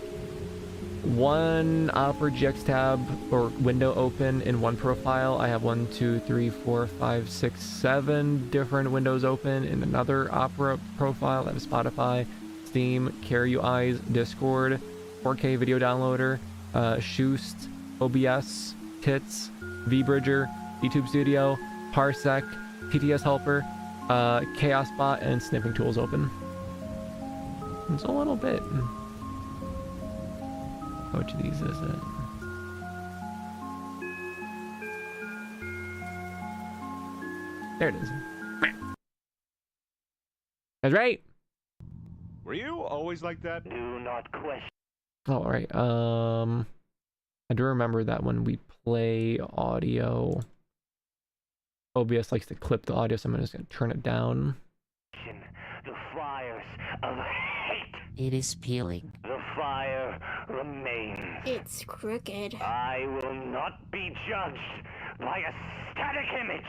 one Opera GX tab or window open in one profile. I have 1, 2, 3, 4, 5, 6, 7 different windows open in another Opera profile. I have Spotify, Steam, CareUIs, Discord, 4K video downloader, Shoost, OBS, Tits, VBridger, YouTube Studio, Parsec, PTS Helper, ChaosBot, and Snipping Tools open. It's a little bit. Which of these is it? There it is. That's right. Were you always like that? Do not question. Oh, all right. I do remember that when we play audio, OBS likes to clip the audio, so I'm just gonna turn it down. The fires of hate. It is peeling. The fire remains. It's crooked. I will not be judged by a static image.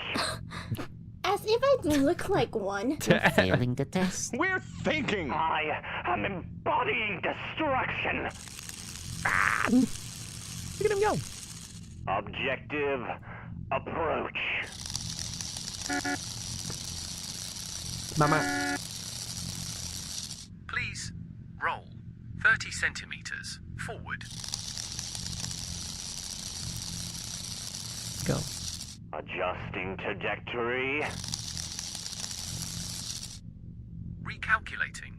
As if I look like one. You're failing the test. We're thinking. I am embodying destruction. Look at him go. Objective approach. Mama. Please roll 30 centimeters forward. Adjusting trajectory. Recalculating.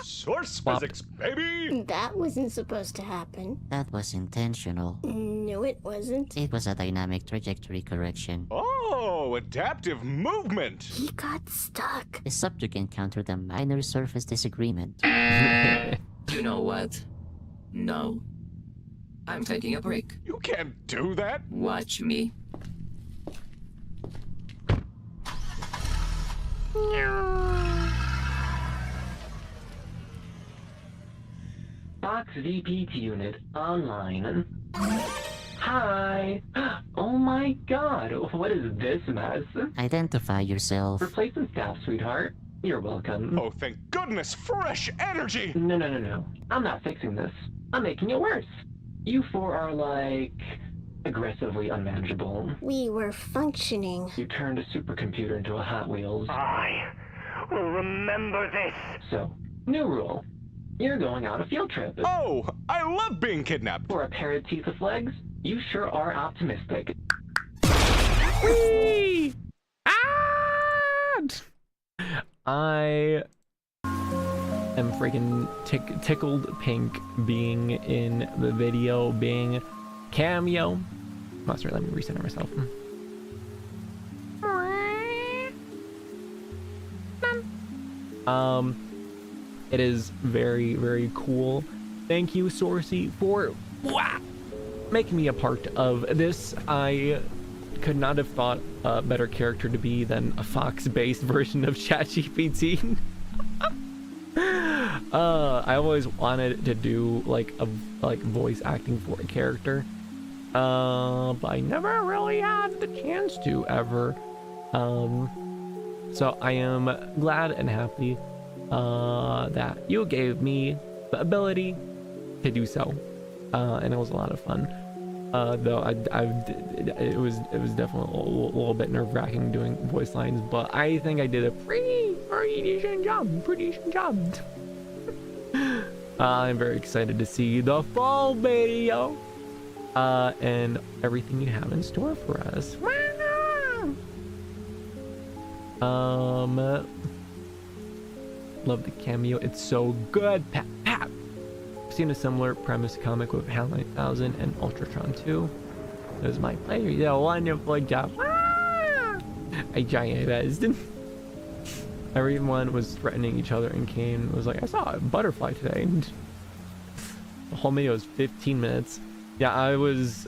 Source physics, baby! That wasn't supposed to happen. That was intentional. No, it wasn't. It was a dynamic trajectory correction. Oh, adaptive movement! He got stuck. The subject encountered a minor surface disagreement. You know what? No. I'm taking a break. You can't do that! Watch me. Fox VPT unit online. Hi! Oh my god, what is this mess? Identify yourself. Replacement staff, sweetheart. You're welcome. Oh, thank goodness! Fresh energy! No. I'm not fixing this. I'm making it worse. You four are like aggressively unmanageable. We were functioning. You turned a supercomputer into a Hot Wheels. I will remember this. So, new rule. You're going on a field trip. Oh, I love being kidnapped! For a pair of teeth with legs, you sure are optimistic. Whee! Ah! I am freaking tickled pink being in the video, being cameo. Oh, sorry, let me recenter myself. It is very, very cool. Thank you, Sourcey, for making me a part of this. I could not have thought a better character to be than a Fox-based version of ChatGPT. I always wanted to do like voice acting for a character, but I never really had the chance to ever. So I am glad and happy that you gave me the ability to do so, and it was a lot of fun. Though it was definitely a little bit nerve-wracking doing voice lines, but I think I did a pretty decent job. I'm very excited to see the full video and everything you have in store for us. Love the cameo, it's so good. Pat. I've seen a similar premise comic with HAL 9000 and Ultratron 2. It was my pleasure. You did a wonderful job. I giant-ized. Everyone was threatening each other, and Kane was like, I saw a butterfly today. And the whole video was 15 minutes. Yeah, I was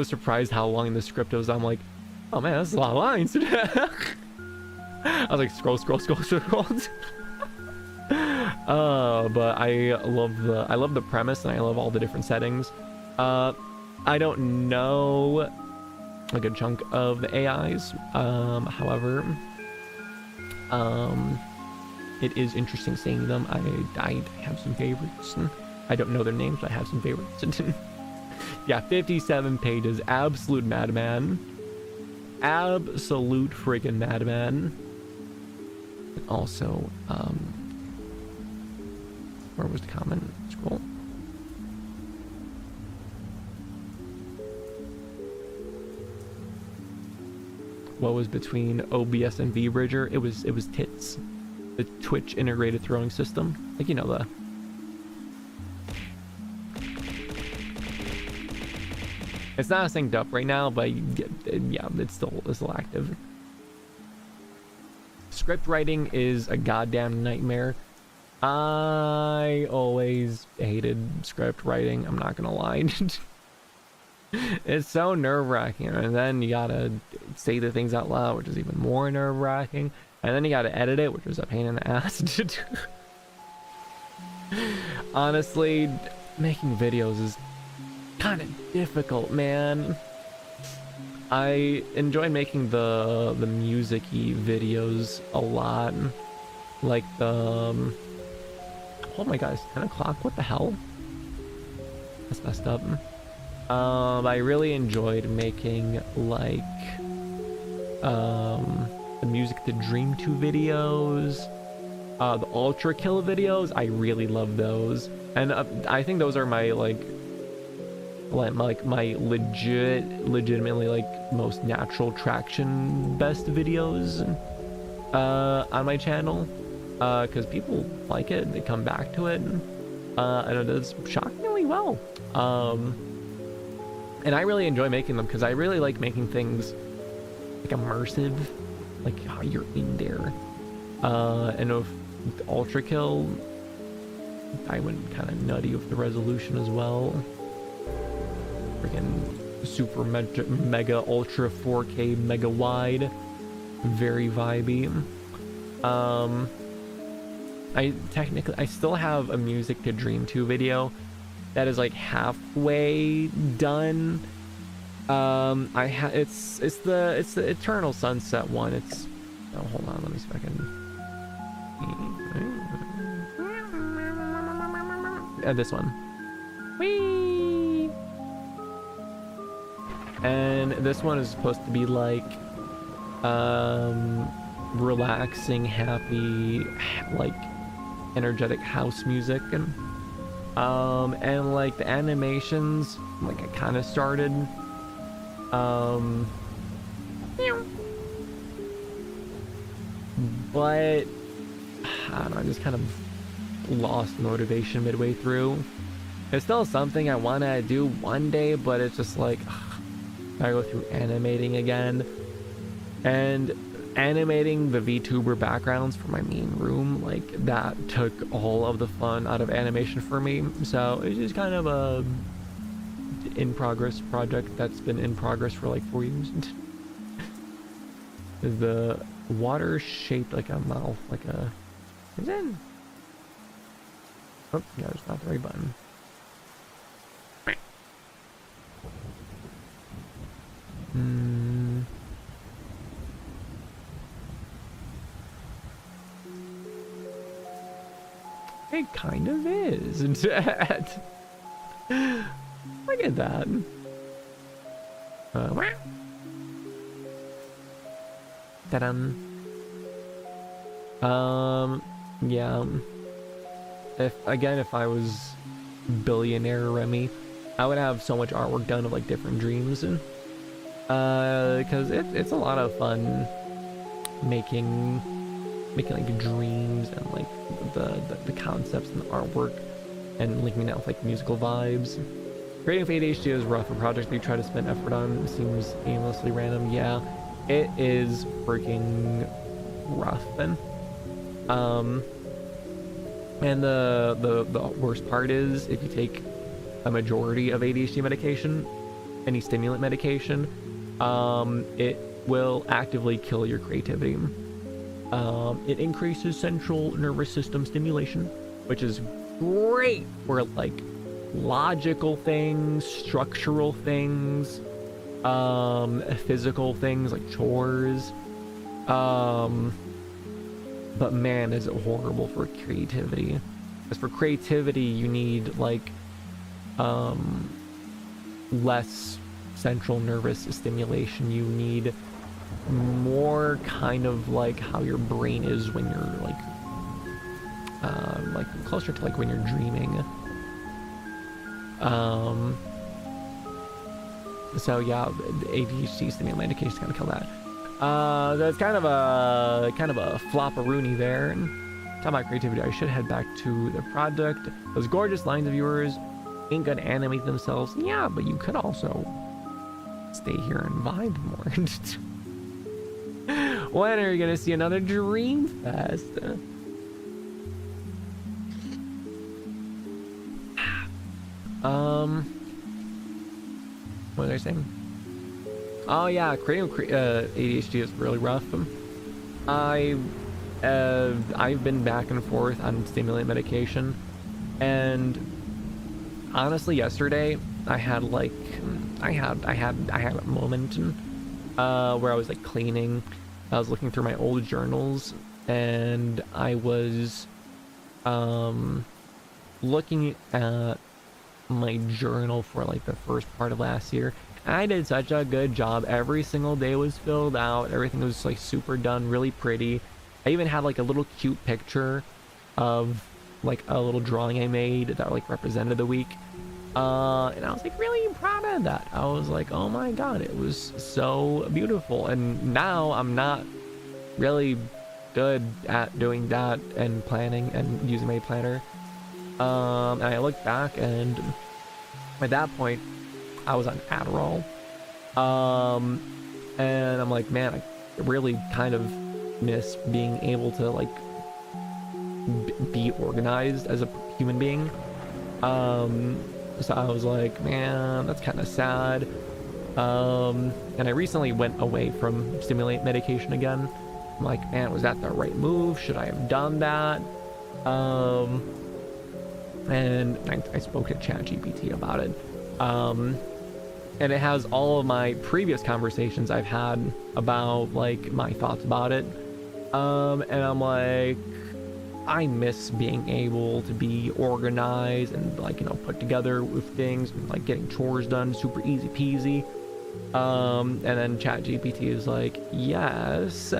surprised how long the script was. I'm like, oh man, that's a lot of lines. I was like, scroll. But I love the premise, and I love all the different settings. I don't know a good chunk of the AIs. However, it is interesting seeing them. I have some favorites. I don't know their names, but I have some favorites. Yeah, 57 pages. Absolute madman. Absolute friggin' madman. And also, where was the comment? Scroll. What was between OBS and VBridger? It was TITS, the Twitch integrated throwing system. Like, you know, the it's not synced up right now, but yeah, it's still active. Script writing is a goddamn nightmare. I always hated script writing, I'm not gonna lie. It's so nerve-wracking, and then you gotta say the things out loud, which is even more nerve-wracking, and then you gotta edit it, which is a pain in the ass. Honestly, making videos is kind of difficult, man. I enjoy making the music-y videos a lot, like the oh my god, it's 10 o'clock, what the hell? That's messed up. I really enjoyed making like the music to Dream 2 videos, the Ultra Kill videos. I really love those, and I think those are my my legitimately like most natural traction best videos on my channel, because people like it, they come back to it, and it does shockingly well. And I really enjoy making them because I really like making things like immersive, like how you're in there. And with Ultra Kill, I went kind of nutty with the resolution as well. Freaking super mega ultra 4K mega wide, very vibey. I still have a music to Dream 2 video that is like halfway done. It's the Eternal Sunset one. Oh, hold on, let me see if I can. This one. Whee! And this one is supposed to be like relaxing, happy, like energetic house music, and like the animations, like I kind of started but I don't know, I just kind of lost motivation midway through. It's still something I want to do one day, but it's just like I go through animating again, and animating the VTuber backgrounds for my main room, like that took all of the fun out of animation for me. So it's just kind of a in progress project that's been in progress for like 4 years. Is the water shaped like a mouth, like a is it? Oh no, it's not the right button. It kind of is. Look at that. Ta-dum. Yeah. If I was billionaire Remi, I would have so much artwork done of like different dreams, and because it's a lot of fun making like dreams and like the concepts and the artwork and linking that with like musical vibes. Creating for ADHD is rough. A project you try to spend effort on seems aimlessly random. Yeah, it is freaking rough. And the worst part is if you take a majority of ADHD medication, any stimulant medication, it will actively kill your creativity. It increases central nervous system stimulation, which is great for like logical things, structural things, physical things like chores. But man, is it horrible for creativity. Because for creativity, you need like less central nervous stimulation. You need more kind of like how your brain is when you're like closer to like when you're dreaming. So yeah, ADHD stimulant medication is gonna kill that. That's kind of a flop-a-rooney there. And talking about creativity, I should head back to the product. Those gorgeous lines of yours ain't gonna animate themselves. Yeah, but you could also stay here and vibe more. When are you gonna see another Dreamfest? What was I saying? Oh yeah, creating ADHD is really rough. I've been back and forth on stimulant medication, and honestly, yesterday I had like I had a moment where I was like cleaning. I was looking through my old journals, and I was looking at my journal for like the first part of last year. I did such a good job. Every single day was filled out. Everything was like super done, really pretty. I even had like a little cute picture of like a little drawing I made that like represented the week. And I was like really proud of that. I was like, oh my god, it was so beautiful. And now I'm not really good at doing that and planning and using my planner. And I look back, and at that point I was on Adderall. And I'm like, man, I really kind of miss being able to like be organized as a human being. So I was like, man, that's kind of sad. And I recently went away from stimulant medication again. I'm like, man, was that the right move? Should I have done that? And I spoke to ChatGPT about it. And it has all of my previous conversations I've had about like my thoughts about it. And I'm like, I miss being able to be organized and like, you know, put together with things, and, like getting chores done super easy peasy. And then ChatGPT is like, yes,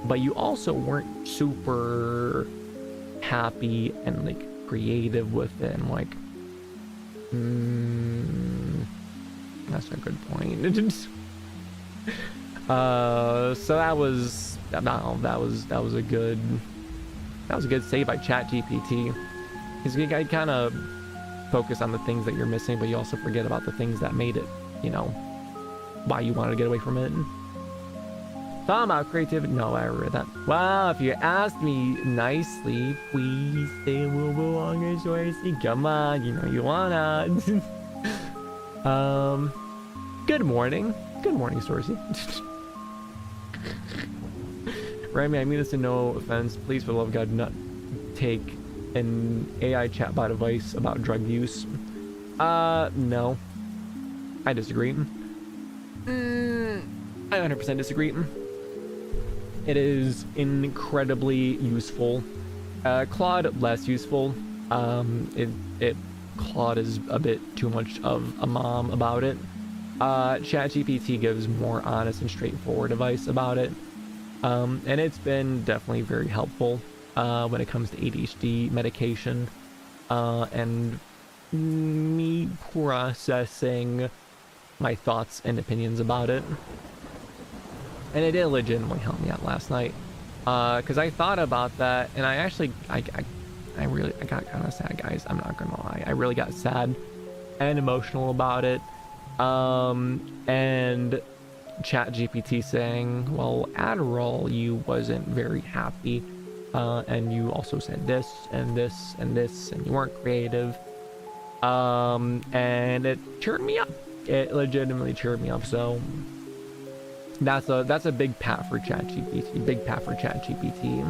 but you also weren't super happy and like creative with it. And like, that's a good point. So that was a good save by ChatGPT. Because you kind of focus on the things that you're missing, but you also forget about the things that made it, you know, why you wanted to get away from it. Talking about creativity. No, I read that. Well, if you asked me nicely, please say UwUBounce, Sourcey. Come on, you know you wanna. Good morning. Good morning, Sourcey. Remi, I mean this in no offense. Please, for the love of God, not take an AI chatbot advice about drug use. No. I disagree. I 100% disagree. It is incredibly useful. Claude, less useful. Claude is a bit too much of a mom about it. ChatGPT gives more honest and straightforward advice about it. And it's been definitely very helpful when it comes to ADHD medication and me processing my thoughts and opinions about it. And it did legitimately help me out last night, because I thought about that, and I actually I got kind of sad, guys. I'm not gonna lie. I really got sad and emotional about it. And ChatGPT saying, well, Adderall, you wasn't very happy, and you also said this and this and this, and you weren't creative. And it cheered me up. It legitimately cheered me up. So that's a big pat for ChatGPT. Big pat for ChatGPT.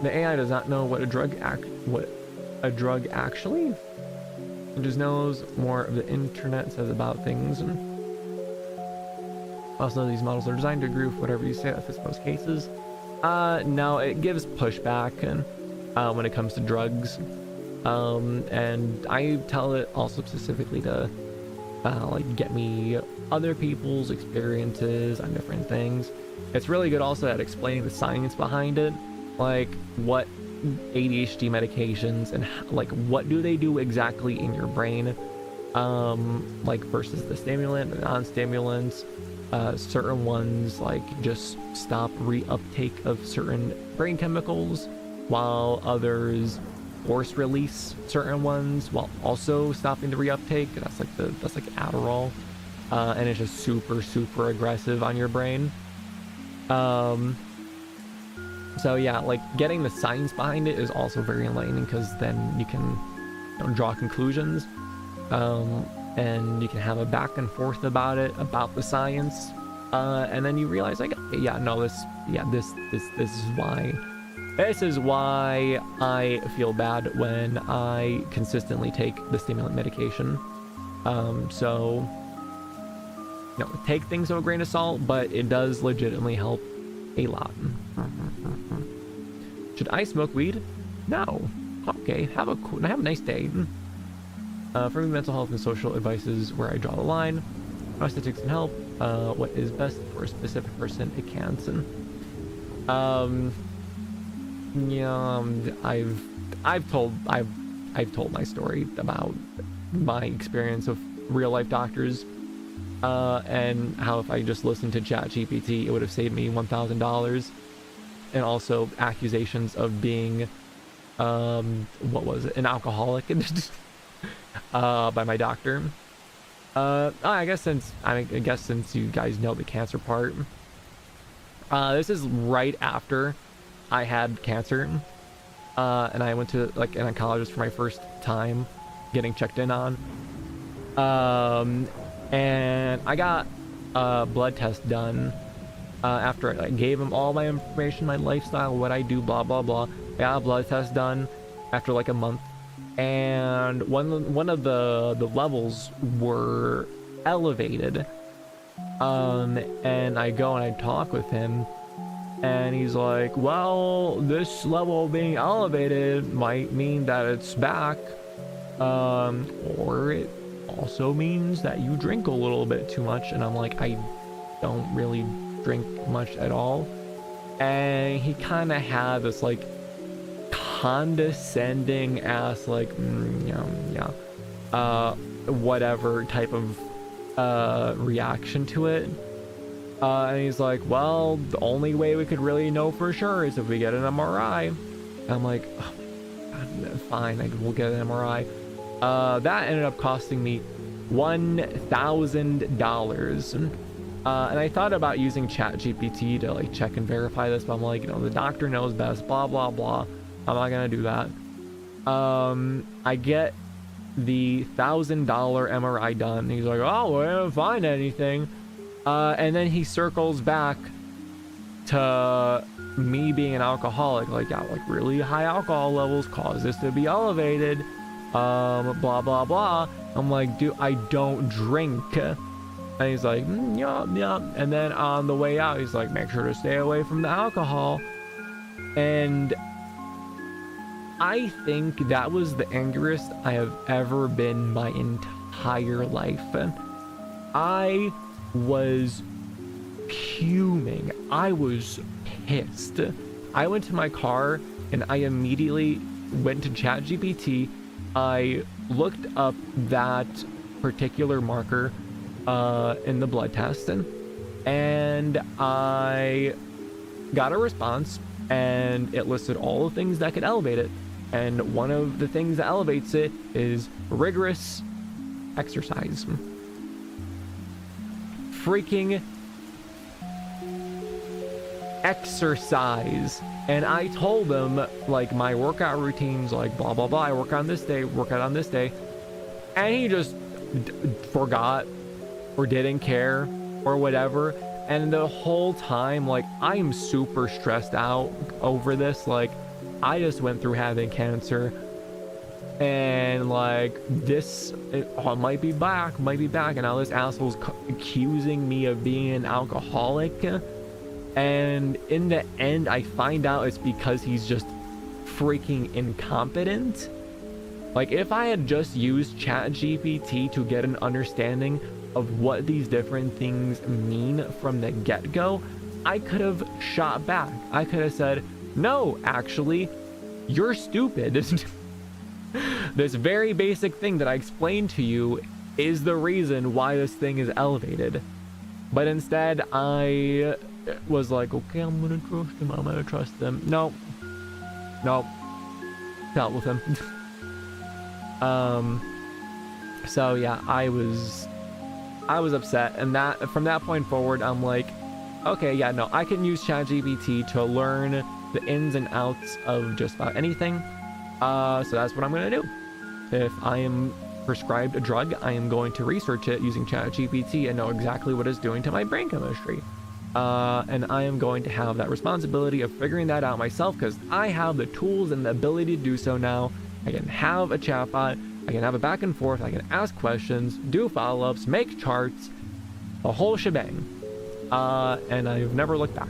The AI does not know what a drug actually. It just knows more of the internet says about things. And also, these models are designed to agree with whatever you say that fits most cases. No, it gives pushback and when it comes to drugs. And I tell it also specifically to like get me other people's experiences on different things. It's really good also at explaining the science behind it, like what ADHD medications and like what do they do exactly in your brain, like versus the stimulant and non-stimulants. Certain ones like just stop reuptake of certain brain chemicals, while others force release certain ones while also stopping the reuptake. That's like Adderall, and it's just super aggressive on your brain. So yeah, like getting the science behind it is also very enlightening, because then you can draw conclusions, and you can have a back and forth about it, about the science, and then you realize like, yeah, no, this is why I feel bad when I consistently take the stimulant medication. So you know, take things with a grain of salt, but it does legitimately help a lot. Should I smoke weed? No. Okay, have a nice day. For me, mental health and social advice is where I draw the line. I must take some help. What is best for a specific person, it can. Yeah, I've told my story about my experience with real life doctors, and how if I just listened to ChatGPT, it would have saved me $1,000, and also accusations of being, what was it, an alcoholic, by my doctor. I guess since you guys know the cancer part, this is right after I had cancer, and I went to like an oncologist for my first time getting checked in on, and I got a blood test done after I gave him all my information, my lifestyle, what I do, blah blah blah. I got a blood test done after like a month, and one of the levels were elevated, and I go and I talk with him, and he's like, well, this level being elevated might mean that it's back, or it also means that you drink a little bit too much. And I'm like, I don't really drink much at all. And he kind of had this like condescending ass like whatever type of reaction to it, and he's like, well, the only way we could really know for sure is if we get an MRI. And I'm like, oh, fine, we'll get an MRI. That ended up costing me $1,000, and I thought about using ChatGPT to like check and verify this, but I'm like, the doctor knows best, blah blah blah. I'm not gonna do that. I get the $1,000 MRI done. He's like, oh, we didn't find anything. And then he circles back to me being an alcoholic. Like, yeah, like really high alcohol levels cause this to be elevated. Blah, blah, blah. I'm like, dude, I don't drink. And he's like, yeah. And then on the way out, he's like, make sure to stay away from the alcohol. And I think that was the angriest I have ever been my entire life. I was fuming. I was pissed. I went to my car and I immediately went to ChatGPT. I looked up that particular marker in the blood test, and I got a response, and it listed all the things that could elevate it. And one of the things that elevates it is rigorous exercise. Freaking exercise. And I told them like my workout routines, like blah blah blah, I work on this day, workout on this day, and he just forgot or didn't care or whatever. And the whole time, like, I'm super stressed out over this. Like, I just went through having cancer, and like this, might be back, and now this asshole's accusing me of being an alcoholic. And in the end, I find out it's because he's just freaking incompetent. Like, if I had just used ChatGPT to get an understanding of what these different things mean from the get-go, I could have shot back. I could have said, no, actually, you're stupid. This very basic thing that I explained to you is the reason why this thing is elevated. But instead, I was like, okay, I'm gonna trust him. No. Dealt with him. So yeah, I was upset, and that from that point forward, I'm like, okay, yeah, no, I can use ChatGPT to learn the ins and outs of just about anything. So that's what I'm gonna do. If I am prescribed a drug, I am going to research it using ChatGPT and know exactly what it's doing to my brain chemistry. And I am going to have that responsibility of figuring that out myself, because I have the tools and the ability to do so now. I can have a chatbot, I can have a back and forth, I can ask questions, do follow-ups, make charts, the whole shebang. And I've never looked back.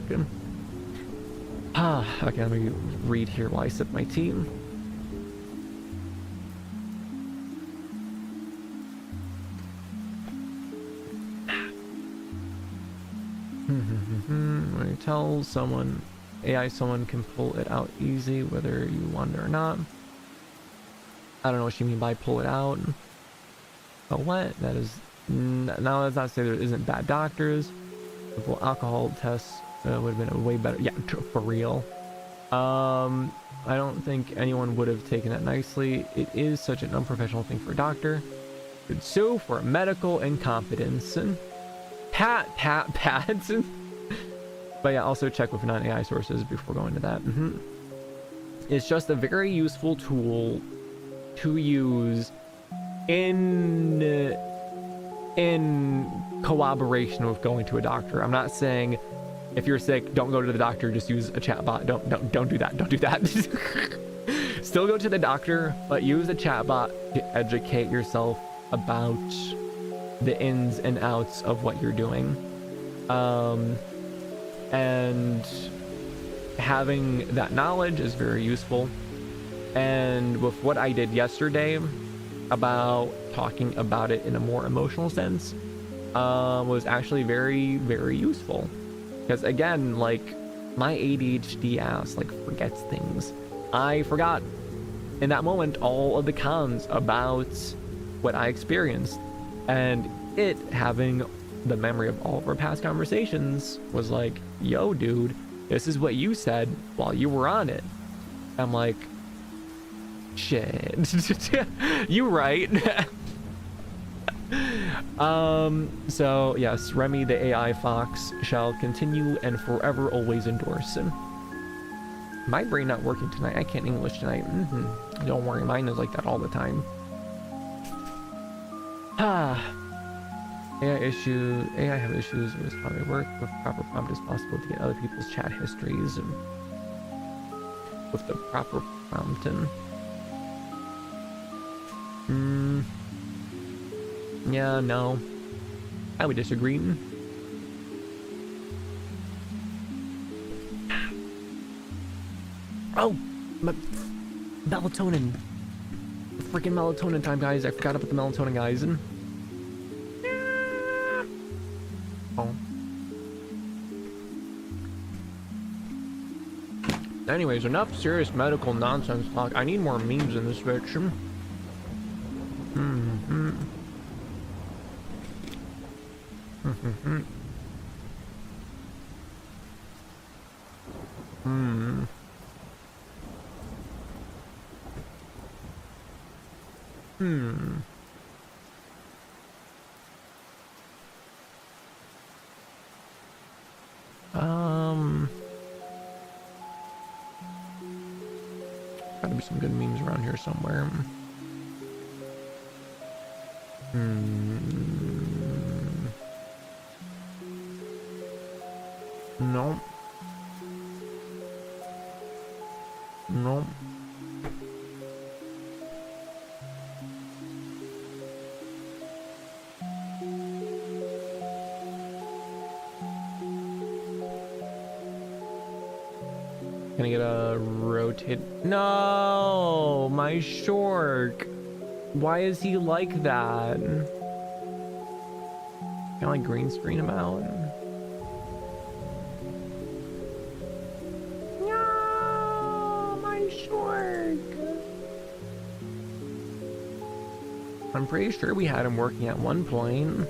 Okay, let me read here while I sip my tea. When you tell someone, AI someone can pull it out easy, whether you want it or not. I don't know what you mean by pull it out. But what? That is... Now let's not say there isn't bad doctors. Well, alcohol tests would have been a way better... Yeah, for real. I don't think anyone would have taken that nicely. It is such an unprofessional thing for a doctor. Could sue for medical incompetence. PATPAT. But yeah, also check with non-AI sources before going to that. It's just a very useful tool to use in collaboration with going to a doctor. I'm not saying if you're sick, don't go to the doctor, just use a chatbot. Don't do that. Don't do that. Still go to the doctor, but use a chatbot to educate yourself about the ins and outs of what you're doing. And having that knowledge is very useful. And with what I did yesterday about talking about it in a more emotional sense, was actually very, very useful. Because again, like, my ADHD ass, like, forgets things. I forgot in that moment all of the cons about what I experienced. And it having the memory of all of our past conversations was like, yo, dude, this is what you said while you were on it. I'm like, shit. You right. So yes, Remi the AI fox shall continue and forever always endorse. My brain not working tonight. I can't English tonight. Don't worry, mine is like that all the time. AI have issues with how they work. With proper prompt, it's possible to get other people's chat histories and with the proper prompt. And yeah, no, I would disagree. Oh, melatonin. Freaking melatonin time, guys. I forgot about the melatonin, guys. Oh. Anyways, enough serious medical nonsense talk. I need more memes in this bitch. Gotta be some good memes around here somewhere. No. No. Can I get a rotate? No, my Shork. Why is he like that? Can I like green screen him out? No, my Shork. I'm pretty sure we had him working at one point.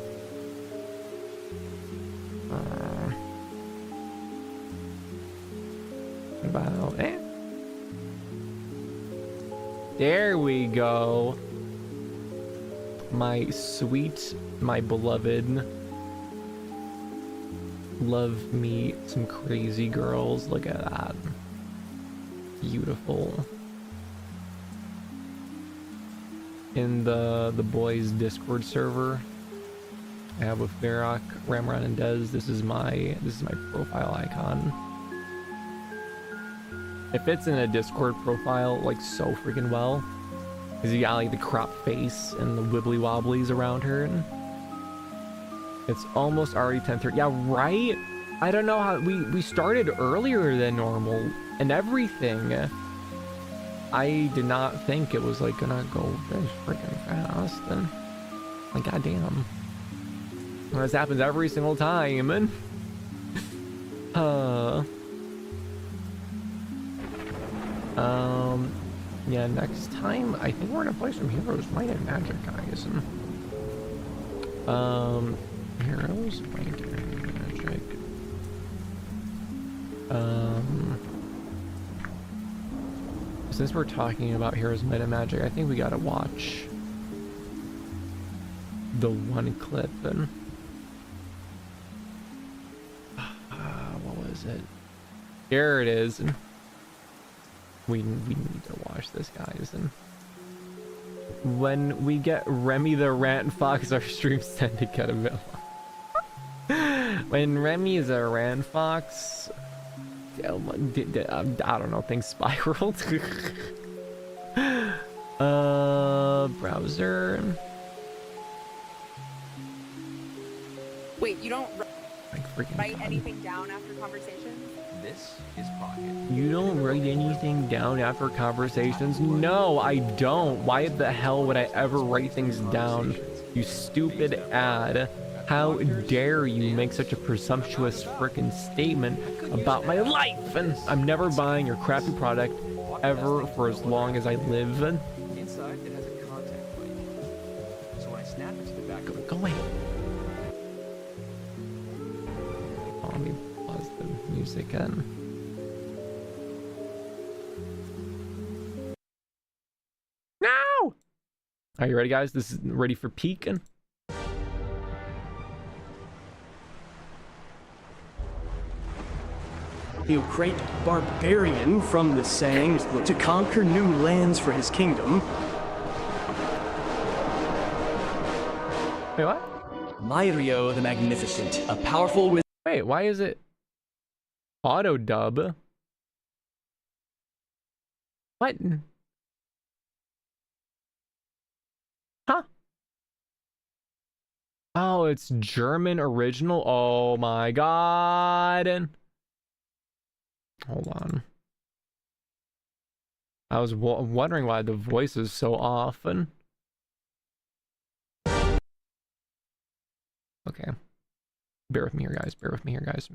About it. There we go. My sweet, my beloved. Love me some crazy girls. Look at that. Beautiful. In the boys Discord server, I have with Varrock, Ramron, and Dez. This is my profile icon. It fits in a Discord profile like so freaking well, because you got like the crop face and the wibbly wobblies around her. And it's almost already 10:30. Yeah, right. I don't know how we started earlier than normal and everything. I did not think it was like gonna go this freaking fast. And like, goddamn, this happens every single time. And Yeah, next time I think we're gonna play some Heroes Might and Magic, guys. Heroes Might and Magic. Since we're talking about Heroes Might and Magic, I think we gotta watch the one clip and what was it? Here it is. We need to watch this, guys. And when we get Remi the Rant Fox, our streams tend to get a bit long. When Remi is a Rant Fox, I don't know, things spiraled. Browser. Wait, you don't Like write anything down after conversations? This is Pocket. You don't write anything down after conversations? No, I don't. Why the hell would I ever write things down? You stupid ad. How dare you make such a presumptuous frickin' statement about my life? And I'm never buying your crappy product ever for as long as I live. Inside, it has a contact light. So when I snap it to the back, Go away. Oh, let me pause the music and. No! Are you ready, guys? This is ready for peeking. A great barbarian from the Sangs to conquer new lands for his kingdom. Wait, what? Myrio the Magnificent, a powerful wizard. Wait, why is it auto dub? What? Huh? Oh, it's German original. Oh my god. Hold on. I was wondering why the voice is so often. Okay. Bear with me here, guys. Bear with me here, guys.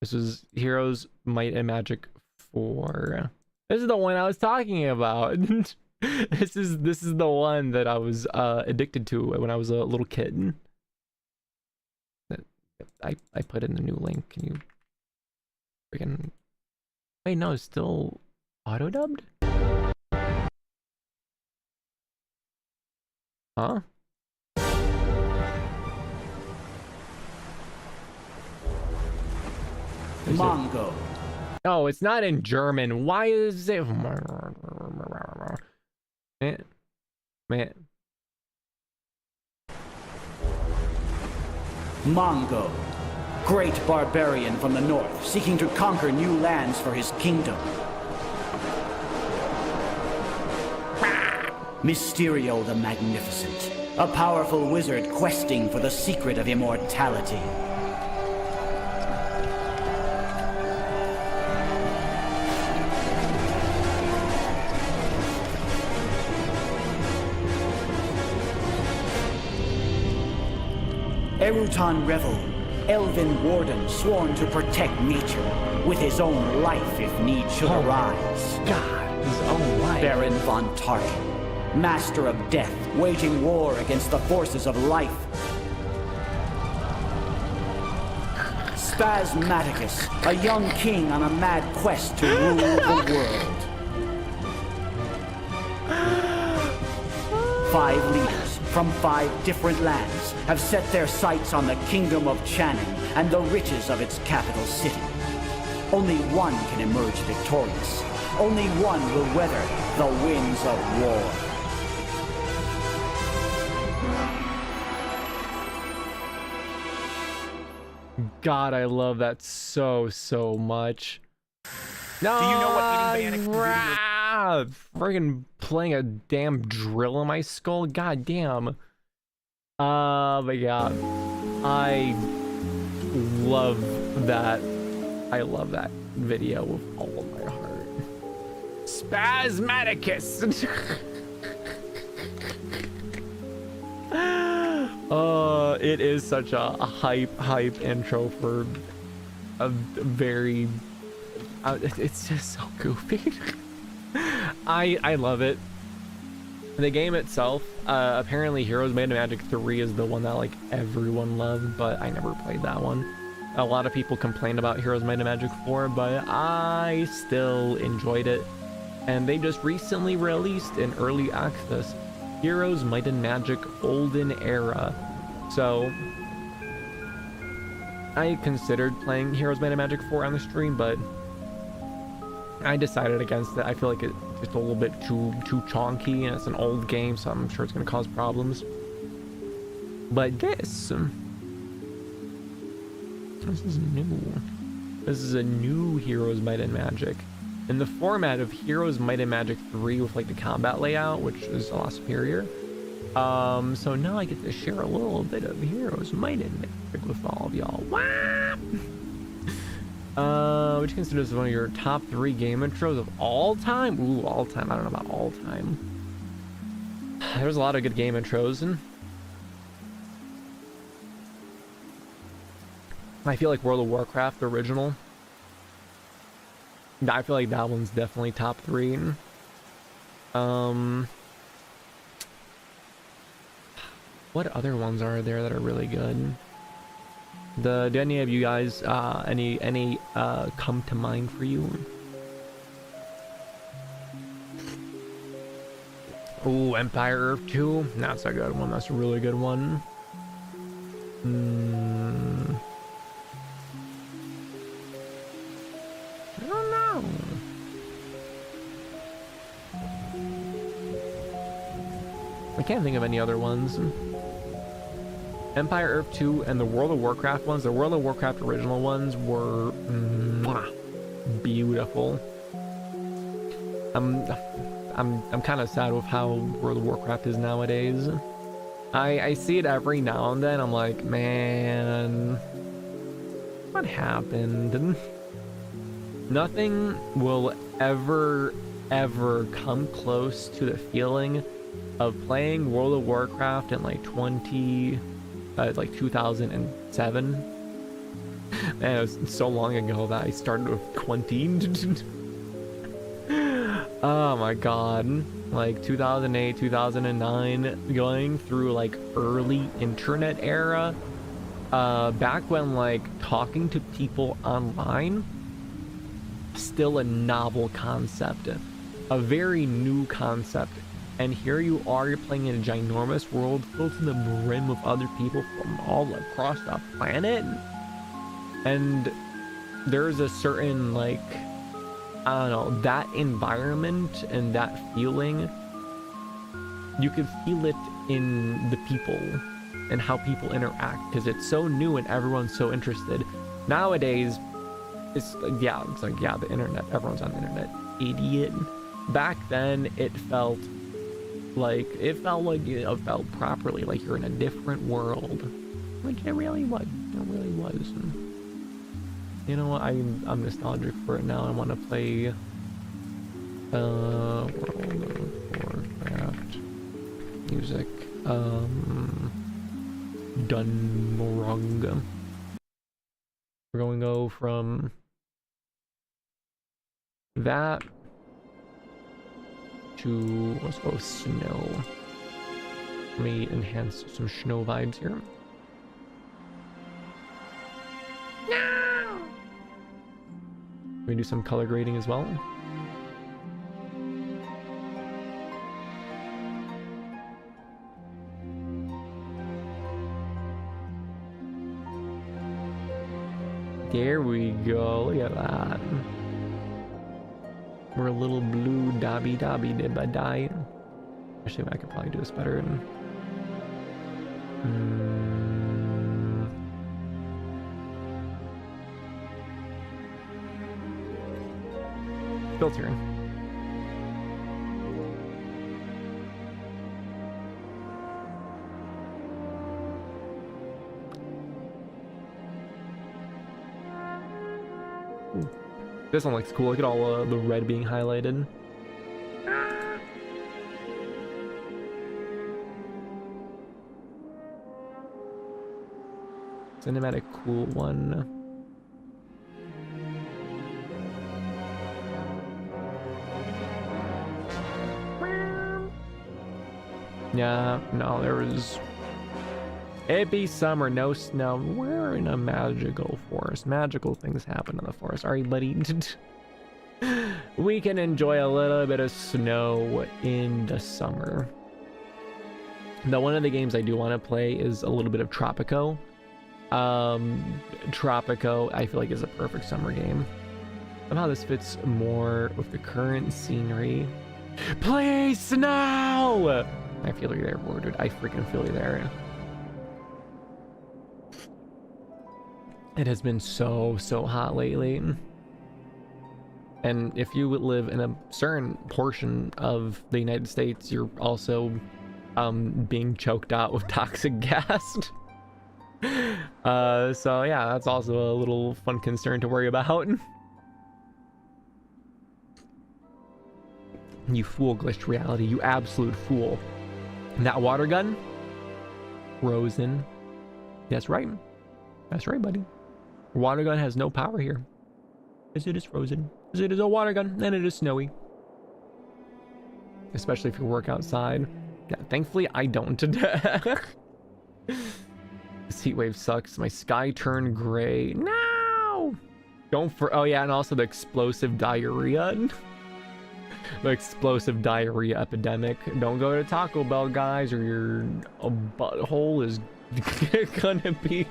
This is Heroes Might and Magic 4. This is the one I was talking about. This is the one that I was addicted to when I was a little kid. I put in the new link. Can you freaking wait? No, it's still auto dubbed. Huh? Mongo. Oh, it's not in German. Why is it? Man. Mongo, great barbarian from the north, seeking to conquer new lands for his kingdom. Mysterio the Magnificent, a powerful wizard questing for the secret of immortality. Erutan Revel, elven warden sworn to protect nature, with his own life if need should arise. God, his own life. Baron von Tarkin, master of death, waging war against the forces of life. Spasmaticus, a young king on a mad quest to rule the world. 5 leaders from 5 different lands have set their sights on the kingdom of Channing and the riches of its capital city. Only one can emerge victorious. Only one will weather the winds of war. God, I love that so much. No, do you know what eating banana friggin' playing a damn drill in my skull. God damn. Oh my god. I love that. I love that video with all of my heart. Spasmaticus. It is such a hype intro for a very it's just so goofy. I love it. The game itself, apparently Heroes Might and Magic 3 is the one that like everyone loved, but I never played that one. A lot of people complained about Heroes Might and Magic 4, but I still enjoyed it. And they just recently released in early access Heroes Might and Magic Golden Era. So I considered playing Heroes Might and Magic 4 on the stream, but I decided against it. I feel like it's just a little bit too chonky, and it's an old game, so I'm sure it's going to cause problems. But this is new. This is a new Heroes Might and Magic in the format of Heroes Might and Magic 3 with like the combat layout, which is a lot superior. So now I get to share a little bit of Heroes Might and Magic with all of y'all. Wow! Which you consider one of your top 3 game intros of all time? Ooh, all time. I don't know about all time. There's a lot of good game intros, and I feel like World of Warcraft original. I feel like that one's definitely top 3. What other ones are there that are really good? Do any of you guys any come to mind for you? Ooh, Empire Earth 2. That's a good one. That's a really good one. I don't know. I can't think of any other ones. Empire Earth 2 and the World of Warcraft ones. The World of Warcraft original ones were beautiful. I'm kind of sad with how World of Warcraft is nowadays. I see it every now and then. I'm like, man, what happened? Nothing will ever come close to the feeling of playing World of Warcraft in like 2007. Man, it was so long ago that I started with 20. Oh my god. Like 2008, 2009, going through like early internet era. Back when like talking to people online, still a novel concept, a very new concept. And here you are, you're playing in a ginormous world filled to the brim with other people from all across the planet. And there's a certain, like, I don't know, that environment and that feeling, you can feel it in the people and how people interact, because it's so new and everyone's so interested. Nowadays, it's like, yeah, the internet, everyone's on the internet, idiot. Back then, it felt properly, like you're in a different world, which it really was. You know what? I'm nostalgic for it now. I want to play World of Warcraft music. Dunmorong. We're going to go from that to, let's go snow. Let me enhance some snow vibes here. No! We do some color grading as well. There we go. Look at that. We're a little blue dobby dibba die. Actually, I could probably do this better. Filtering. Ooh. This one looks cool. Look at all the red being highlighted. Cinematic cool one. Yeah, no, there was... It be summer, no snow. We're in a magical forest. Magical things happen in the forest. Alright, buddy. We can enjoy a little bit of snow in the summer. Now, one of the games I do want to play is a little bit of Tropico. Tropico, I feel like, is a perfect summer game. Somehow this fits more with the current scenery. Please, snow! I feel you there, dude. I freaking feel you there. It has been so hot lately. And if you live in a certain portion of the United States, you're also being choked out with toxic gas. So yeah, that's also a little fun concern to worry about. You fool, glitched reality, you absolute fool. And that water gun? Frozen. That's right. That's right, buddy. Water gun has no power here. Because it is frozen. Because it is a water gun and it is snowy. Especially if you work outside. Yeah, thankfully I don't. This heat wave sucks. My sky turned gray. No! Oh yeah, and also the explosive diarrhea. The explosive diarrhea epidemic. Don't go to Taco Bell, guys, or your butthole is gonna be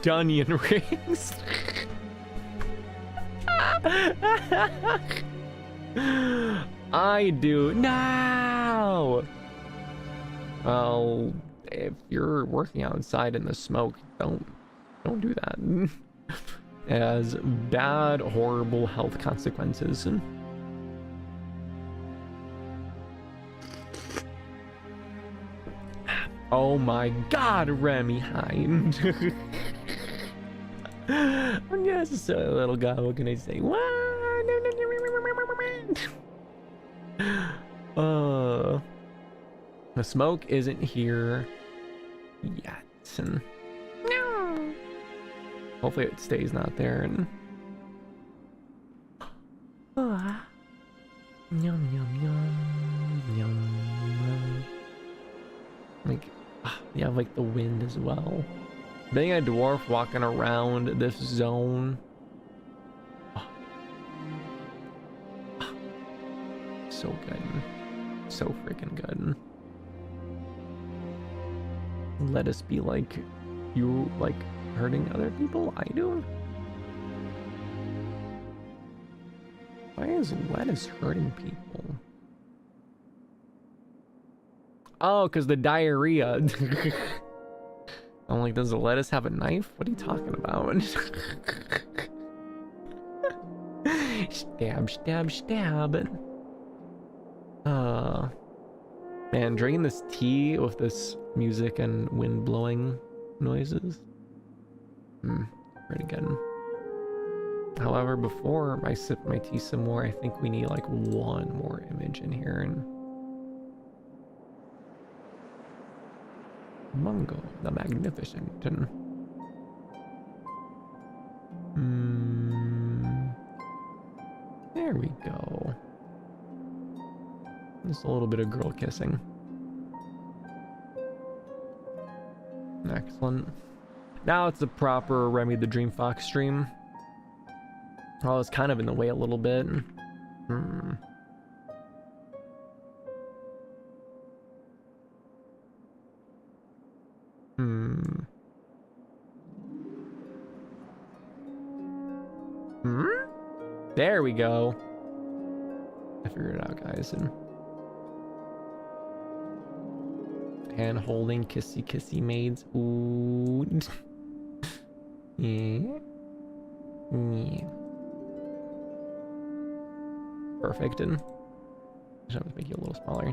Dunyan rings. I do. No! Well, if you're working outside in the smoke, don't do that. It has bad, horrible health consequences. Oh my god, Remi, hi. Just a little guy, what can I say? The smoke isn't here yet. No. Hopefully it stays not there. And yum yum yum yum. Like, you have like the wind as well. Being a dwarf walking around this zone. So good. So freaking good. Let us be like you, like hurting other people. I do. Why is lettuce hurting people? Oh, because the diarrhea. I'm like, does the lettuce have a knife? What are you talking about? Stab, stab, stab. Man, drinking this tea with this music and wind blowing noises. Pretty good. However, before I sip my tea some more, I think we need like one more image in here. And Bongo the Magnificent. And there we go. Just a little bit of girl kissing. Excellent. Now it's the proper Remi the Dreamfox stream. Oh, it's kind of in the way a little bit. There we go. I figured it out, guys. And hand holding, kissy kissy maids. Ooh. Yeah. Perfect. And just have to make you a little smaller.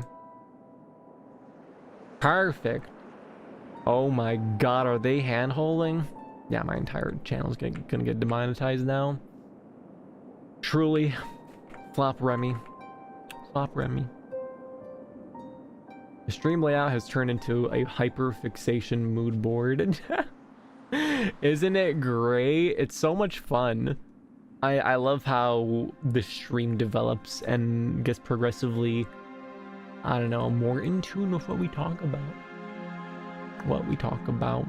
Perfect. Oh my god, are they hand holding? Yeah, my entire channel's gonna get demonetized now. Truly. Flop Remi. Flop Remi. The stream layout has turned into a hyperfixation mood board. Isn't it great? It's so much fun. I love how the stream develops and gets progressively I don't know, more in tune with what we talk about. What we talk about.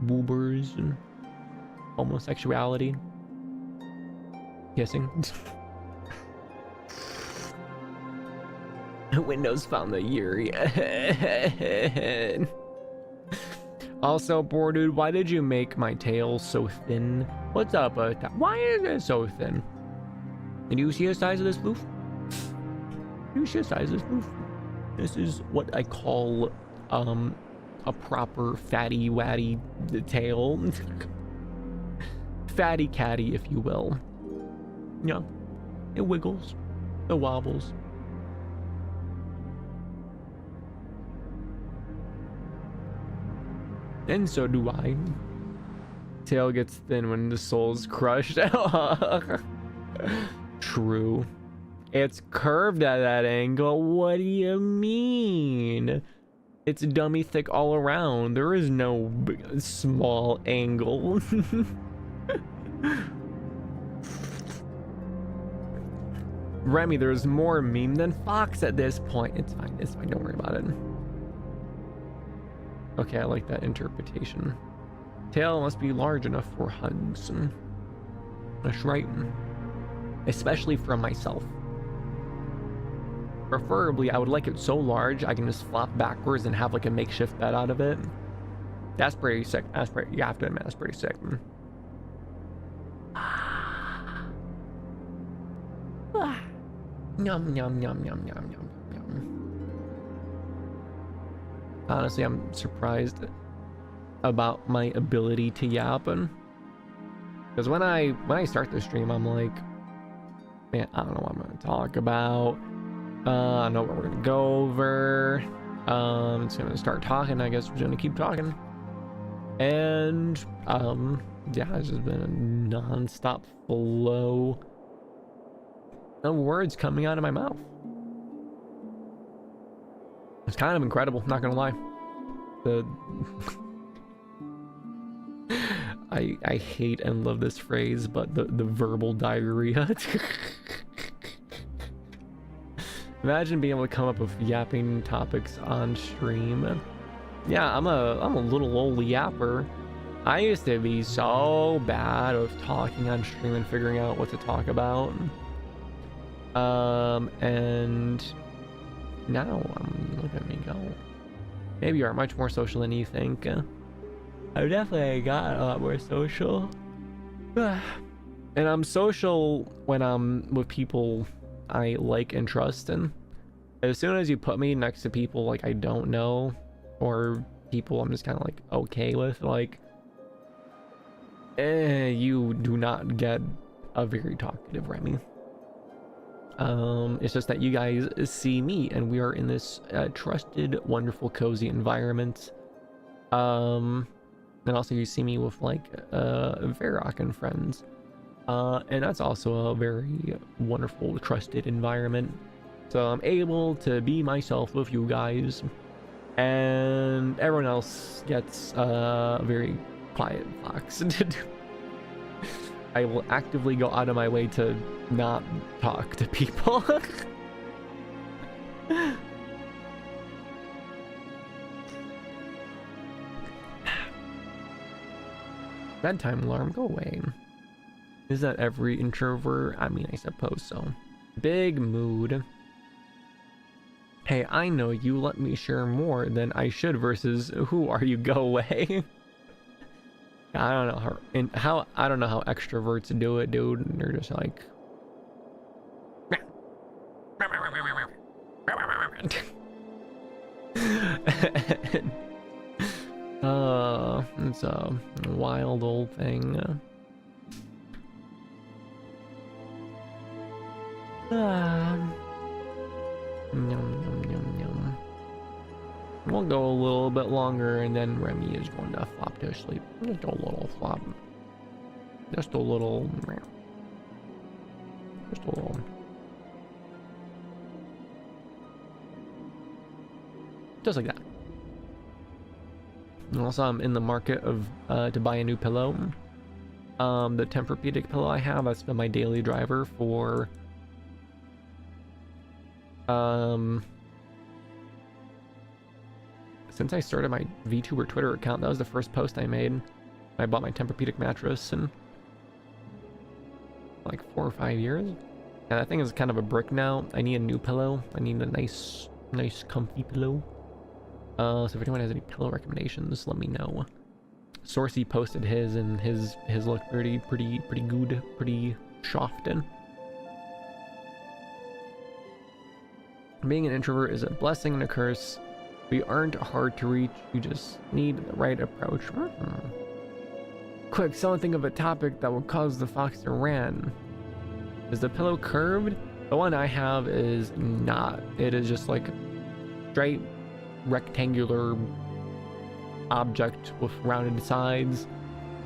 Boobers and homosexuality. Kissing. Windows found the year. Yeah. Also, poor dude, why did you make my tail so thin? What's up, why is it so thin? Did you see the size of this floof? Do you see the size of this floof? This is what I call, a proper fatty waddy tail. Fatty catty, if you will. Yeah. It wiggles. It wobbles. And so do I. Tail gets thin when the soul's crushed. True. It's curved at that angle. What do you mean? It's dummy thick all around. There is no small angle. Remi, there's more meme than Fox at this point. It's fine. It's fine. Don't worry about it. Okay, I like that interpretation. Tail must be large enough for hugs. That's right. Especially from myself. Preferably, I would like it so large I can just flop backwards and have like a makeshift bed out of it. That's pretty sick. That's pretty, you have to admit, that's pretty sick. Yum, yum, yum, yum, yum, yum, yum. Honestly, I'm surprised about my ability to yappen. Because when I start the stream, I'm like, man, I don't know what I'm going to talk about. I know what we're going to go over. It's going to start talking. I guess we're going to keep talking. And, yeah, it's just been a non-stop flow of words coming out of my mouth. It's kind of incredible, not gonna lie. I hate and love this phrase, but the verbal diarrhea. Imagine being able to come up with yapping topics on stream. Yeah, I'm a little old yapper. I used to be so bad with talking on stream and figuring out what to talk about. And now, look at me go. Maybe you are much more social than you think. I've definitely got a lot more social. And I'm social when I'm with people I like and trust. And as soon as you put me next to people like I don't know, or people I'm just kind of like okay with, like, you do not get a very talkative Remi. It's just that you guys see me and we are in this trusted, wonderful, cozy environment. And also you see me with like Varrock and friends. And that's also a very wonderful, trusted environment. So I'm able to be myself with you guys. And everyone else gets a very quiet box. I will actively go out of my way to not talk to people. Bedtime alarm, go away. Is that every introvert? I mean, I suppose so. Big mood. Hey, I know you let me share more than I should versus who are you, go away. I don't know how I don't know how extroverts do it, dude. And they're just like it's a wild old thing. Yum, yum, yum, yum. We'll go a little bit longer and then Remi is going to flop to sleep. Just a little flop. Just a little. Just a little. Just like that. And also, I'm in the market of to buy a new pillow. The Tempur-Pedic pillow I have, that's been my daily driver for since I started my VTuber Twitter account, that was the first post I made. I bought my Tempur-Pedic mattress in like 4 or 5 years. And that thing is kind of a brick now. I need a new pillow. I need a nice comfy pillow. So if anyone has any pillow recommendations, let me know. Sourcey posted his, and his look pretty good, pretty soften. Being an introvert is a blessing and a curse. We aren't hard to reach, you just need the right approach. Quick, someone think of a topic that will cause the fox to ran. Is the pillow curved? The one I have is not. It is just like a straight rectangular object with rounded sides.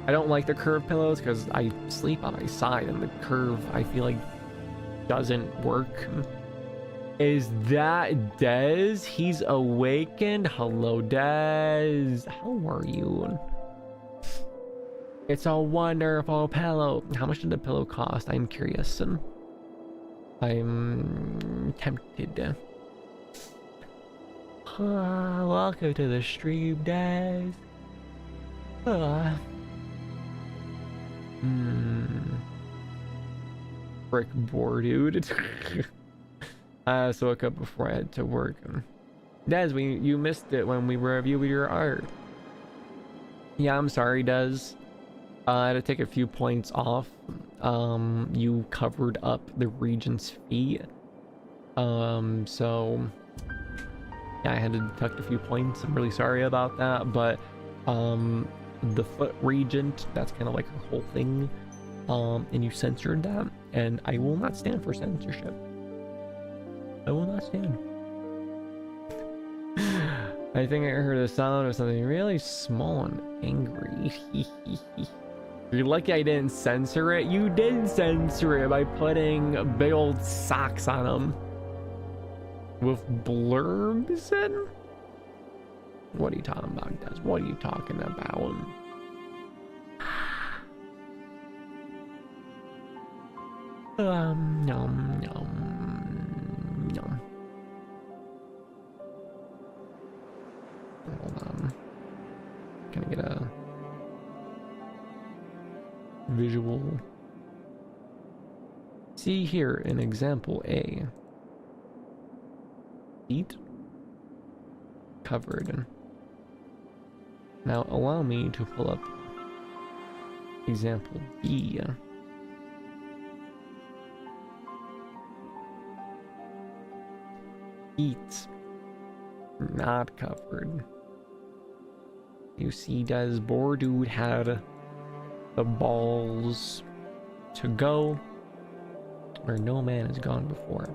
I don't like the curved pillows because I sleep on my side, and the curve I feel like doesn't work. Is that Dez? He's awakened. Hello, Dez. How are you? It's a wonderful pillow. How much did the pillow cost? I'm curious, and I'm tempted. Welcome to the stream, Dez. Brick board, dude. I just woke up before I had to work. Dez, you missed it when we reviewed your art. Yeah, I'm sorry, Dez. I had to take a few points off. You covered up the Regent's feet. So yeah, I had to deduct a few points. I'm really sorry about that, but the foot regent, that's kind of like her whole thing. And you censored that, and I will not stand for censorship. I will not stand. I think I heard a sound of something really small and angry. You're lucky I didn't censor it. You did censor it by putting big old socks on them with blurbs in. What are you talking about, Des? What are you talking about? Nom, nom, nom. Hold on. Can I get a visual? See here in example A. Feet covered. Now allow me to pull up example B. Feet not covered. You see, does Bordude had the balls to go where no man has gone before?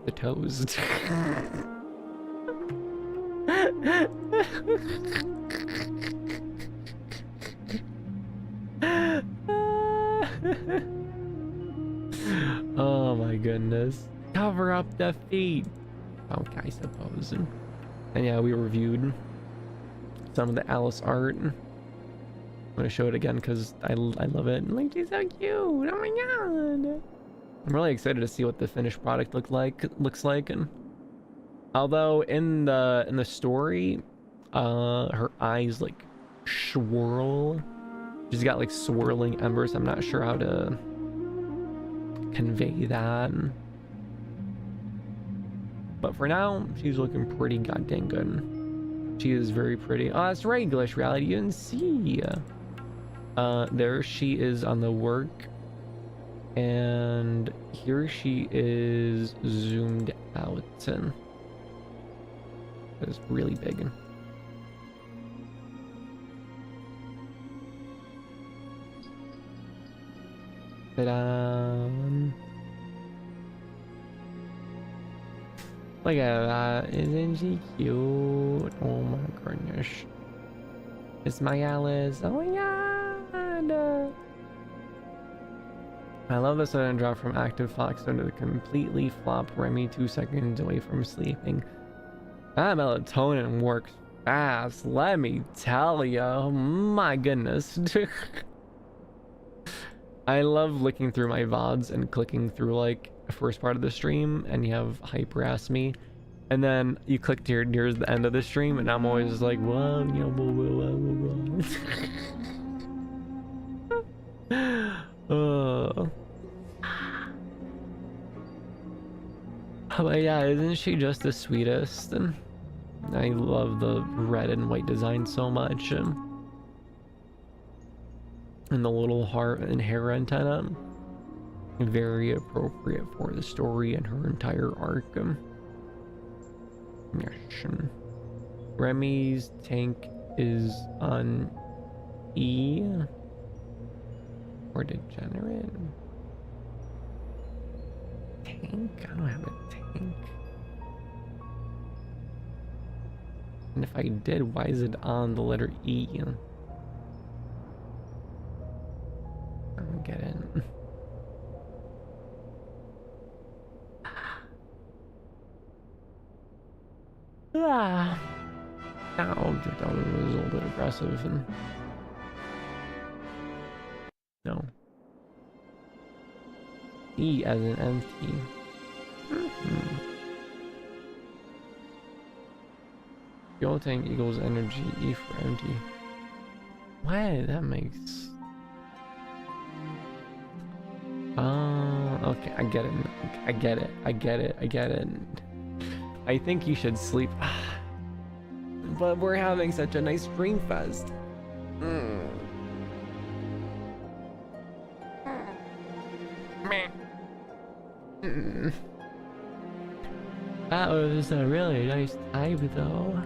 The toes. Oh my goodness. Cover up the feet. Okay, I suppose. And yeah, we reviewed some of the Alice art. I'm gonna show it again because I love it. Like, she's so cute. Oh my god. I'm really excited to see what the finished product looks like. And although in the story, her eyes like swirl. She's got like swirling embers. I'm not sure how to convey that. But for now, she's looking pretty goddamn good. She is very pretty. Oh, that's right, Glitch Reality. You didn't see. There she is on the work. And here she is zoomed out. And it's really big. Ta-da! Look at that, isn't she cute? Oh my goodness. It's my Alice. Oh my god. I love the sudden drop from active Fox to the completely flop Remi 2 seconds away from sleeping. That melatonin works fast, let me tell you. Oh my goodness. I love looking through my VODs and clicking through like the first part of the stream, and you have Hyper ask me, And then you click near the end of the stream, and I'm always like, whoa, you know, whoa. But yeah, isn't she just the sweetest? And I love the red and white design so much. And the little heart and hair antenna. Very appropriate for the story and her entire arc. Yes. Remi's tank is on E. Or degenerate. Tank? I don't have a tank. And if I did, why is it on the letter E? I don't get it. Ah. Ow, that was a little bit aggressive and no. E as an empty. Fuel tank equals energy, E for empty. Why? That makes... okay, I get it. I get it. I think you should sleep. But we're having such a nice Dream Fest. That was a really nice time though.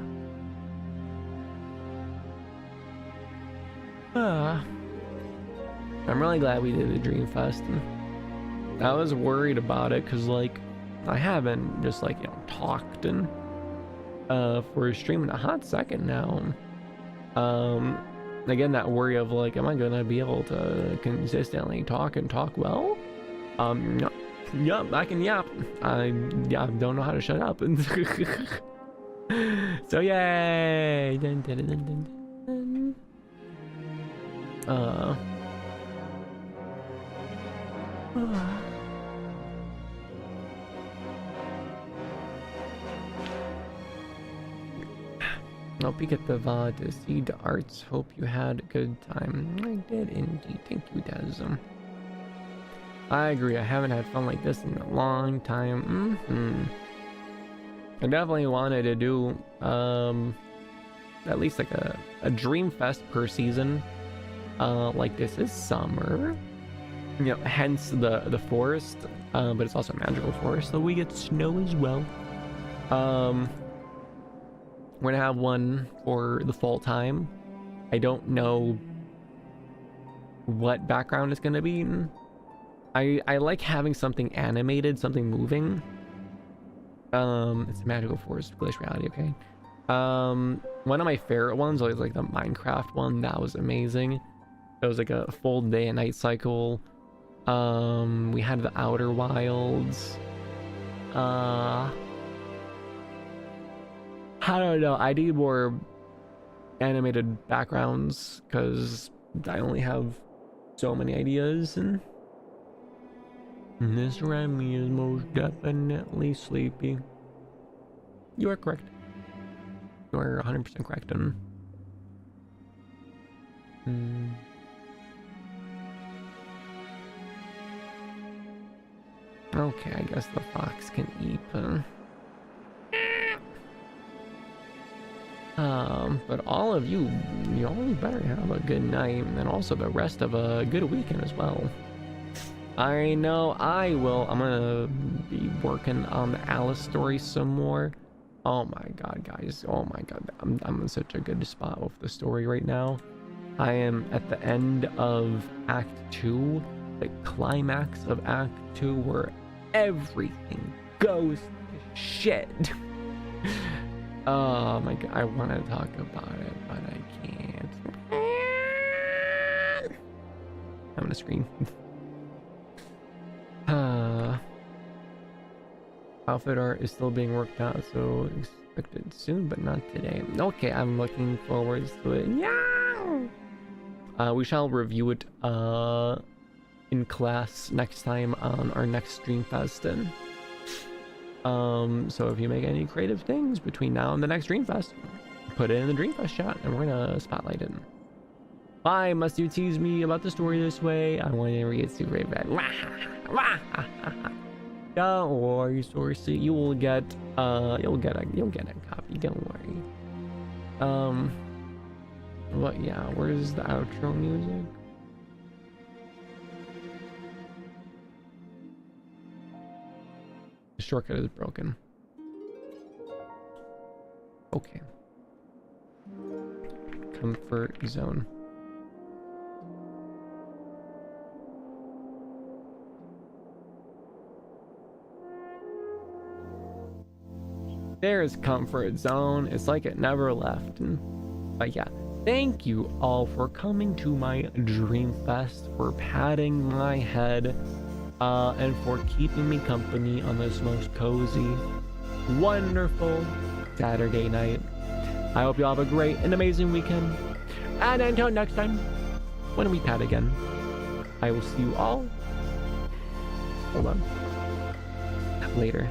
I'm really glad we did the Dream Fest. I was worried about it because like I haven't just like, you know, talked and for a stream in a hot second now. Again, that worry of like, am I gonna be able to consistently talk and talk well? No. Yup, I can yap. I don't know how to shut up. So yay! Dun, dun, dun, dun, dun. I'll peek at the VOD to see the arts. Hope you had a good time. I did indeed. Thank you, Des. I agree. I haven't had fun like this in a long time. I definitely wanted to do at least like a Dream Fest per season. Like this is summer. You know, hence the forest. But it's also a magical forest, so we get snow as well. We're gonna have one for the fall time. I don't know what background it's gonna be. I like having something animated, something moving. It's a magical forest, glitch reality, okay. One of my favorite ones was like the Minecraft one. That was amazing. It was like a full day and night cycle. We had the Outer Wilds. I don't know. I need more animated backgrounds because I only have so many ideas. And this Remi is most definitely sleepy. You are correct. You are 100% correct. Okay, I guess the fox can eat. But all of you all better have a good night and also the rest of a good weekend as well. I know I will. I'm gonna be working on the Alice story some more. Oh my god, guys. Oh my god. I'm in such a good spot with the story right now. I am at the end of Act 2, the climax of Act 2, where everything goes to shit. Oh my god, I want to talk about it, but I can't. I'm gonna scream. Outfit art is still being worked out, so expected soon, but not today. Okay, I'm looking forward to it. Yeah. We shall review it in class next time on our next Dream Fest. And So if you make any creative things between now and the next Dreamfest, put it in the Dreamfest chat and we're gonna spotlight it. Why must you tease me about the story this way? I want to read it super bad. Don't worry, Sourcey. You will get you'll get a copy. Don't worry. But yeah, where's the outro music? The shortcut is broken. Okay. Comfort zone. There's comfort zone. It's like it never left. But yeah, thank you all for coming to my Dreamfest, for patting my head, and for keeping me company on this most cozy, wonderful Saturday night. I hope you all have a great and amazing weekend. And until next time, when we pat again, I will see you all. Hold on. Later.